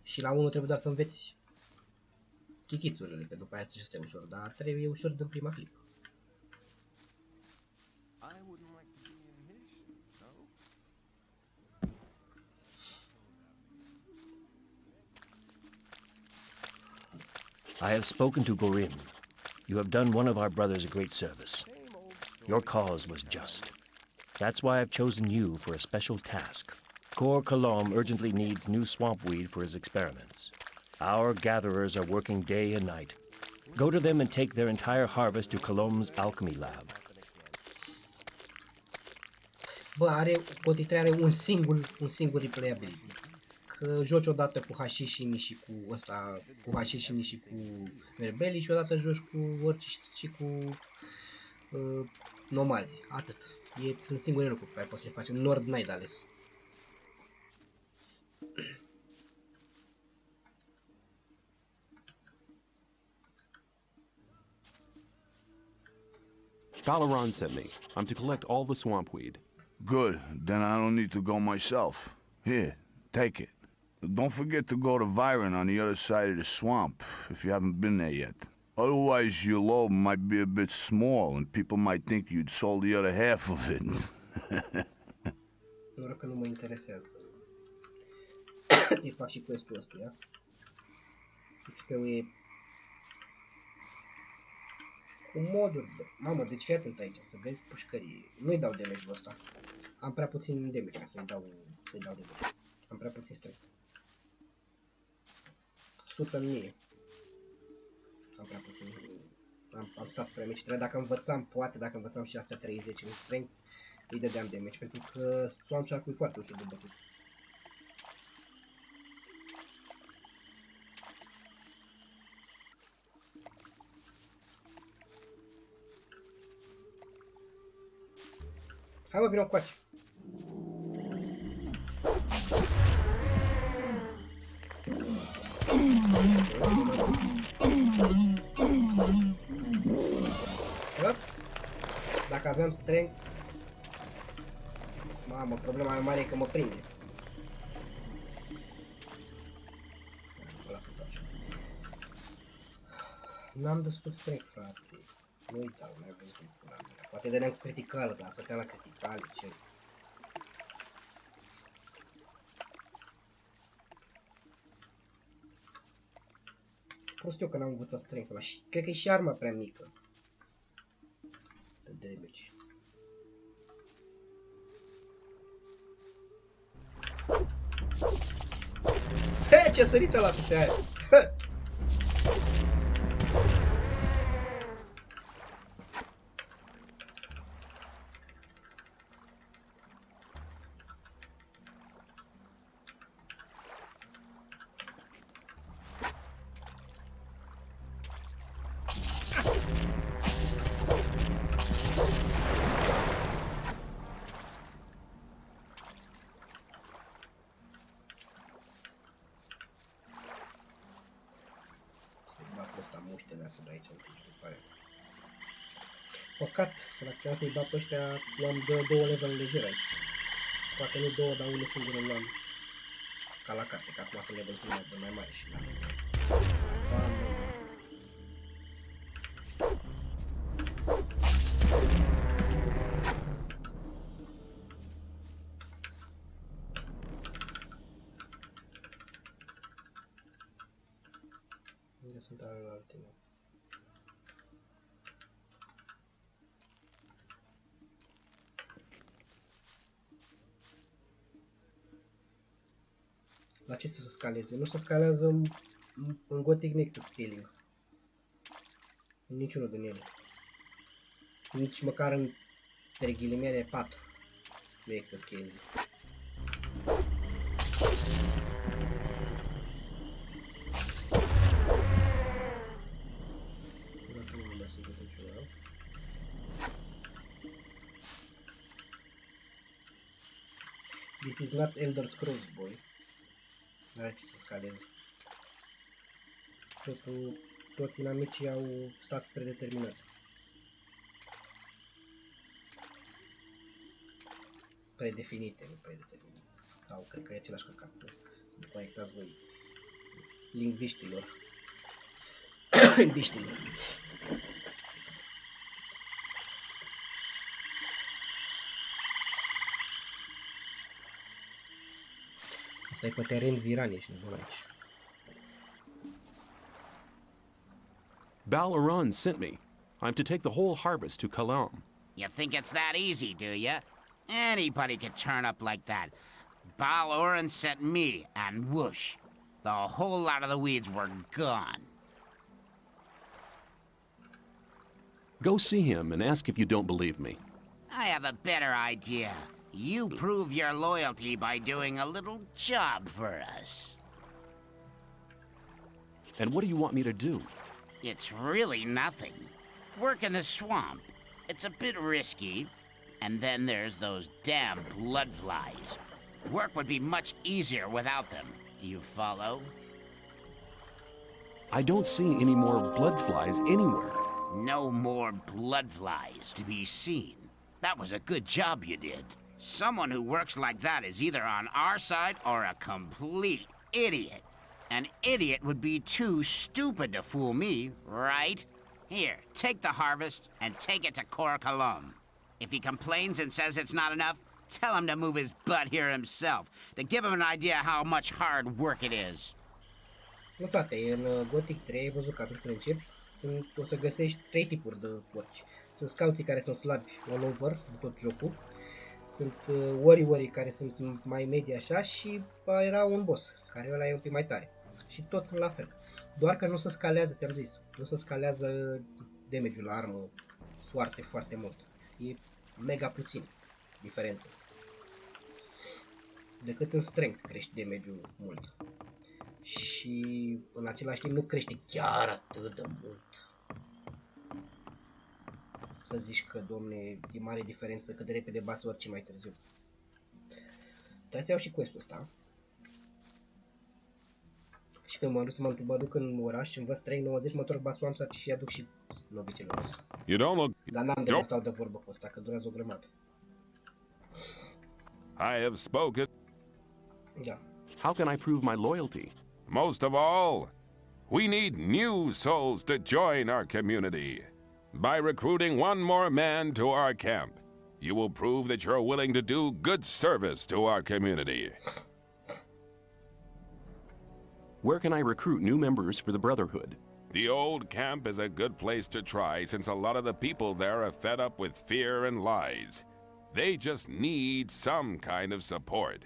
Și la 1 trebuie doar să înveți chichițurile, că după aia este ușor, dar 3 e ușor din prima clipă. I have spoken to Gorim. You have done one of our brothers a great service. Your cause was just. That's why I've chosen you for a special task. Kor Kalom urgently needs new swamp weed for his experiments. Our gatherers are working day and night. Go to them and take their entire harvest to Kalom's alchemy lab. Bă, Coti3 are un singur replay ability. Că joci odată cu Hashishini și cu ăsta, cu Hashishini și cu Merbeli și odată joci cu orice și cu Nomazi. Atât. Sunt singure lucruri pe care poți să le faci. În Nord n-ai de ales. Balaran sent me. I'm to collect all the swamp weed. Good, then I don't need to go myself. Here, take it. Don't forget to go to Viron on the other side of the swamp, if you haven't been there yet. Otherwise, your load might be a bit small, and people might think you'd sold the other half of it. Noroc că nu mă interesează. Să-i fac și quest-ul ăstuia. XP-ul e... Cu moduri, bă. Mamă, deci fii atent aici, să vezi pușcării. Nu-i dau damage-ul ăsta. Am prea puțin damage ca să-i dau damage. Am prea puțin strength. 100 în mie. Am prea puțin. Am stat prea mici. Dacă învățam, poate dacă învățam și astea 30 în strength, îi dădeam damage, pentru că Swamp Shark-ul e foarte ușor de bătut. Hai mă, vină coace. Dacă aveam strength... Mamă, problema mai mare e că mă prinde. N-am destul strength, frate. Nu uita, mai văzut din pula mea. Poate dădeam cu critical, dar stăteam la critical, ce? Prost eu că n-am învățat strength-ul ăla și cred că e și arma prea mică. De damage. He, ce-a sărit ăla pe aia! Păcat, că dacă puteam să-i bat pe ăștia, luam două level leger aici. Poate nu două, dar unul singur îl luam. Ca la carte, că acum sunt level mai mare și da. Unde sunt alte? La ce să se scaleze? Nu se scalează în Gothic Next Scaling. Niciunul din ele. Nici măcar între ghilimele 4. Nu există scaling. This is not Elder Scrolls, boy. N-are ce să scaleze. Toți inamicii au stat predeterminat. Predefinite, nu predeterminate. Sau cred că e același căcat. Să vă conectați voi lingviștilor. Lingviștilor. Asta e pe teren viran, ești nebun aici. Balaran sent me. I'm to take the whole harvest to Kalam. You think it's that easy, do you? Anybody could turn up like that. Balaran sent me, and whoosh, the whole lot of the weeds were gone. Go see him and ask if you don't believe me. I have a better idea. You prove your loyalty by doing a little job for us. And what do you want me to do? It's really nothing. Work in the swamp. It's a bit risky. And then there's those damn blood flies. Work would be much easier without them. Do you follow? I don't see any more blood flies anywhere. No more blood flies to be seen. That was a good job you did. Someone who works like that is either on our side or a complete idiot. An idiot would be too stupid to fool me, right? Here, take the harvest and take it to Cor Colom. If he complains and says it's not enough, tell him to move his butt here himself, to give him an idea how much hard work it is. Nu, frate, în Gothic 3 ai văzut că atunci când începi, o să găsești 3 tipuri de orci. Sunt scouții care sunt slabi all over, în tot jocul. Sunt warriorii care sunt mai medii așa și era un boss, care ăla e un pic mai tare. Și toți sunt la fel. Doar că nu se scalează, ți-am zis, nu se scalează damage-ul la armă foarte, foarte mult. E mega puțin diferență. Decât în strength crești damage-ul mult. Și în același timp nu crește chiar atât de mult. Să zici că, domne, e mare diferență cât de repede bați orice mai târziu. Trebuie să iau și quest-ul ăsta. Și când mă duc în oraș, învăț 3.90, mă întorc basoamța și aduc și novicele noastre. Dar n-am de să stau de vorbă cu ăsta, că durează o grămadă. I have spoken. Da. How can I prove my loyalty? Most of all, we need new souls to join our community. By recruiting one more man to our camp, you will prove that you're willing to do good service to our community. Where can I recruit new members for the Brotherhood? The old camp is a good place to try since a lot of the people there are fed up with fear and lies. They just need some kind of support.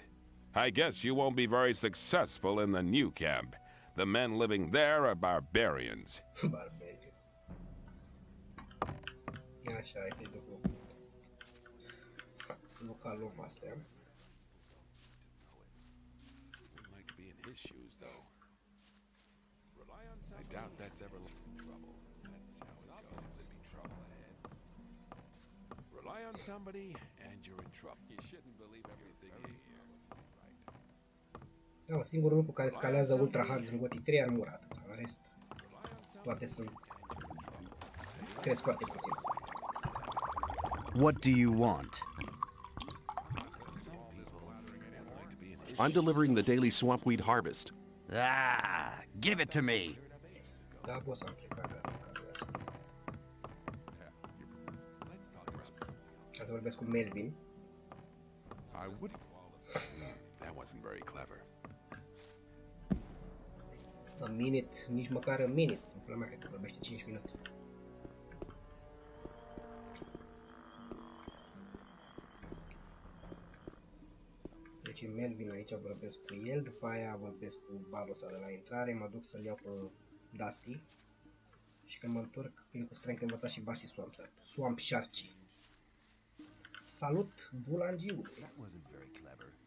I guess you won't be very successful in the new camp. The men living there are barbarians. Așa, hai să-i duc localul astea. I doubt that's ever trouble. That's how it goes. There'd be trouble ahead. Rely on somebody and you're in trouble. You shouldn't believe everything you hear. Da, singurul lucru care scalează ultra hard în Gothic 3 e armura atâta. În rest, toate sunt... cresc foarte puțin. What do you want? I'm delivering the daily swampweed harvest. Ah, give it to me. Da, boss, am plecat de asta. Ca să vorbesc cu Melvin. That wasn't very clever. A minute, nici măcar a minute. În pula mea, cred că vorbește 5 minute. Deci Melvin aici vorbesc cu el, după aia vorbesc cu balul ăsta de la intrare, mă duc să-l iau pe Dusty. Și când mă întorc, vin cu strength învățat și bași Swamp Sharky. Salut, bulangiule!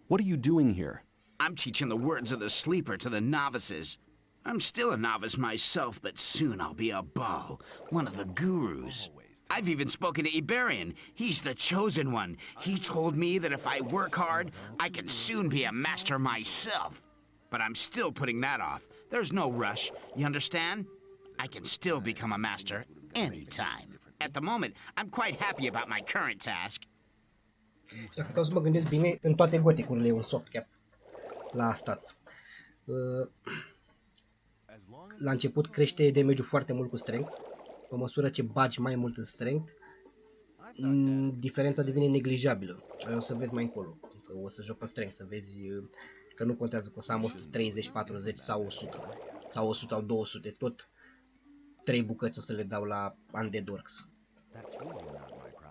What are you doing here? I'm teaching the words of the sleeper to the novices. I'm still a novice myself, but soon I'll be a Baal, one of the gurus. I've even spoken to Iberian. He's the chosen one. He told me that if I work hard, I can soon be a master myself. But I'm still putting that off. There's no rush, you understand? I can still become a master anytime. At the moment, I'm quite happy about my current task. Dacă stau să mă gândesc bine, în toate goticurile e un soft cap la stats. La început crește damage-ul foarte mult cu strength. Pe măsură ce bagi mai mult în strength, diferența devine neglijabilă. O să vezi mai încolo. O să joc pe strength, să vezi că nu contează că o să am 130, 40 sau 100. Sau 100 sau 200. Tot 3 bucăți o să le dau la Undead Orcs.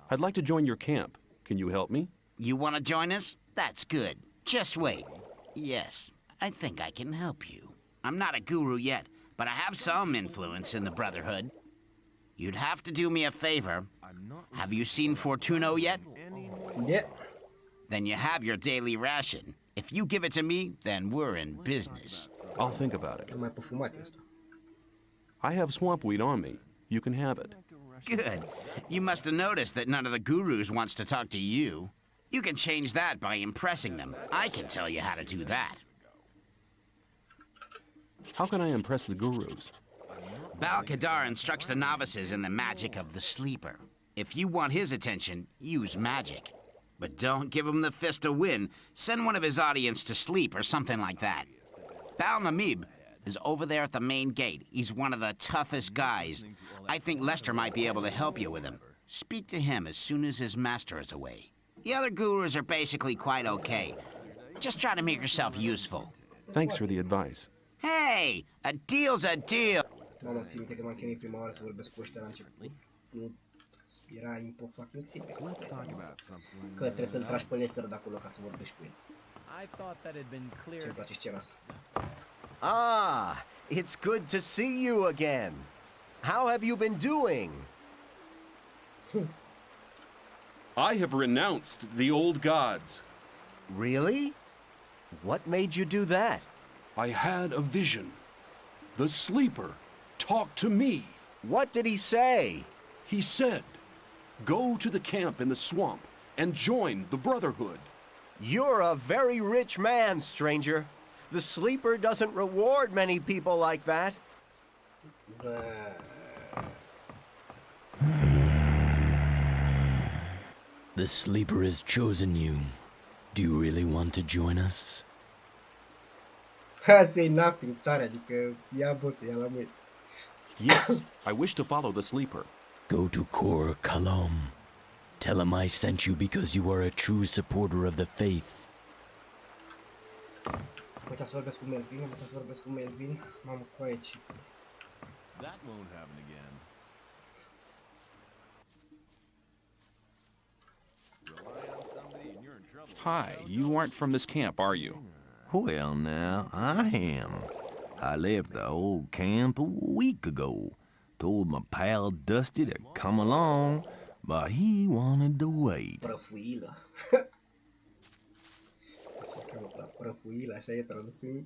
I'd like to join your camp. Can you help me? You want to join us? That's good. Just wait. Yes, I think I can help you. I'm not a guru yet, but I have some influence in the Brotherhood. You'd have to do me a favor. Have you seen Fortuno yet? Yeah. Then you have your daily ration. If you give it to me, then we're in business. I'll think about it. Mai perfumat este. I have swampweed on me. You can have it. Good. You must have noticed that none of the gurus wants to talk to you. You can change that by impressing them. I can tell you how to do that. How can I impress the gurus? Bal-Kadar instructs the novices in the magic of the sleeper. If you want his attention, use magic. But don't give him the fist a win. Send one of his audience to sleep or something like that. Bal Namib is over there at the main gate. He's one of the toughest guys. I think Lester might be able to help you with him. Speak to him as soon as his master is away. The other gurus are basically quite okay. Just try to make yourself useful. Thanks for the advice. Hey, a deal's a deal. Mamă, țin minte că m-am chinuit prima oară să vorbesc cu ăștia la început. Nu era fucking simplu. Că trebuie să-l tragi pe Lester de acolo ca să vorbești cu el. Ce-mi place scena asta. Ah, it's good to see you again. How have you been doing? I have renounced the old gods. Really? What made you do that? I had a vision. The sleeper talked to me. What did he say? He said, go to the camp in the swamp and join the Brotherhood. You're a very rich man, stranger. The sleeper doesn't reward many people like that. The sleeper has chosen you. Do you really want to join us? Asta e nothing tare, adică ia boss, ia la mâini. Yes, I wish to follow the sleeper. Go to Kor Kalom. Tell him I sent you because you are a true supporter of the faith. Uita să vorbesc cu Melvin, uita să vorbesc cu Melvin. Mamă, cu aici. That won't happen again. Hi, you aren't from this camp, are you? Well, now, I am. I left the old camp a week ago. Told my pal Dusty to come along, but he wanted to wait. Prăfuilă. Prăfuilă, așa e tradusul.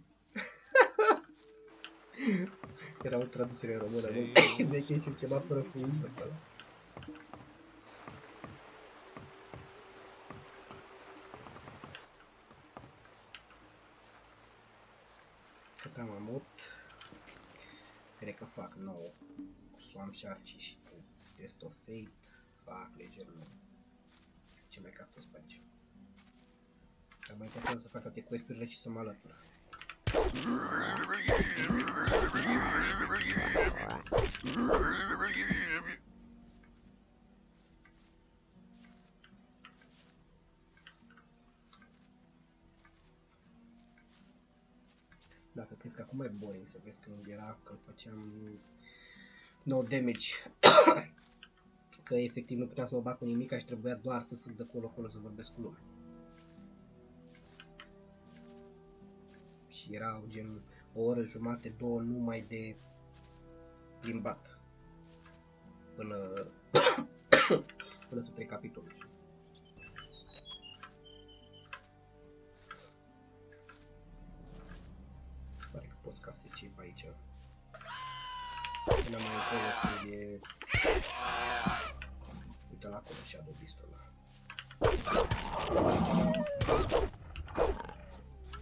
Era o traducere română, nu? De că și-l chema prăfuilă pe ăla. Cât am avut, cred că fac 9 cu Swamp Shark și cu Test of Fate, fac legerul. Ce mai captă pe aici? Dar mai important să fac toate quest-urile și să mă alătur. Dacă crezi că acum e boring să vezi când era, când făceam no damage, că efectiv nu puteam să mă bag cu nimic și trebuia doar să fug de colo-colo să vorbesc cu lumea. Și erau gen o oră jumate, două numai de plimbat până până să trec capitolul. Pare că poți capți ce e pe aici. Până mai încolo trebuie... Uite la acolo și Shadow Beast-ul ăla.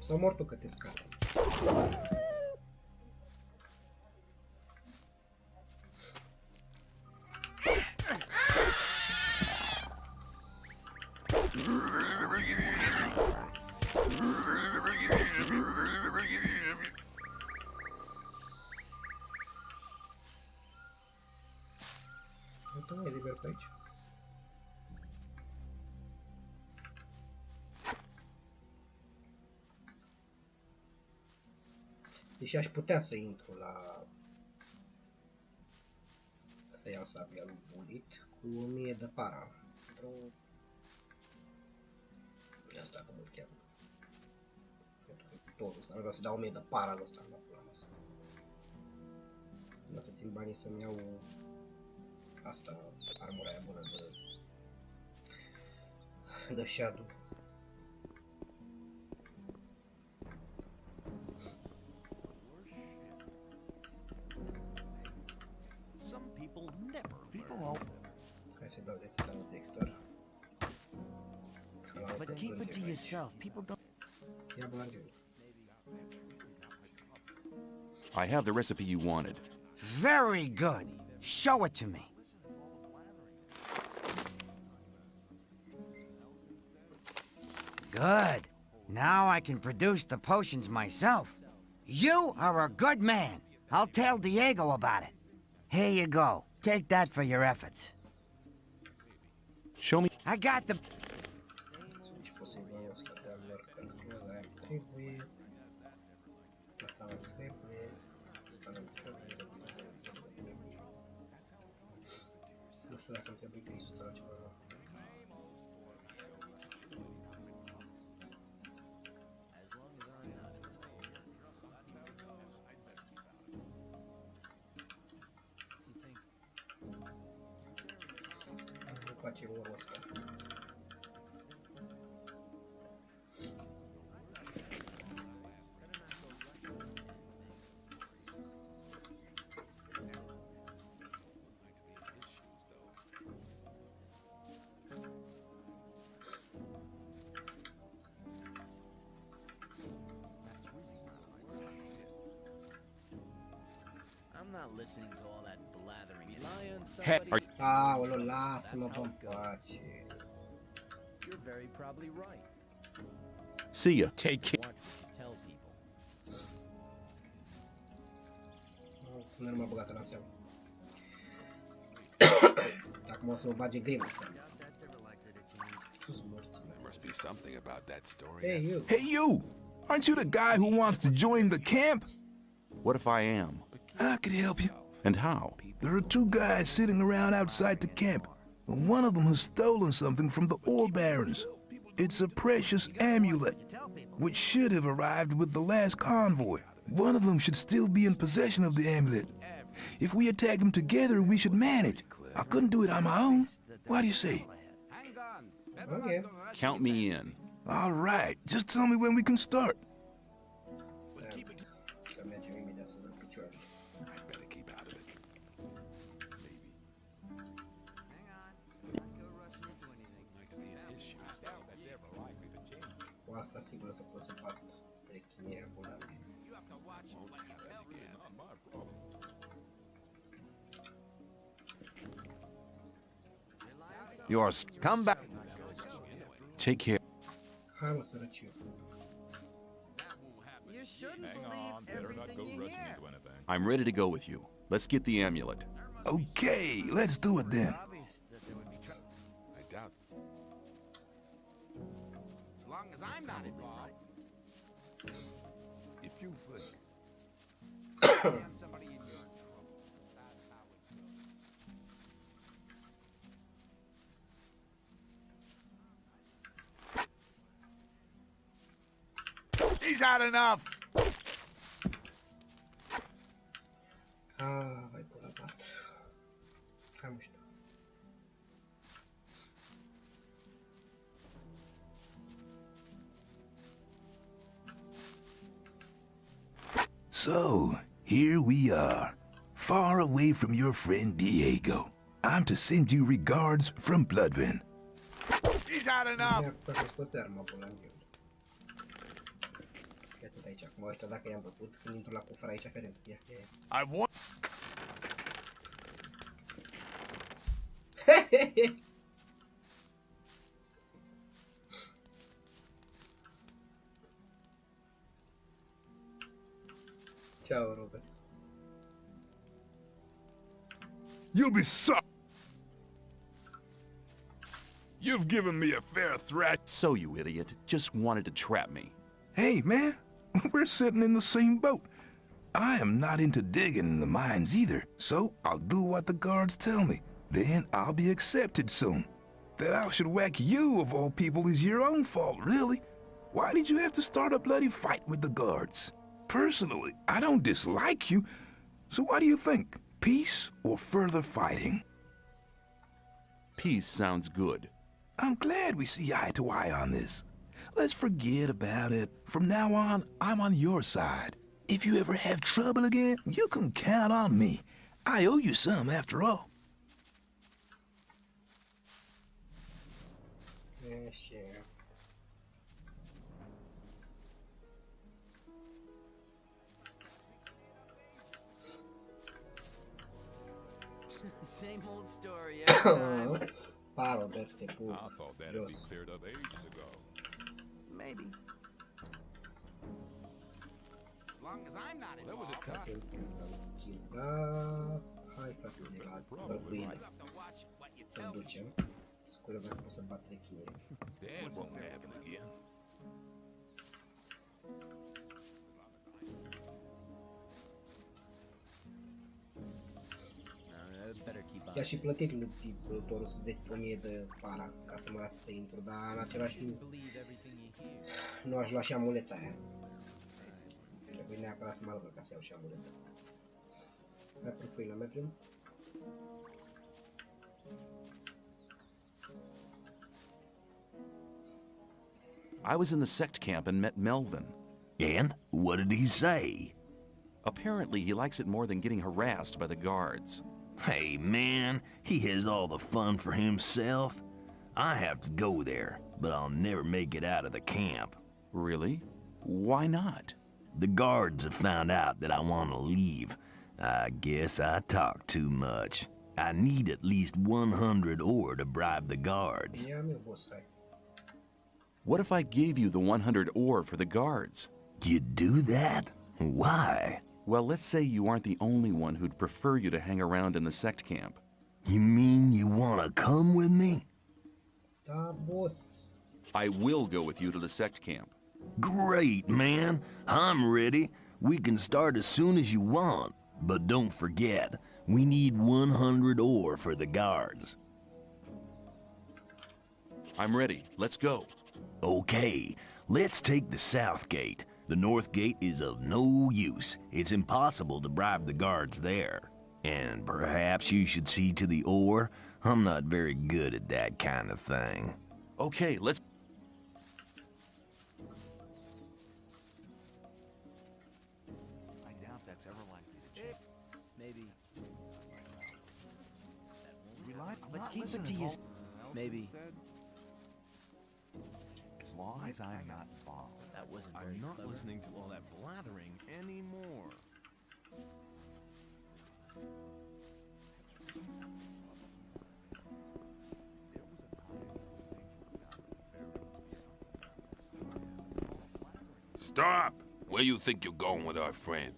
Sau mor tu că te scapi. Uite, mai liber pe aici. Deși aș putea să intru la... să iau sabia lui Bullet cu 1000 de para. Într-o... Asta cum îl cheamă. Pentru că totul ăsta, nu vreau să dau 1000 de para lui ăsta, la pula mea. Vreau să țin banii să-mi iau... asta, armura aia bună de Shadow. Hai să dau de ăsta lui Dexter. But keep it to yourself. People don't... Ia blandiul. I have the recipe you wanted. Very good. Show it to me. Good. Now I can produce the potions myself. You are a good man. I'll tell Diego about it. Here you go. Take that for your efforts. Show me. I got the... Nu știu dacă îmi trebuie că instală ceva. Nu face urmă ăsta. Aoleu, lasă-mă, bă, în pace. See ya. Take care. Nu m-a băgat în seama. Acum o să mă bage grima în seama. There must be something about that story. Hey, you. Hey, you! Aren't you the guy who wants to join the camp? What if I am? I could help you. And how? There are two guys sitting around outside the camp. One of them has stolen something from the ore barons. It's a precious amulet, which should have arrived with the last convoy. One of them should still be in possession of the amulet. If we attack them together, we should manage. I couldn't do it on my own. What do you say? Okay. Count me in. All right. Just tell me when we can start. Cu asta sigur să pot să fac trechimie acolo. Yours. Come back. Take care. Hai mă, sărăciu. I'm ready to go with you. Let's get the amulet. Okay, let's do it then. I doubt. As long as I'm not involved. If you think. Somebody in your trouble. That's how it goes. He's had enough. Vai pula pasta. Hai mă știu. So, here we are, far away from your friend Diego. I'm to send you regards from Bloodven. He's had enough. Ia să scoți arma pula în ghiul. Ia tot aici, acum ăștia dacă i-am bătut, când intru la cufăr aici, ferem. Ia. I want. Ciao, Robert. You'll be sorry. You've given me a fair threat. So, you idiot, just wanted to trap me. Hey, man, we're sitting in the same boat. I am not into digging in the mines either, so I'll do what the guards tell me. Then I'll be accepted soon. That I should whack you, of all people, is your own fault, really. Why did you have to start a bloody fight with the guards? Personally, I don't dislike you. So what do you think? Peace or further fighting? Peace sounds good. I'm glad we see eye to eye on this. Let's forget about it. From now on, I'm on your side. If you ever have trouble again, you can count on me. I owe you some, after all. Same old story every time. Paro, te I thought that had been cleared up ages ago. maybe. As long as I'm not involved. Asta e un kill. Da, hai frate de la bărbuile. Să-l ducem. Scură dacă pot să bat rechinile. That won't happen again. I-aș fi plătit lui Taurus 10.000 de para ca să mă lasă să intru, dar în același timp nu aș lua și amuleta aia. Trebuie neapărat să mă alăgă ca să iau și amuleta. Hai profiilă, mergem. I was in the sect camp and met Melvin. And? What did he say? Apparently, he likes it more than getting harassed by the guards. Hey, man, he has all the fun for himself. I have to go there, but I'll never make it out of the camp. Really? Why not? The guards have found out that I want to leave. I guess I talk too much. I need at least 100 ore to bribe the guards. What if I gave you the 100 ore for the guards? You'd do that? Why? Well, let's say you aren't the only one who'd prefer you to hang around in the sect camp. You mean you want to come with me? Da, boss. I will go with you to the sect camp. Great, man. I'm ready. We can start as soon as you want. But don't forget, we need 100 ore for the guards. I'm ready. Let's go. Okay, let's take the south gate. The north gate is of no use. It's impossible to bribe the guards there. And perhaps you should see to the ore. I'm not very good at that kind of thing. Okay, let's... I doubt that's ever likely to change. Maybe. But keep it to yourself. Maybe. As long as I'm not involved. That wasn't very I'm not clever. listening to all that blathering anymore. Stop! Where you think you're going with our friend?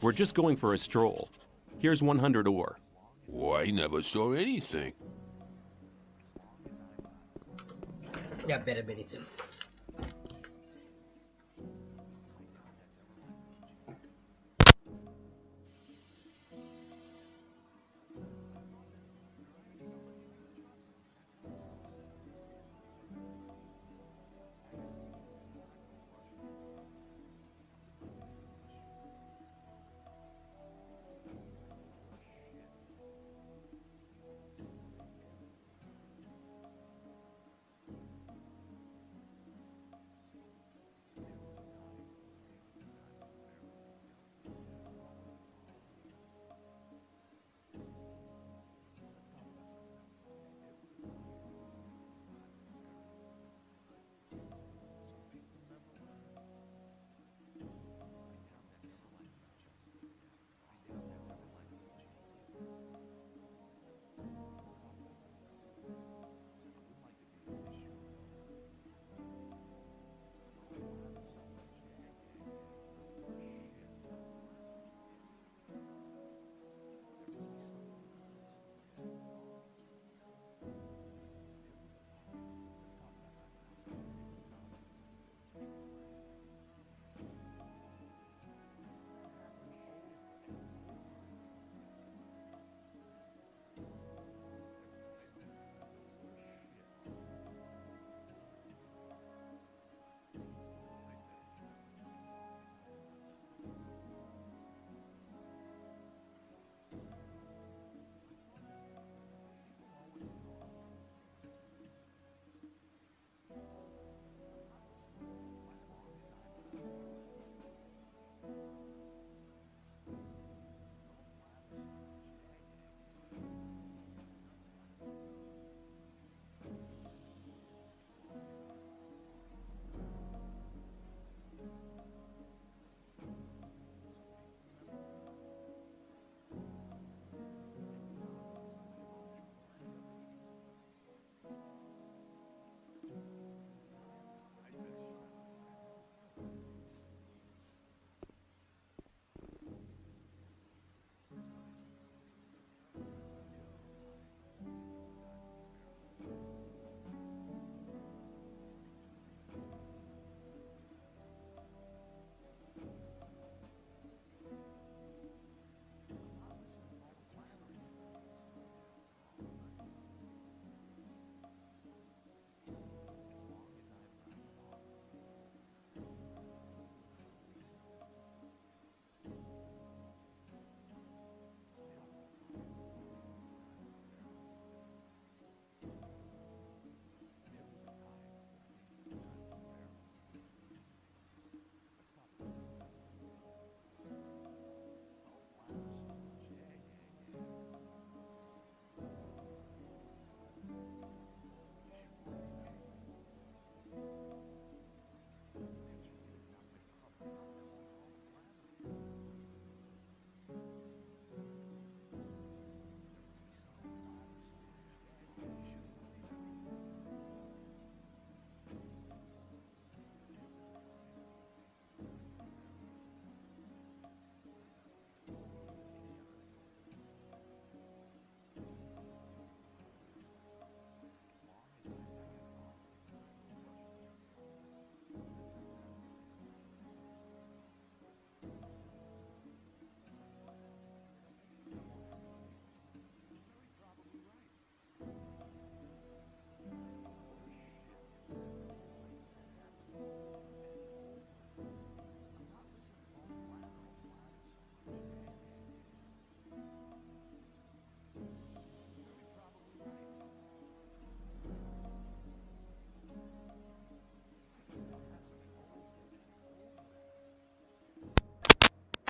We're just going for a stroll. Here's 100 ore. Why, I never saw anything. Ia bere berițel.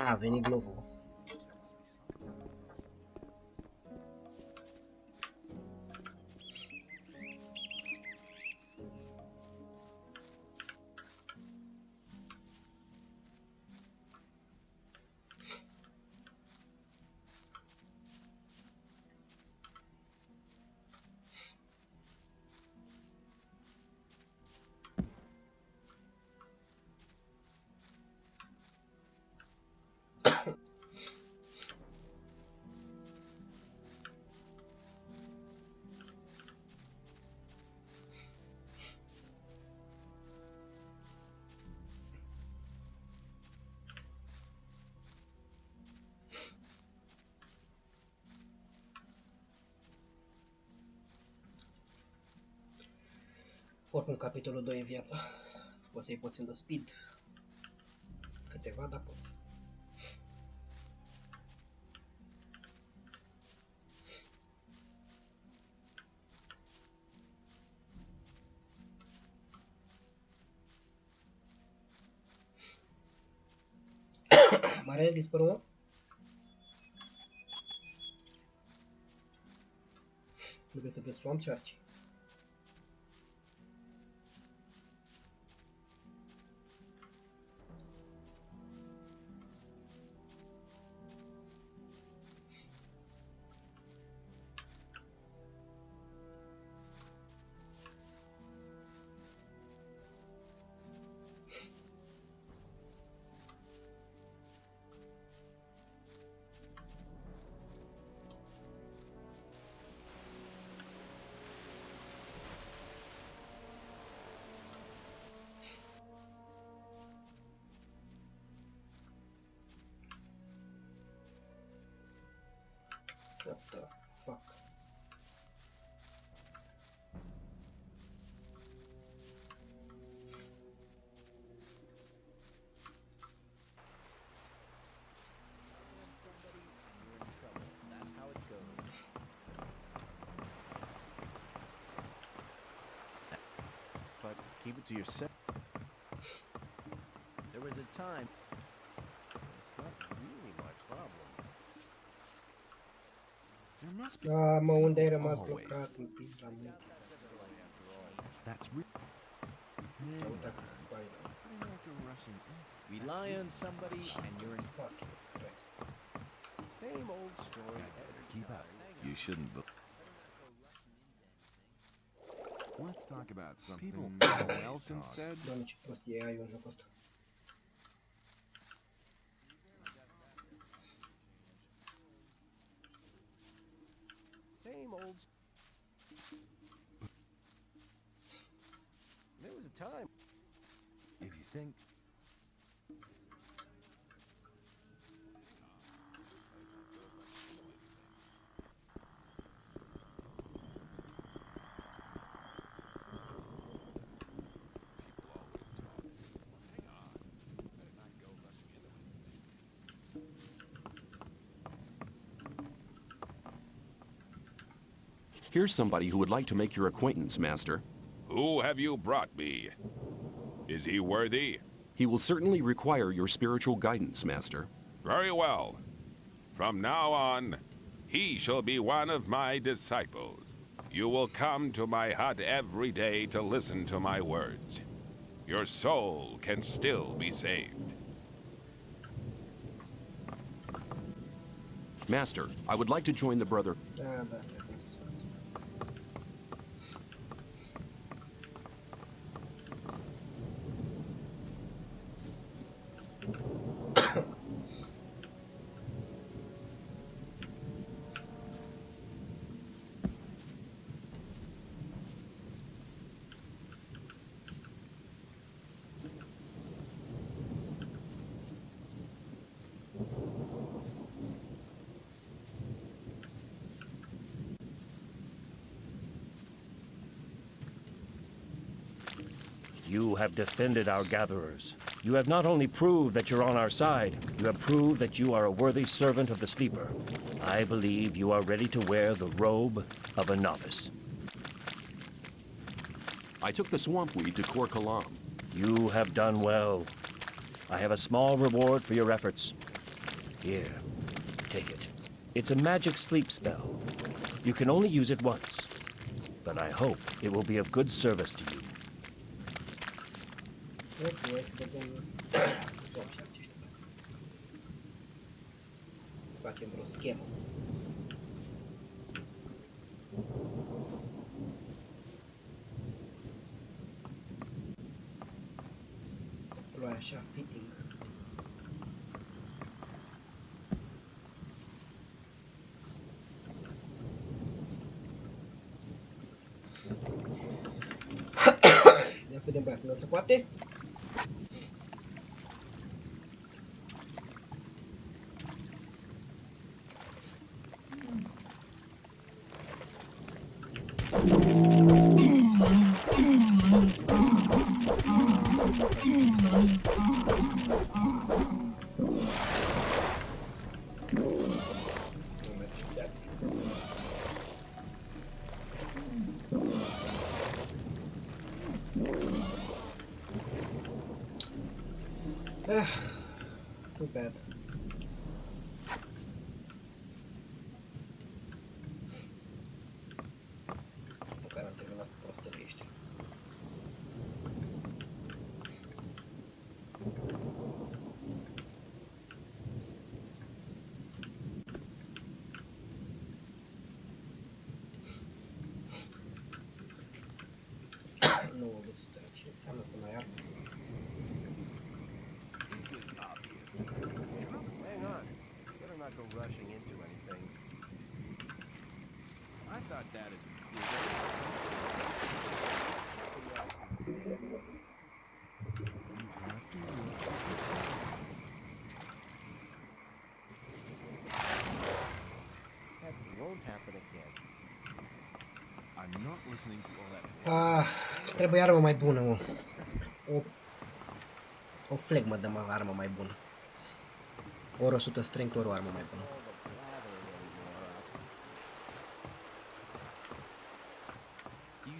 A venit globul. Oricum, capitolul 2 e viața. Poți să-i poți de speed. Câteva, dar poți. Marele dispără, mă? Nu vreți să vezi swamp charge? What the fuck? But keep it to yourself. There was a time. It's not really my problem. There must be. Ah, mă, unde ai rămas blocat în pizza mea? That's real. Uitați-vă, baila. Rely on somebody and you're in. Fucking Christ. Same old story. Keep up. You shouldn't. Let's talk about something else instead. Doamne, ce prostie e AI-ul în jocul ăsta. Same old. There was a time. If you think. Here's somebody who would like to make your acquaintance, Master. Who have you brought me? Is he worthy? He will certainly require your spiritual guidance, Master. Very well. From now on, he shall be one of my disciples. You will come to my hut every day to listen to my words. Your soul can still be saved. Master, I would like to join the brother. Da, da. You have defended our gatherers. You have not only proved that you're on our side, you have proved that you are a worthy servant of the Sleeper. I believe you are ready to wear the robe of a novice. I took the swamp weed to Kor Kalam. You have done well. I have a small reward for your efforts. Here, take it. It's a magic sleep spell. You can only use it once, but I hope it will be of good service to you. Ok, hai să vedem... Doamne, și aceștia dacă facem vreo schemă. Luai așa, fitting. Ia să vedem băiatul, se poate? Too bad. Măcar am terminat cu prostării ăștia. Nu, 10 stări. Ce înseamnă să mai armă? Hang on. Better not go rushing into anything. I thought that is That won't happen again. I'm not listening to all that. Trebuie armă mai bună, mă. O flegmă de armă mai bună. Ori 100 strength, ori o armă mai bună.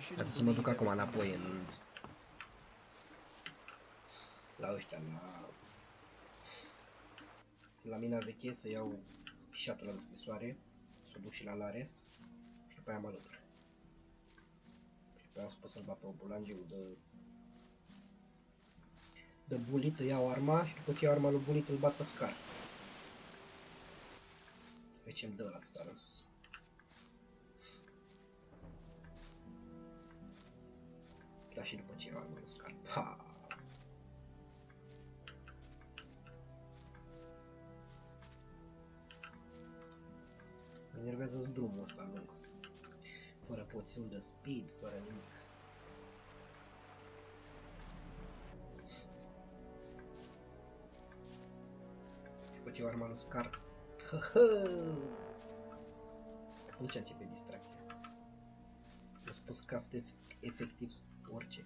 Trebuie să mă duc acum înapoi în... La ăștia, la mina veche, să iau fișatul la scrisoare, să o duc și la Lares și după aia mă alătur. Și după aia o să pot să-l bat pe bulangiul de Bullet, iau arma și după ce iau arma lui Bullet îl bat pe Scar. Să vedem ce-mi dă ăla să sară în sus. Da, și după ce iau arma lui Scar. Ha! Mă enervează drumul ăsta lung. Fără poțiuni de speed, fără nimic. După ce iau arma lui Scar. Atunci începe distracția. Eu spun scaf de efectiv orice.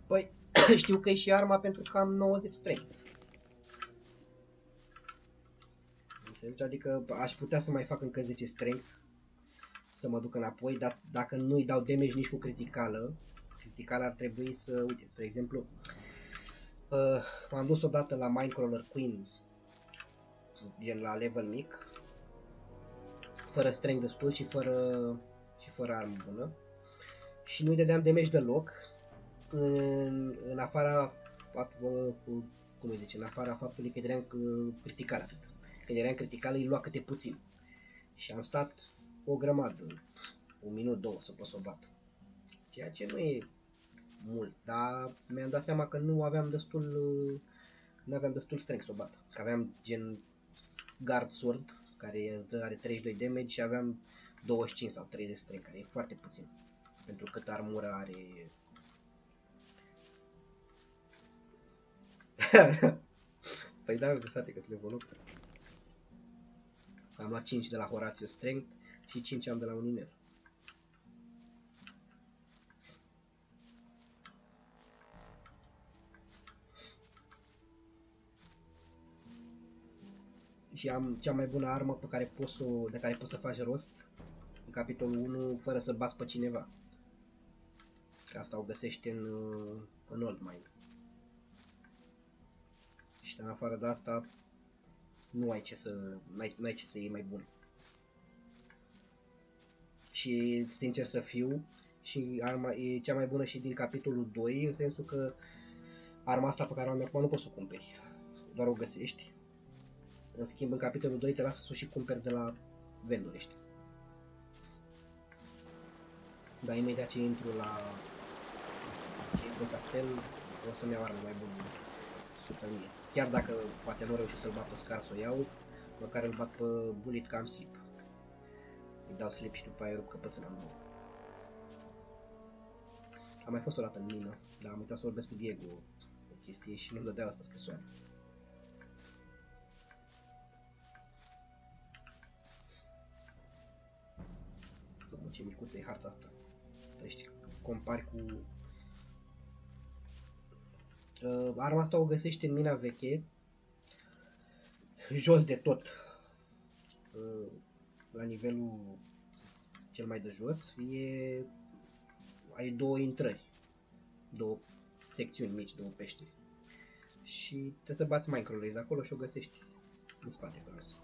Păi, știu că e și arma pentru că am 90 strength. Înțelegi? Adică aș putea să mai fac încă 10 strength. Să mă duc înapoi, dar dacă nu-i dau damage nici cu criticală, criticală ar trebui să, uite, spre exemplu, m-am dus odată la Minecrawler Queen, gen la level mic, fără strength destul și fără armă bună. Și nu-i dădeam damage deloc, în afara, cum îi zice, în afara faptului că eram critical atât. Când eram critical îi lua câte puțin. Și am stat o grămadă, un minut, două să pot să o bat. Ceea ce nu e mult, dar mi-am dat seama că nu aveam destul strength să o bat. Că aveam gen Guard Sword, care are 32 damage și aveam 25 sau 30 strength, care e foarte puțin. Pentru cât armură are... Păi da, frate, că sunt level 8. Am luat 5 de la Horatio Strength și 5 am de la un inel. Și am cea mai bună armă pe care de care poți să faci rost în capitolul 1 fără să bați pe cineva. Că asta o găsești în Old Mine. Și în afară de asta nu ai ce să, n-ai ce să iei mai bun. Și sincer să fiu, și arma e cea mai bună și din capitolul 2, în sensul că arma asta pe care o am acum nu poți să o cumperi, doar o găsești. În schimb, în capitolul 2 te lasă să o și cumperi de la vendori ăștia. Dar imediat ce intru în castel, o să-mi iau arme mai bune super mie. Chiar dacă poate nu reușesc să-l bat pe Scar să o iau, măcar îl bat pe Bullet că am slip. Îi dau slip și după aia rup căpățâna în două. Am mai fost o dată în mină, dar am uitat să vorbesc cu Diego o chestie și nu-mi dădea asta scrisoare. Mamă, ce micuță e harta asta. Deci compari cu... arma asta o găsești în mina veche, jos de tot, la nivelul cel mai de jos, ai două intrări, două secțiuni mici, două peșteri. Și trebuie să bați micro-laser de acolo și o găsești în spate pe jos.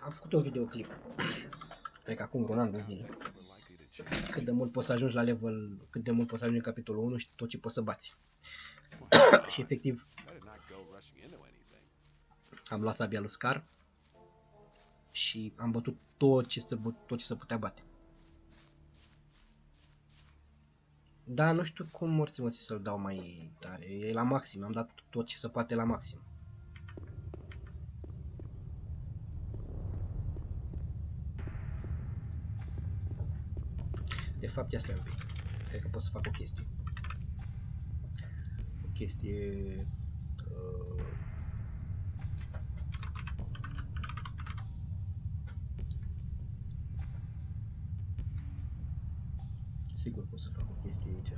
Am făcut un videoclip, cred că acum vreun an de zile, cât de mult poți să ajungi la level, cât de mult poți să ajungi în capitolul 1 și tot ce poți să bați. Și efectiv am luat sabia lui Scar și am bătut tot ce se putea bate. Da, nu știu cum morții să-l dau mai tare, e la maxim, am dat tot ce se poate la maxim. De fapt, ia stai un pic. Cred că pot să fac o chestie. O chestie... Sigur pot să fac o chestie aici.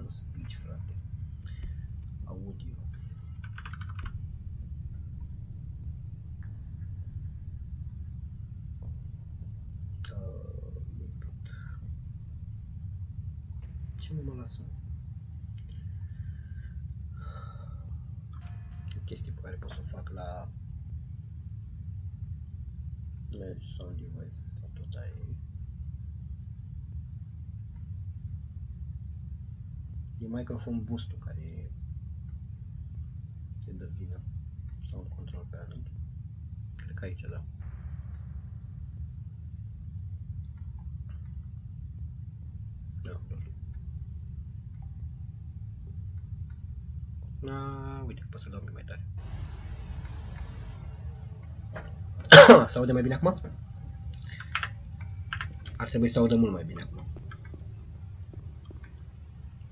Nu speech, frate. Audio. Ce nu mă lasă? O chestie pe care pot să o fac la Manage Sound Devices, la tot aia. E microphone boost-ul care te dă vină. Sound Control Panel. Cred că aici, da. Da, da. Uite, pot să-l dau mai tare. Se aude mai bine acum? Ar trebui să audă mult mai bine acum.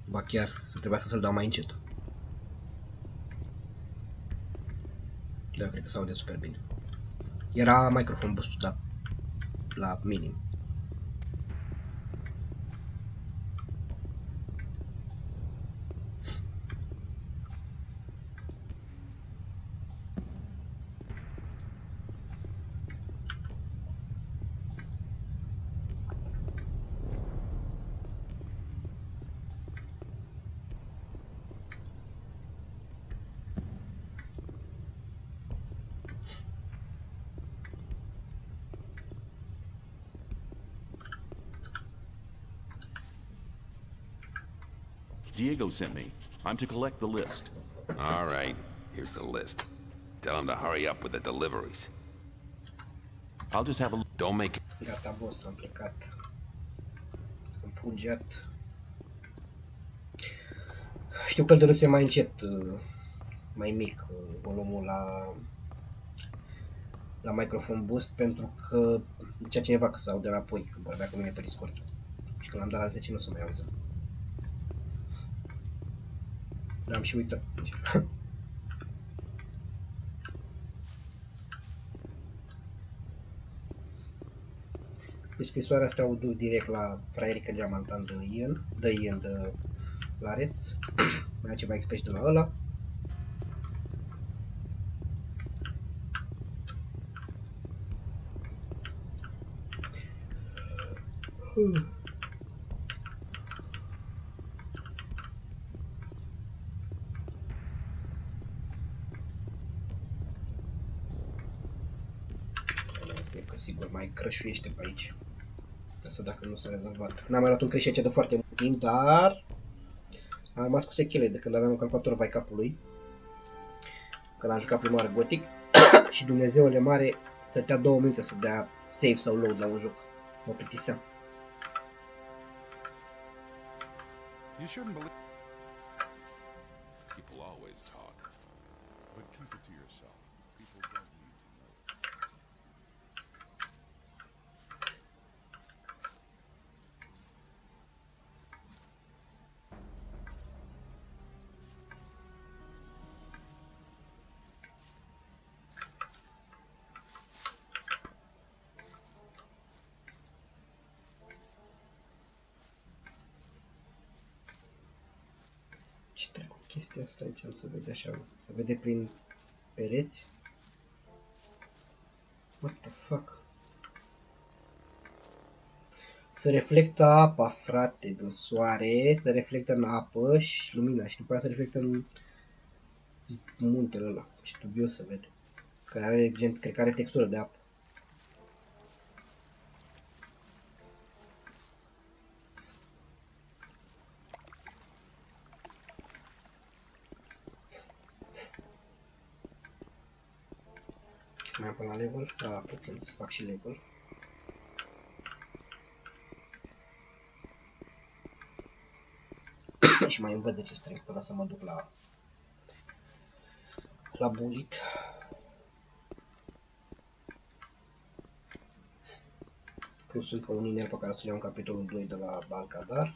Ba chiar să trebuiască să-l dau mai încet. Da, cred că se aude super bine. Era microphone boost, da. La minim. Diego sent me. I'm to collect the list. All right, here's the list. Tell him to hurry up with the deliveries. I'll just have a... Don't make... Gata, boss, am plecat. Am fugiat. Știu că îl dărâse mai încet, mai mic, volumul la microphone boost, pentru că zicea cineva că se aude înapoi când vorbea cu mine pe Discord. Și când l-am dat la 10 nu se mai auză. Dar am și uitat, sincer. Deci scrisoarea asta o duc direct la fraierică diamantan de Lares. Mai am ceva expeși de la ăla. Că sigur mai crășuiește pe aici. Asta dacă nu s-a rezolvat. N-am mai luat un creș aici de foarte mult timp, dar am rămas cu sechele de când aveam un calculator vai capului. Când am jucat prima oară Gothic și Dumnezeule mare stătea 2 minute să dea save sau load la un joc. Mă plictiseam. You shouldn't believe. People always talk, but keep it to yourself. People don't need Ce trecu chestia asta aici, se vede așa, se vede prin pereți. What the fuck? Se reflectă apa, frate, de soare, se reflectă în apă și lumina și după aia se reflectă în muntele ăla. Ce dubios se vede. Care are, cred că are textură de apă. Mai am până la level? Da, puțin să fac și level. Și mai învăț 10 strength până să mă duc la bullet. Plus încă un inel pe care o să-l iau în capitolul 2 de la Balcadar.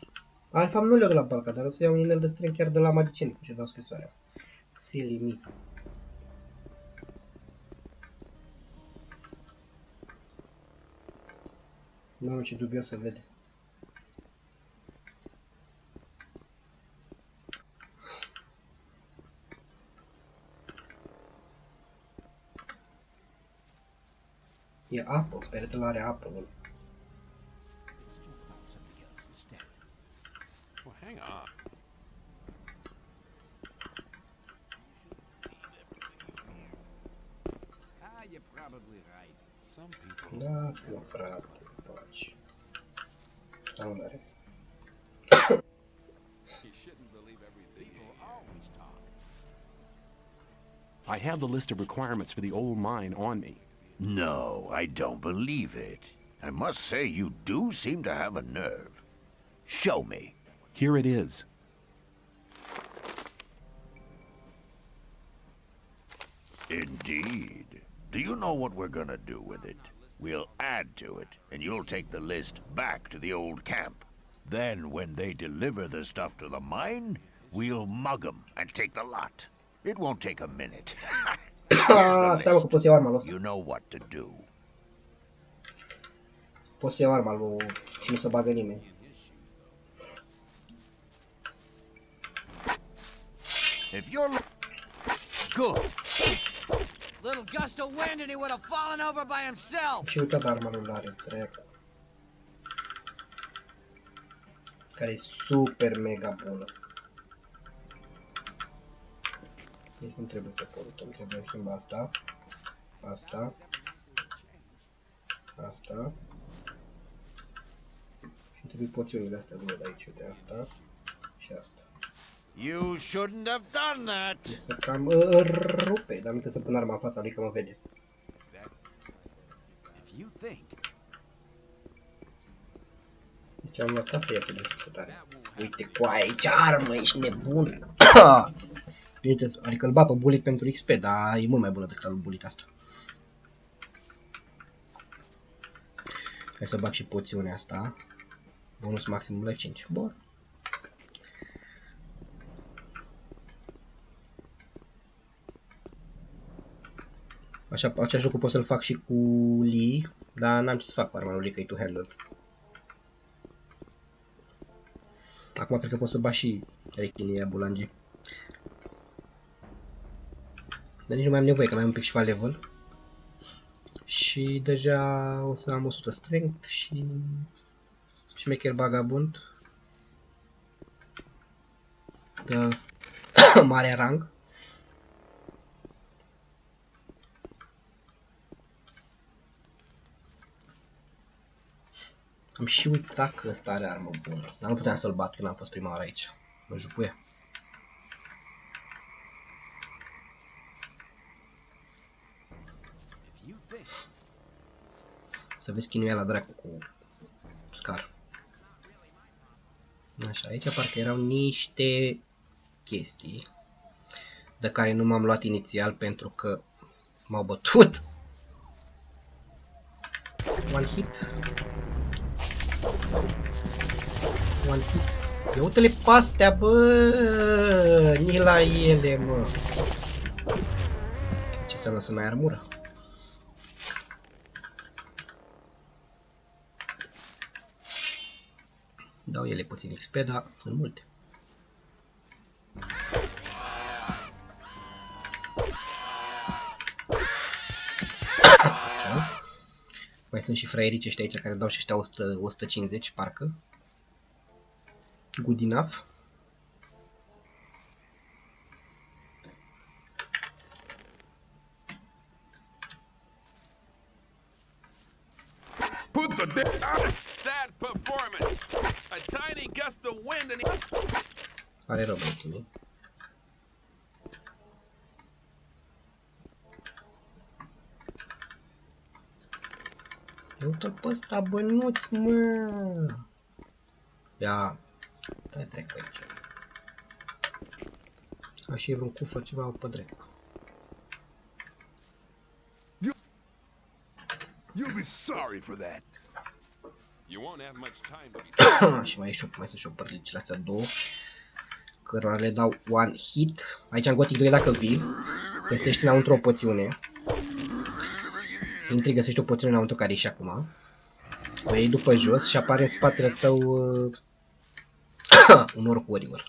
De fapt nu le iau de la Balcadar, o să iau un inel de strength chiar de la magicieni, cu ce dau scrisoarea. Silly me. Mamă, ce dubios se vede. E apă, peretele are apă. Well, hang on. You're probably right. Some people. Lasă-mă, frate, faci. Sau nu are. You shouldn't believe everything. People always talk. I have the list of requirements for the old mine on me. No, I don't believe it. I must say you do seem to have a nerve. Show me. Here it is. Indeed. Do you know what we're gonna do with it? We'll add to it, and you'll take the list back to the old camp. Then, when they deliver the stuff to the mine, we'll mug them and take the lot. It won't take a minute. Stai mă că poți să iau arma lui ăsta. You know what to do. Poți să iau arma lui și nu se bagă nimeni. If you're good. Little gust of wind and he would have fallen over by himself. Și uitați arma lui Lares, drept. Care e super mega bună. Deci nu trebuie făcut, îmi trebuie schimba asta. Asta. Asta. Și trebuie poțiunile astea de aici, uite asta. Și asta. You shouldn't have done that. E să cam rupe, dar nu trebuie să pun arma în fața lui că mă vede. Deci am luat asta, ia să vedem ce tare. Uite cu aici armă, ești nebun. Adică îl bat pe bullet pentru XP, dar e mult mai bună decât al bullet asta. Hai să bag și poțiunea asta. Bonus maximum life 5. Bun. Așa, același lucru pot să-l fac și cu Lee, dar n-am ce să fac cu arma lui Lee, că e two-handed. Acum cred că pot să bat și rechinii bulangi. Dar nici nu mai am nevoie, că mai am un pic ceva level. Și deja o să am 100 strength și șmecher vagabond. De mare rang. Am și uitat că ăsta are armă bună, dar nu puteam să-l bat când am fost prima oară aici. Mă jupuie. Să vezi chinuia la dracu cu Scar. Așa, aici parcă erau niște chestii de care nu m-am luat inițial pentru că m-au bătut. One hit. One hit. Ia uite-le pe astea, bă! Ni la ele, mă! Ce înseamnă să n-ai armură? Dau ele puțin XP, dar sunt multe. Așa. Mai sunt și fraierii ăștia aici care dau și ăștia 150, parcă. Good enough. Put the sad performance. A tiny gust of wind and Pare rău, băieții mei. Uite-l pe ăsta, bănuț, mă! Ia, stai trec pe aici. A și vreun cufăr ceva pe drept. You'll be sorry for that. you won't have much time to be Și mai sunt și o părlicile astea două, cărora le dau one hit. Aici în Gothic 2, dacă vii, găsești înăuntru o poțiune. Intri, găsești o poțiune înăuntru care e și acum. O iei după jos și apare în spatele tău un orc warrior.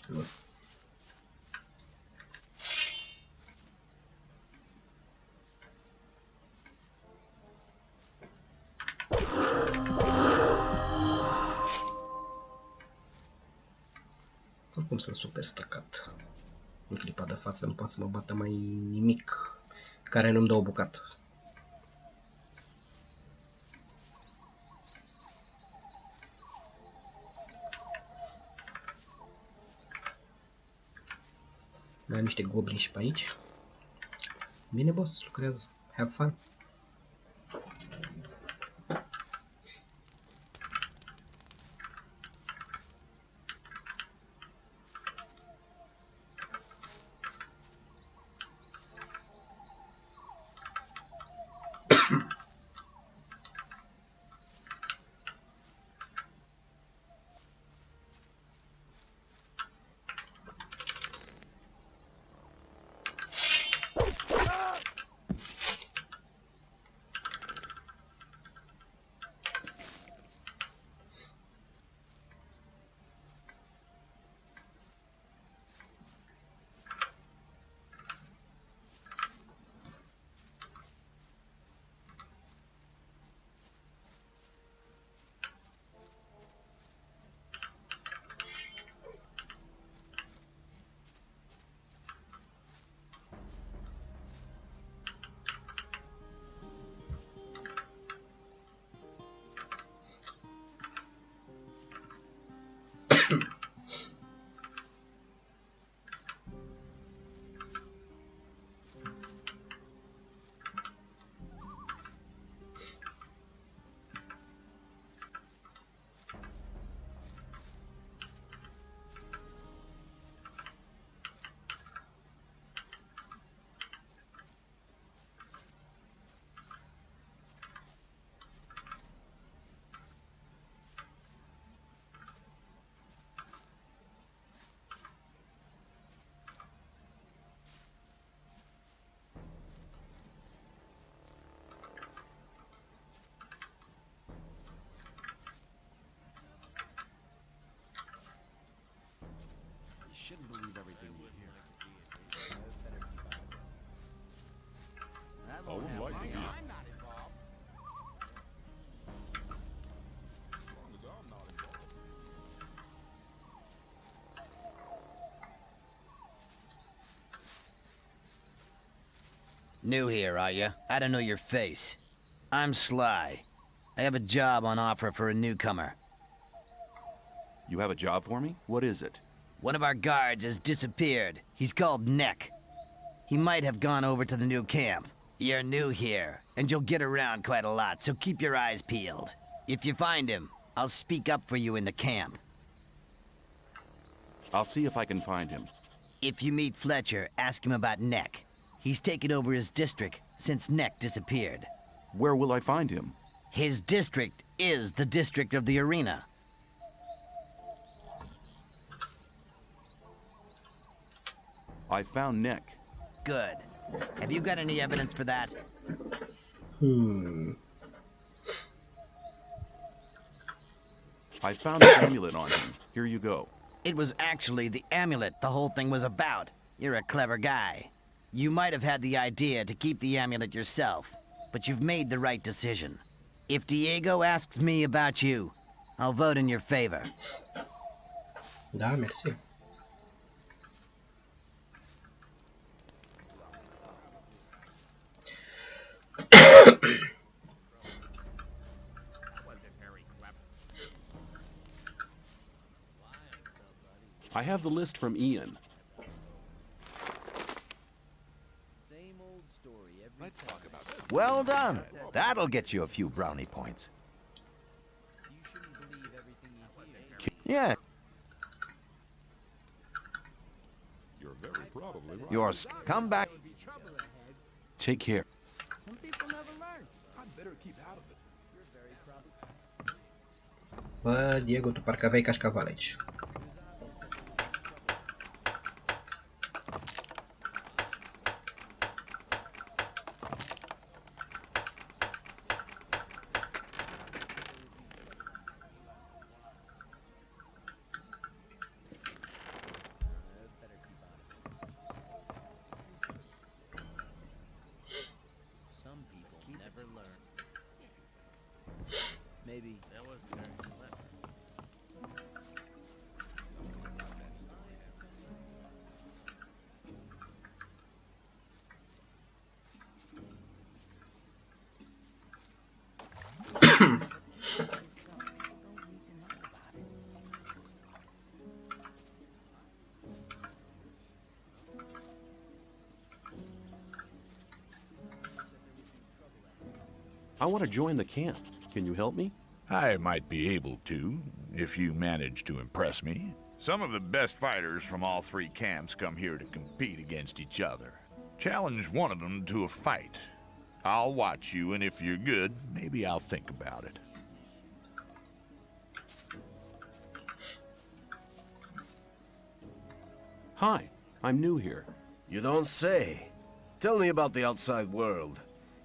Oricum sunt super stăcat. În clipa de față nu poate să mă bată mai nimic care nu-mi dă o bucată. Mai am niște goblini și pe aici. Bine, boss, lucrează. Have fun. New here, are you? I don't know your face. I'm Sly. I have a job on offer for a newcomer. You have a job for me? What is it? One of our guards has disappeared. He's called Neck. He might have gone over to the new camp. You're new here, and you'll get around quite a lot, so keep your eyes peeled. If you find him, I'll speak up for you in the camp. I'll see if I can find him. If you meet Fletcher, ask him about Neck. He's taken over his district since Neck disappeared. Where will I find him? His district is the district of the arena. I found Neck. Good. Have you got any evidence for that? I found the amulet on him. Here you go. It was actually the amulet the whole thing was about. You're a clever guy. You might have had the idea to keep the amulet yourself, but you've made the right decision. If Diego asks me about you, I'll vote in your favor. Da, mersi. I have the list from Ian. Let's talk about that. Well done. That'll get you a few brownie points. Yeah. You're very probably right. Yours. Come back. Take care. Some people never learn. I'd better keep out of it. You're very probably. Bă, Diego, tu parcă aveai cașcaval aici. Maybe that wasn't very clever. I want to join the camp. Can you help me? I might be able to, if you manage to impress me. Some of the best fighters from all three camps come here to compete against each other. Challenge one of them to a fight. I'll watch you, and if you're good, maybe I'll think about it. Hi, I'm new here. You don't say. Tell me about the outside world.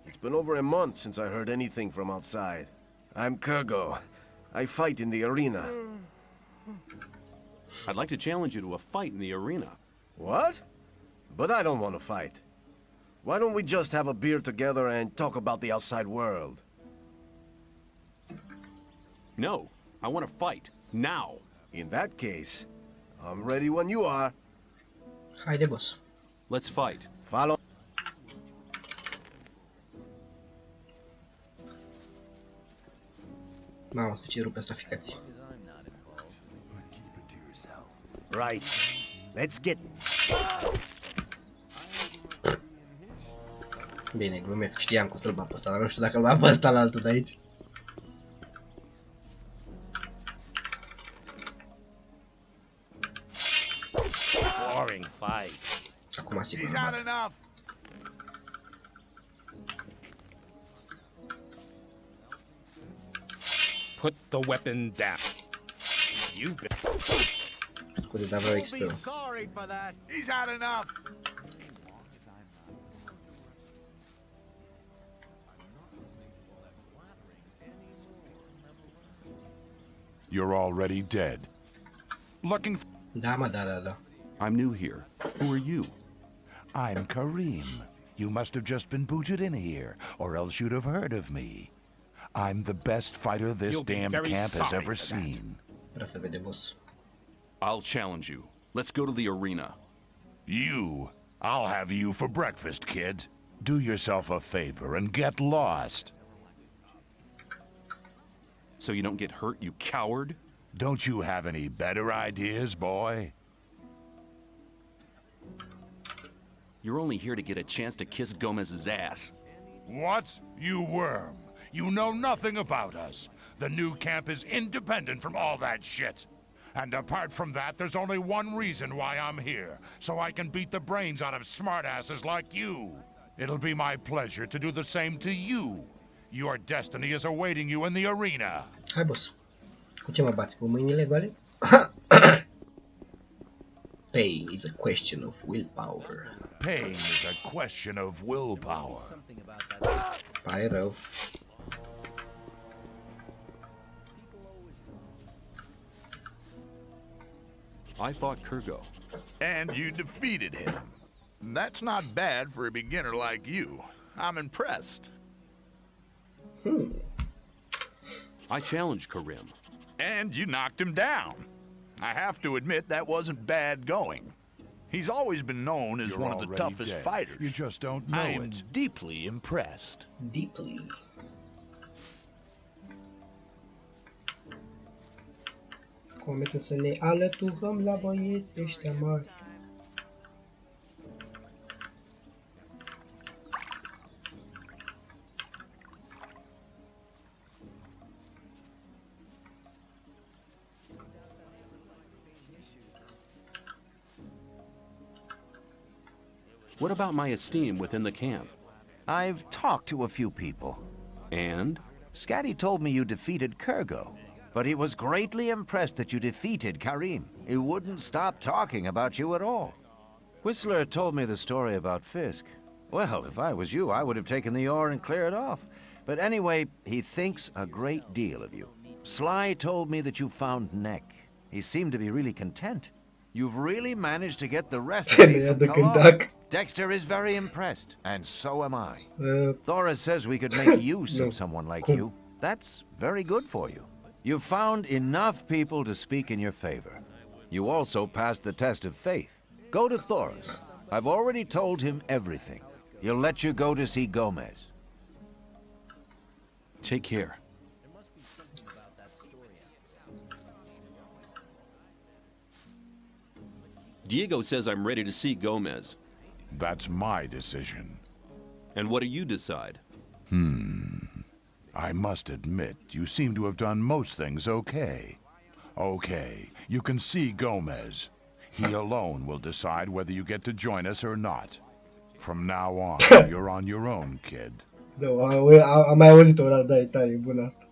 It's been over a month since I heard anything from outside. I'm Kurgo. I fight in the arena. I'd like to challenge you to a fight in the arena. What? But I don't want to fight. Why don't we just have a beer together and talk about the outside world? No, I want to fight. Now. In that case, I'm ready when you are. Haide, boss. Let's fight. Follow. Mamă, ce rupe asta ficați. Right. Let's get... Bine, glumesc, știam că o să-l bat pe ăsta, dar nu știu dacă îl bat pe ăsta la altul de aici. Boring fight. Acum sigur. He's had enough. Put the weapon down. You've been... Scuze, dar vreau You'll be XP-ul. sorry for that. He's had enough. You're already dead. Looking for... Da, mă, da. I'm new here. Who are you? I'm Kareem. You must have just been booted in here, or else you'd have heard of me. I'm the best fighter this You'll be damn very camp has sorry ever for that. seen. Vreau să vede, boss. I'll challenge you. Let's go to the arena. You? I'll have you for breakfast, kid. Do yourself a favor and get lost. So you don't get hurt, you coward? Don't you have any better ideas, boy? You're only here to get a chance to kiss Gomez's ass. What? You worm. You know nothing about us. The new camp is independent from all that shit. And apart from that, there's only one reason why I'm here. So I can beat the brains out of smartasses like you. It'll be my pleasure to do the same to you. Your destiny is awaiting you in the arena. Hai, boss. Cu ce mă bați? Cu mâinile goale? Pain is a question of willpower. Pain is a question of willpower. Pare rău. I fought Kurgo. And you defeated him. That's not bad for a beginner like you. I'm impressed. I challenged Karim. And you knocked him down. I have to admit that wasn't bad going. He's always been known as one of the toughest fighters. You just don't know I am it. deeply impressed. Deeply. Cum să ne alăturăm la băieți ăștia mari. What about my esteem within the camp? I've talked to a few people. And? Scatty told me you defeated Kurgo, but he was greatly impressed that you defeated Karim. He wouldn't stop talking about you at all. Whistler told me the story about Fisk. Well, if I was you, I would have taken the ore and cleared off. But anyway, he thinks a great deal of you. Sly told me that you found Neck. He seemed to be really content. You've really managed to get the recipe from Cologne. Dexter is very impressed, and so am I. Thora says we could make use of someone like you. That's very good for you. You've found enough people to speak in your favor. You also passed the test of faith. Go to Thoris. I've already told him everything. He'll let you go to see Gomez. Take care. Diego says I'm ready to see Gomez. That's my decision. And what do you decide? I must admit, you seem to have done most things okay. Okay, you can see Gomez. He alone will decide whether you get to join us or not. From now on, you're on your own, kid. Da, am mai auzit-o, dar da, e tare bună asta.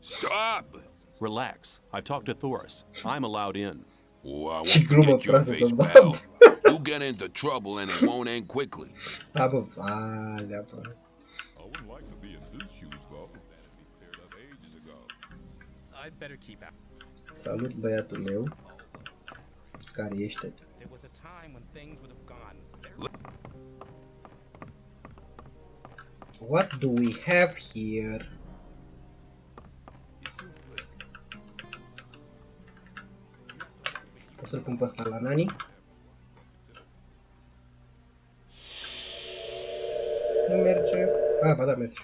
Stop! Relax. I've talked to Thoris. I'm allowed in. Oh, I won't forget your face, pal. You'll get into trouble and it won't end quickly. Da, bă, alea, bă. Salut, băiatul meu. Care ești? What do we have here? Pot să-l pun pe ăsta la Nani? Nu merge. Ah, ba da, merge.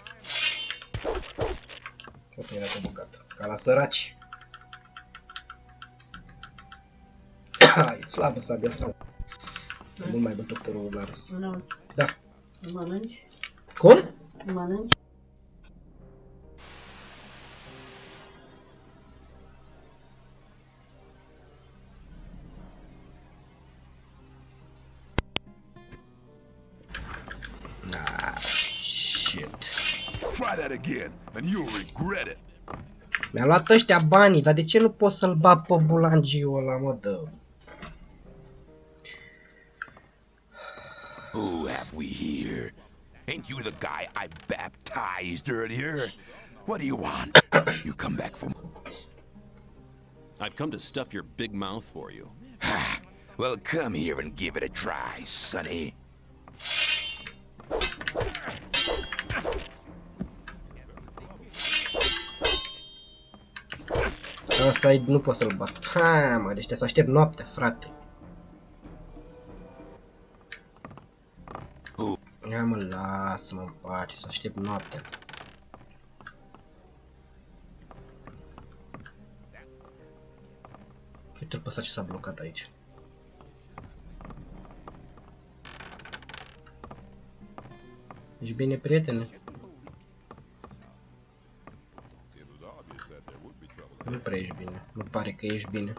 Tot era de bucat. Ca la săraci. E slabă sabia asta. Nu mai bătut porul la râs. Da. Mănânci? Cum? Mănânci? Shit. Try that again, and you'll regret it. Mi-a luat ăștia banii, dar de ce nu pot să-l bat pe bulangiul ăla, mă, dă? Who have we here? Ain't you the guy I baptized earlier? What do you want? You come back for I've come to stuff your big mouth for you. Well, come here and give it a try, sonny. Asta nu pot să-l bat. Ha, mă, deci trebuie să aștept noaptea, frate. Ia mă, lasă-mă în pace, să aștept noaptea. Uite-l pe ăsta ce s-a blocat aici. Ești bine, prietene? Nu prea ești bine. Nu pare că ești bine.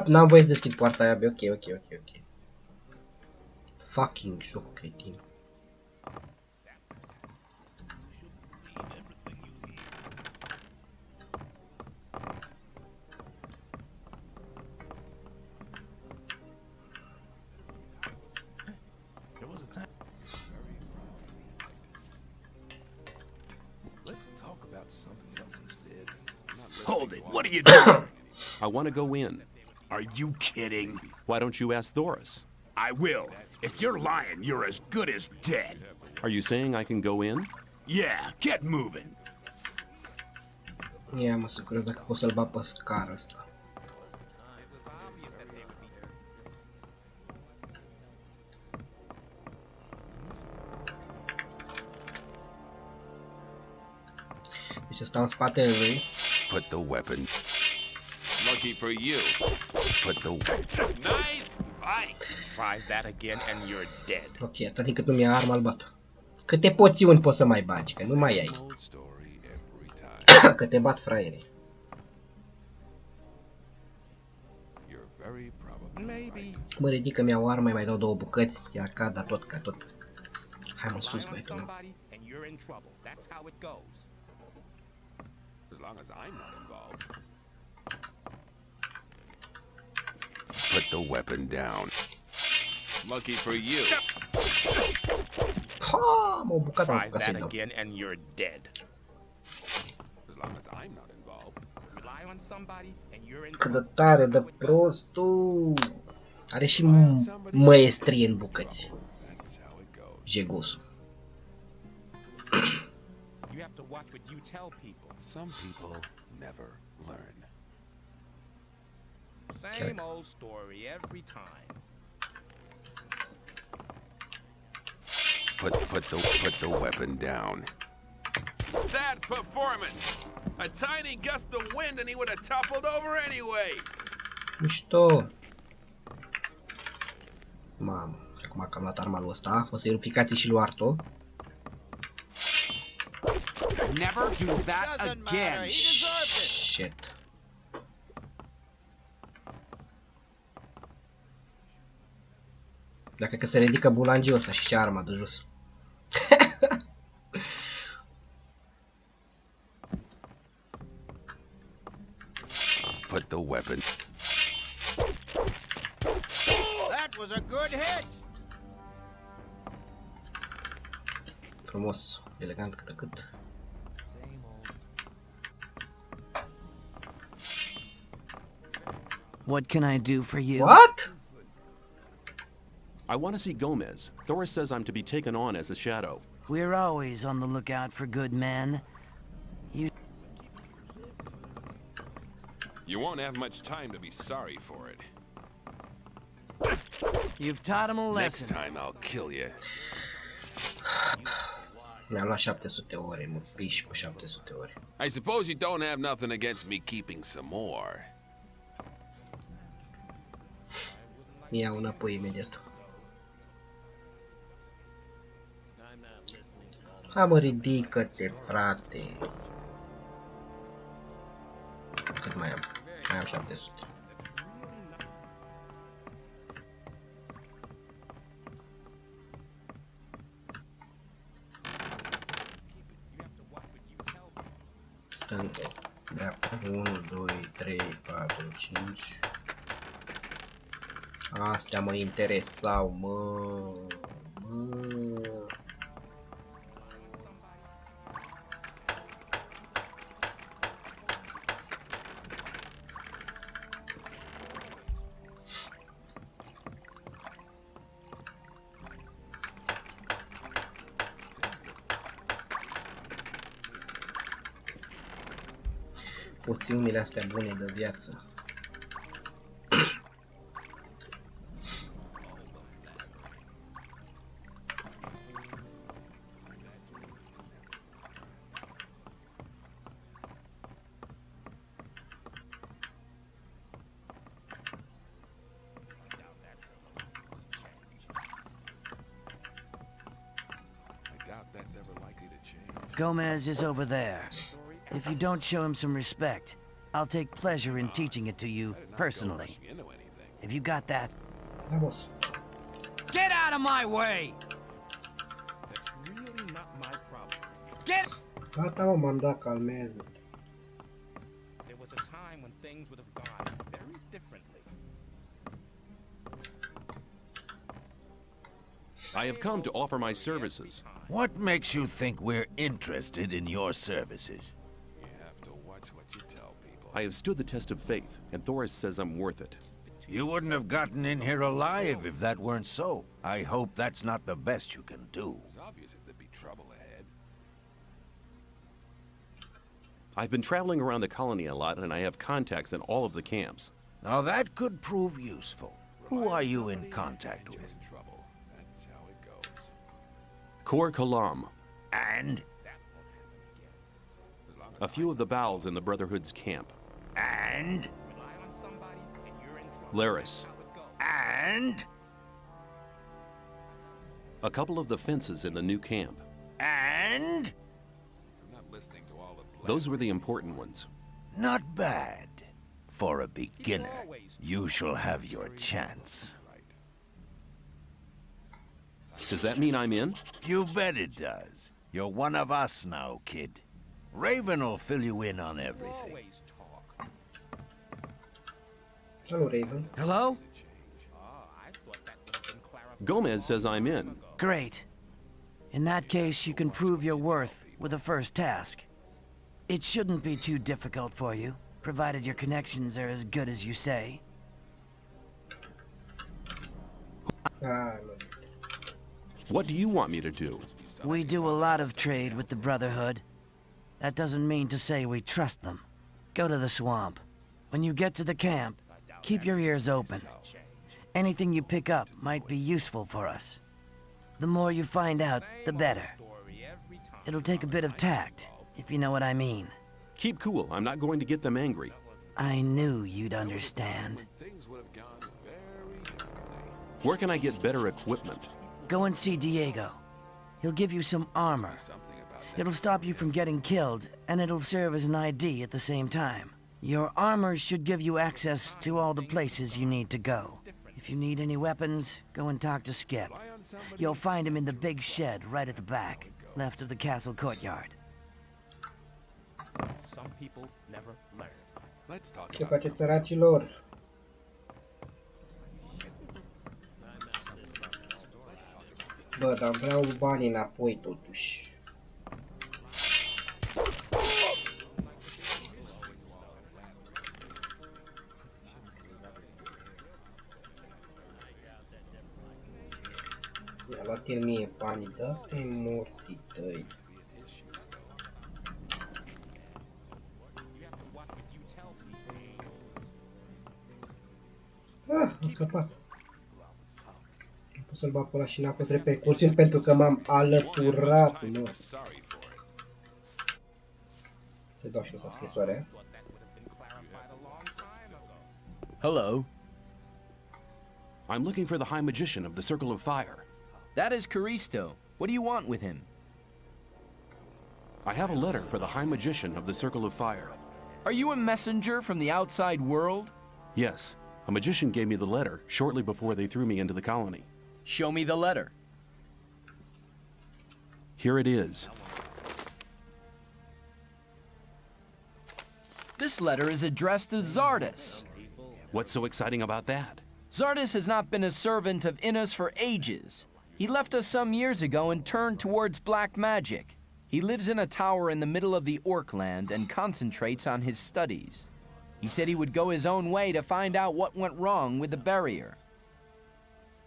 N-am voie să deschid poarta aia, ok. Fucking joc cretin. Hold it, what are you doing? I want to go in. Are you kidding? Why don't you ask Thoris? I will. If you're lying, you're as good as dead. Are you saying I can go in? Yeah, get moving. Ia mă să curios dacă pot să-l bat pe scară ăsta. Deci ăsta în spatele lui. Put the weapon. Lucky for you. Put the weapon. Nice fight. Try that again and you're dead. Ok, atât din cât nu mi-a arma albată. Câte poțiuni poți să mai bagi, că nu mai ai. Că te bat fraierii. Mă ridic că mi-au arma, mai dau 2 bucăți, iar cad, dar tot ca tot. Hai mă sus, băi, că nu. As long as I'm not involved. Put the weapon down. Lucky for you. Ha, m-au bucat, Try that again and you're dead. As long as I'm not involved. Rely on somebody and you're in Cât de tare, de prostul. Are și măestrie în bucăți. Jegosul. You have to watch what you tell people. Some people never learn. Same old story every time. Put the weapon down. Sad performance. A tiny gust of wind and he would have toppled over anyway. Mișto. Mamă, acum că am luat arma lui ăsta, o să-i rupicați și lui Arto. Never do that again. Shit. Dar cred că se ridică bulangiul ăsta și arma de jos. Put the weapon. That was a good hit. Frumos, elegant cât. What can I do for you? What? I want to see Gomez. Thoris says I'm to be taken on as a shadow. We're always on the lookout for good men. You won't have much time to be sorry for it. You've taught him a lesson. Next time I'll kill you. Mi-a luat 700 ore, mă piși cu 700 ore. I suppose you don't have nothing against me keeping some more. Mi-au înapoi imediat. Hai mă, ridică-te, frate. Cât mai am? Mai am 700. Stângă, dreapta, 1, 2, 3, 4, 5. Astea mă interesau, mă. Poțiunile astea bune de viață. Gomez is over there. If you don't show him some respect, I'll take pleasure in teaching it to you personally. Have you got that? Da, boss. Get out of my way! That's really not my problem. Get! Gata, mă, m-am dat, calmează. There was a time when things would have gone very differently. I have come to offer my services. What makes you think we're interested in your services? I have stood the test of faith, and Thoris says I'm worth it. You wouldn't have gotten in here alive if that weren't so. I hope that's not the best you can do. It's obvious that there'd be trouble ahead. I've been traveling around the colony a lot, and I have contacts in all of the camps. Now that could prove useful. Who are you in contact with? That's how it goes. Kor Kalam. And? A few of the Bowels in the Brotherhood's camp. And? Laris. And? A couple of the fences in the new camp. And? I'm not listening to all the Those were the important ones. Not bad. For a beginner, you shall have your chance. Does that mean I'm in? You bet it does. You're one of us now, kid. Raven will fill you in on everything. Hello, Raven. Hello? Gomez says I'm in. Great. In that case, you can prove your worth with the first task. It shouldn't be too difficult for you, provided your connections are as good as you say. What do you want me to do? We do a lot of trade with the Brotherhood. That doesn't mean to say we trust them. Go to the swamp. When you get to the camp, keep your ears open. Anything you pick up might be useful for us. The more you find out, the better. It'll take a bit of tact, if you know what I mean. Keep cool. I'm not going to get them angry. I knew you'd understand. Where can I get better equipment? Go and see Diego. He'll give you some armor. It'll stop you from getting killed, and it'll serve as an ID at the same time. Your armor should give you access to all the places you need to go. If you need any weapons, go and talk to Skip. You'll find him in the big shed right at the back, left of the castle courtyard. Some people never learn. Let's talk Ce about faceți, săracilor? Bă, dar vreau banii înapoi, totuși. Mi-a luat el mie banii, dă-te morții tăi. Ah, am scăpat. Nu pot să-l bag pe ăla și n-a fost repercursiuni pentru că m-am alăturat, nu. Se dau și lăsa scrisoarea. Hello. I'm looking for the High Magician of the Circle of Fire. That is Caristo. What do you want with him? I have a letter for the High Magician of the Circle of Fire. Are you a messenger from the outside world? Yes. A magician gave me the letter shortly before they threw me into the colony. Show me the letter. Here it is. This letter is addressed to Zardis. What's so exciting about that? Zardis has not been a servant of Innis for ages. He left us some years ago and turned towards black magic. He lives in a tower in the middle of the Orkland and concentrates on his studies. He said he would go his own way to find out what went wrong with the barrier.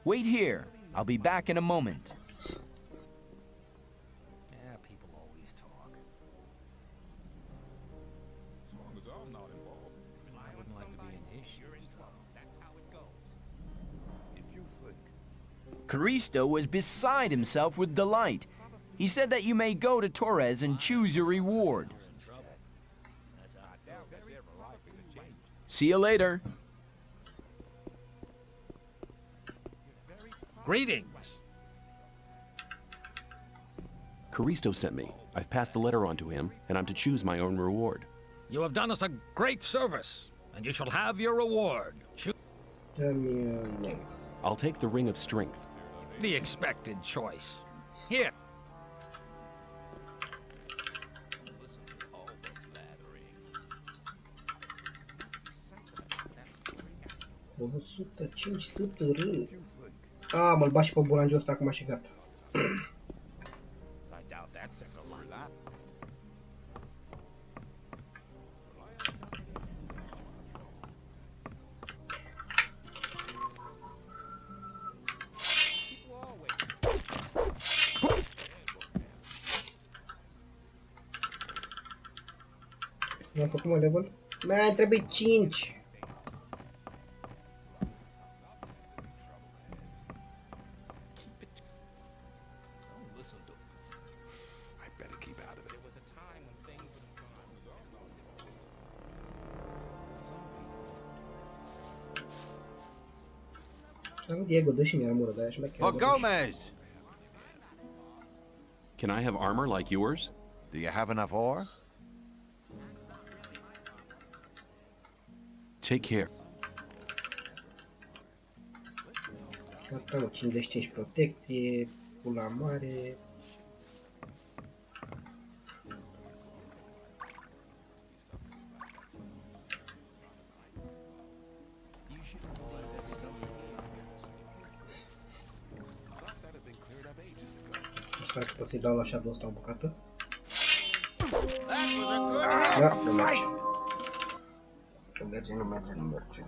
Wait here. I'll be back in a moment. Yeah, people always talk. As long as I'm not involved. I wouldn't like to be in his shoes. That's how it goes. If you think. Caristo was beside himself with delight. He said that you may go to Torres and choose your reward. See you later. Greetings. Caristo sent me. I've passed the letter on to him, and I'm to choose my own reward. You have done us a great service, and you shall have your reward. Dă-mi name. I'll take the Ring of Strength. The expected choice. Here. O 105 STR. A, mă-l bat și pe bulangiul ăsta acum și gata. I doubt that's ever learned that. Mi-am făcut mă level? Mai trebuie 5. Diego, dă și mie armură de aia și mai chiar. For Gomez! Can I have armor like yours? Do you have enough ore? Take care. Asta mă, 55 protecție, pula mare. Sper că pot să-i dau la shadow ăsta o bucată. Da, nu merge. Nu merge, nu merge, nu merge.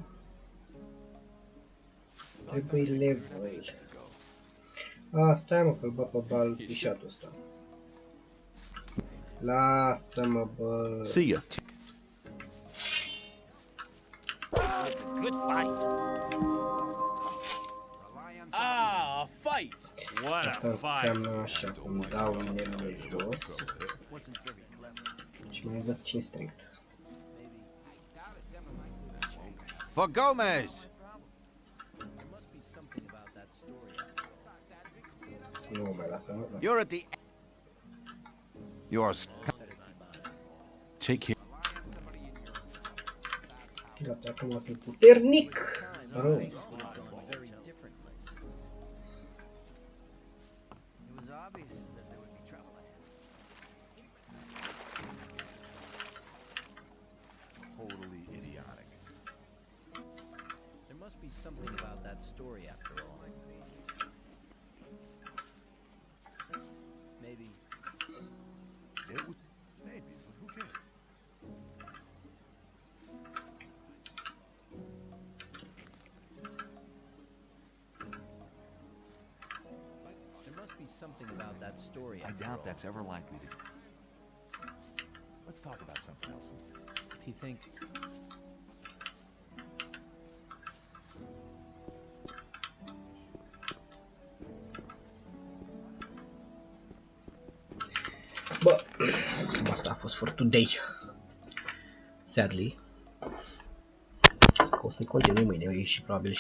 Trebuie level. A, stai mă, că-l bat pe bal pișatul ăsta. Lasă-mă, bă. See ya. It's a good fight. Ah, a fight! What Asta a fight. înseamnă așa, cum dau lemnul jos. Și mai învăț 5 strength. For Gomez! Nu mă mai lasă, mă. You're at the... Yours. Take care. Gata, acum sunt puternic. Rău. Totally idiotic. There must be something about that story after all. Maybe. It was maybe, but who cares? There must be something about that story. I doubt that's ever likely to. Let's talk about something else. If you think. Bă, asta a fost for today. Sadly. Că o să continui mâine și probabil